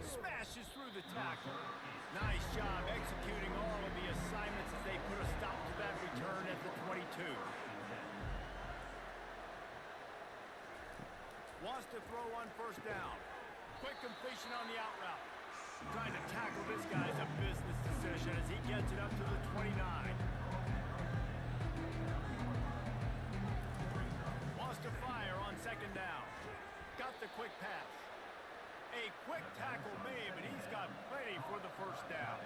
Smashes through the tackle. Nice job executing all of the assignments as they put a stop to that return at the 22. Wants to throw on 1st down. Quick completion on the out route. Trying to tackle this guy's a business decision as he gets it up to the 29. Wants to fire on 2nd down. Got the quick pass. A quick tackle made, but he's got plenty for the 1st down.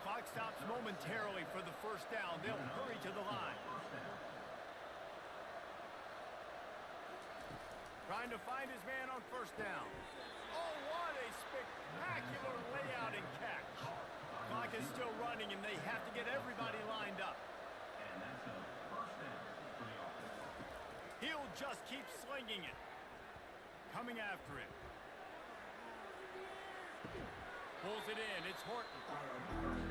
Clock stops momentarily for the 1st down. They'll hurry to the line. Trying to find his man on 1st down. Oh, what a spectacular layout and catch. Clock is still running, and they have to get everybody lined up. And that's a 1st down for the offense. He'll just keep slinging it. Coming after it. Pulls it in. It's Horton.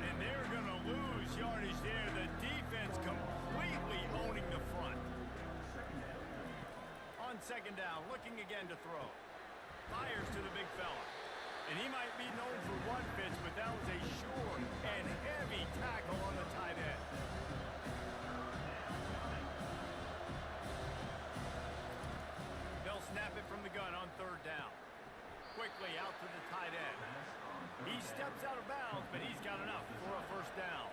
And they're going to lose yardage there. The defense completely owning the front. On 2nd down, looking again to throw. Fires to the big fella. And he might be known for one pitch, but that was a sure and heavy tackle on the tight end. They'll snap it from the gun on 3rd down. Quickly out to the tight end. He steps out of bounds, but he's got enough for a 1st down.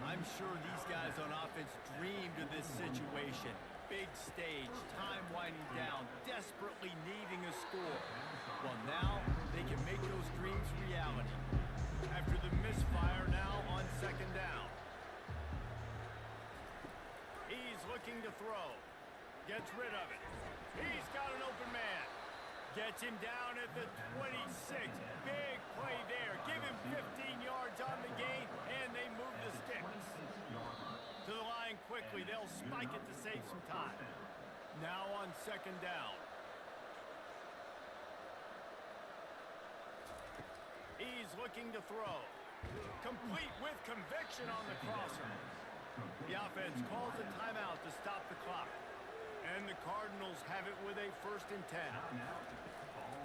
I'm sure these guys on offense dreamed of this situation. Big stage, time winding down, desperately needing a score. Well, now they can make those dreams reality. After the misfire now on 2nd down. He's looking to throw. Gets rid of it. He's got an open man. Gets him down at the 26. Big play there. Give him 15 yards on the gain, and they move the sticks. To the line quickly. They'll spot like it to save some time. Now on second down. He's looking to throw. Complete with conviction on the crosser. The offense calls a timeout to stop the clock. And the Cardinals have it with a 1st and 10.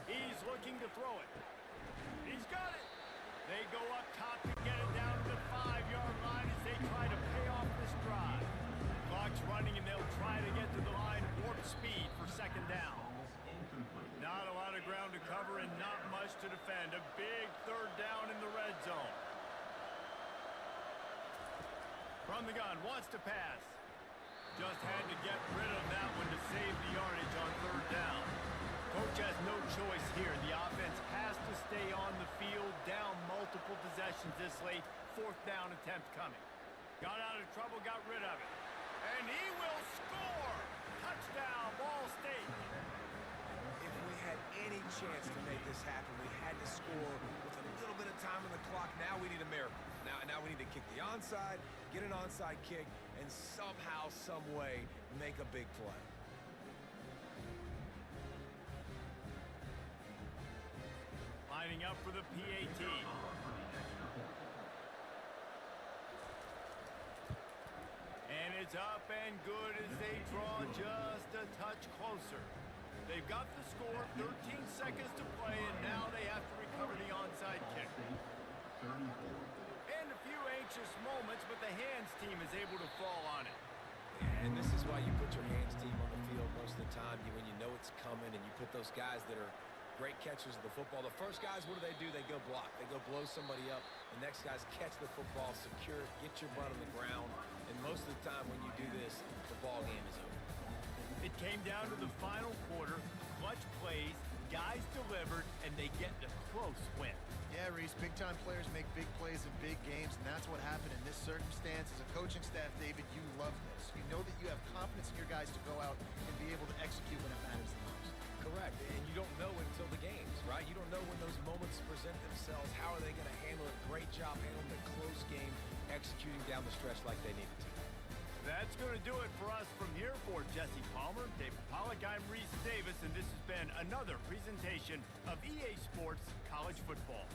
He's looking to throw it. He's got it. They go up top to get it down to the 5-yard line as they try to pay off this drive. Clock's running and they'll try to get to the line warp speed for second down. Not a lot of ground to cover and not much to defend. A big 3rd down in the red zone. From the gun, wants to pass. Just had to get rid of that one to save the yardage on 3rd down. Coach has no choice here. The offense has to stay on the field, down multiple possessions this late. 4th down attempt coming. Got out of trouble, got rid of it. And he will score! Touchdown, Ball State. If we had any chance to make this happen, we had to score with a little bit of time on the clock. Now we need a miracle. Now we need to kick the onside, get an onside kick, and somehow, some way, make a big play. Lining up for the PAT. And it's up and good as they draw just a touch closer. They've got the score, 13 seconds to play, and now they have to recover the onside kick. And a few anxious moments, but the hands team is able to fall on it. And this is why you put your hands team on the field most of the time. When you know it's coming and you put those guys that are great catchers of the football. The first guys, what do? They go block. They go blow somebody up. The next guys catch the football, secure it, get your butt on the ground. And most of the time when you do this, the ball game is over. It came down to the final quarter. Clutch plays, guys delivered, and they get the close win. Yeah, Reese, big-time players make big plays in big games, and that's what happened in this circumstance. As a coaching staff, David, you love this. You know that you have confidence in your guys to go out and be able to execute when it matters the most. Correct, and you don't know until the games, right? You don't know when those moments present themselves. How are they going to handle it? Great job handling the close game, executing down the stretch like they needed to. That's going to do it for us from here. For Jesse Palmer, David Pollack, I'm Reese Davis, and this has been another presentation of EA Sports College Football.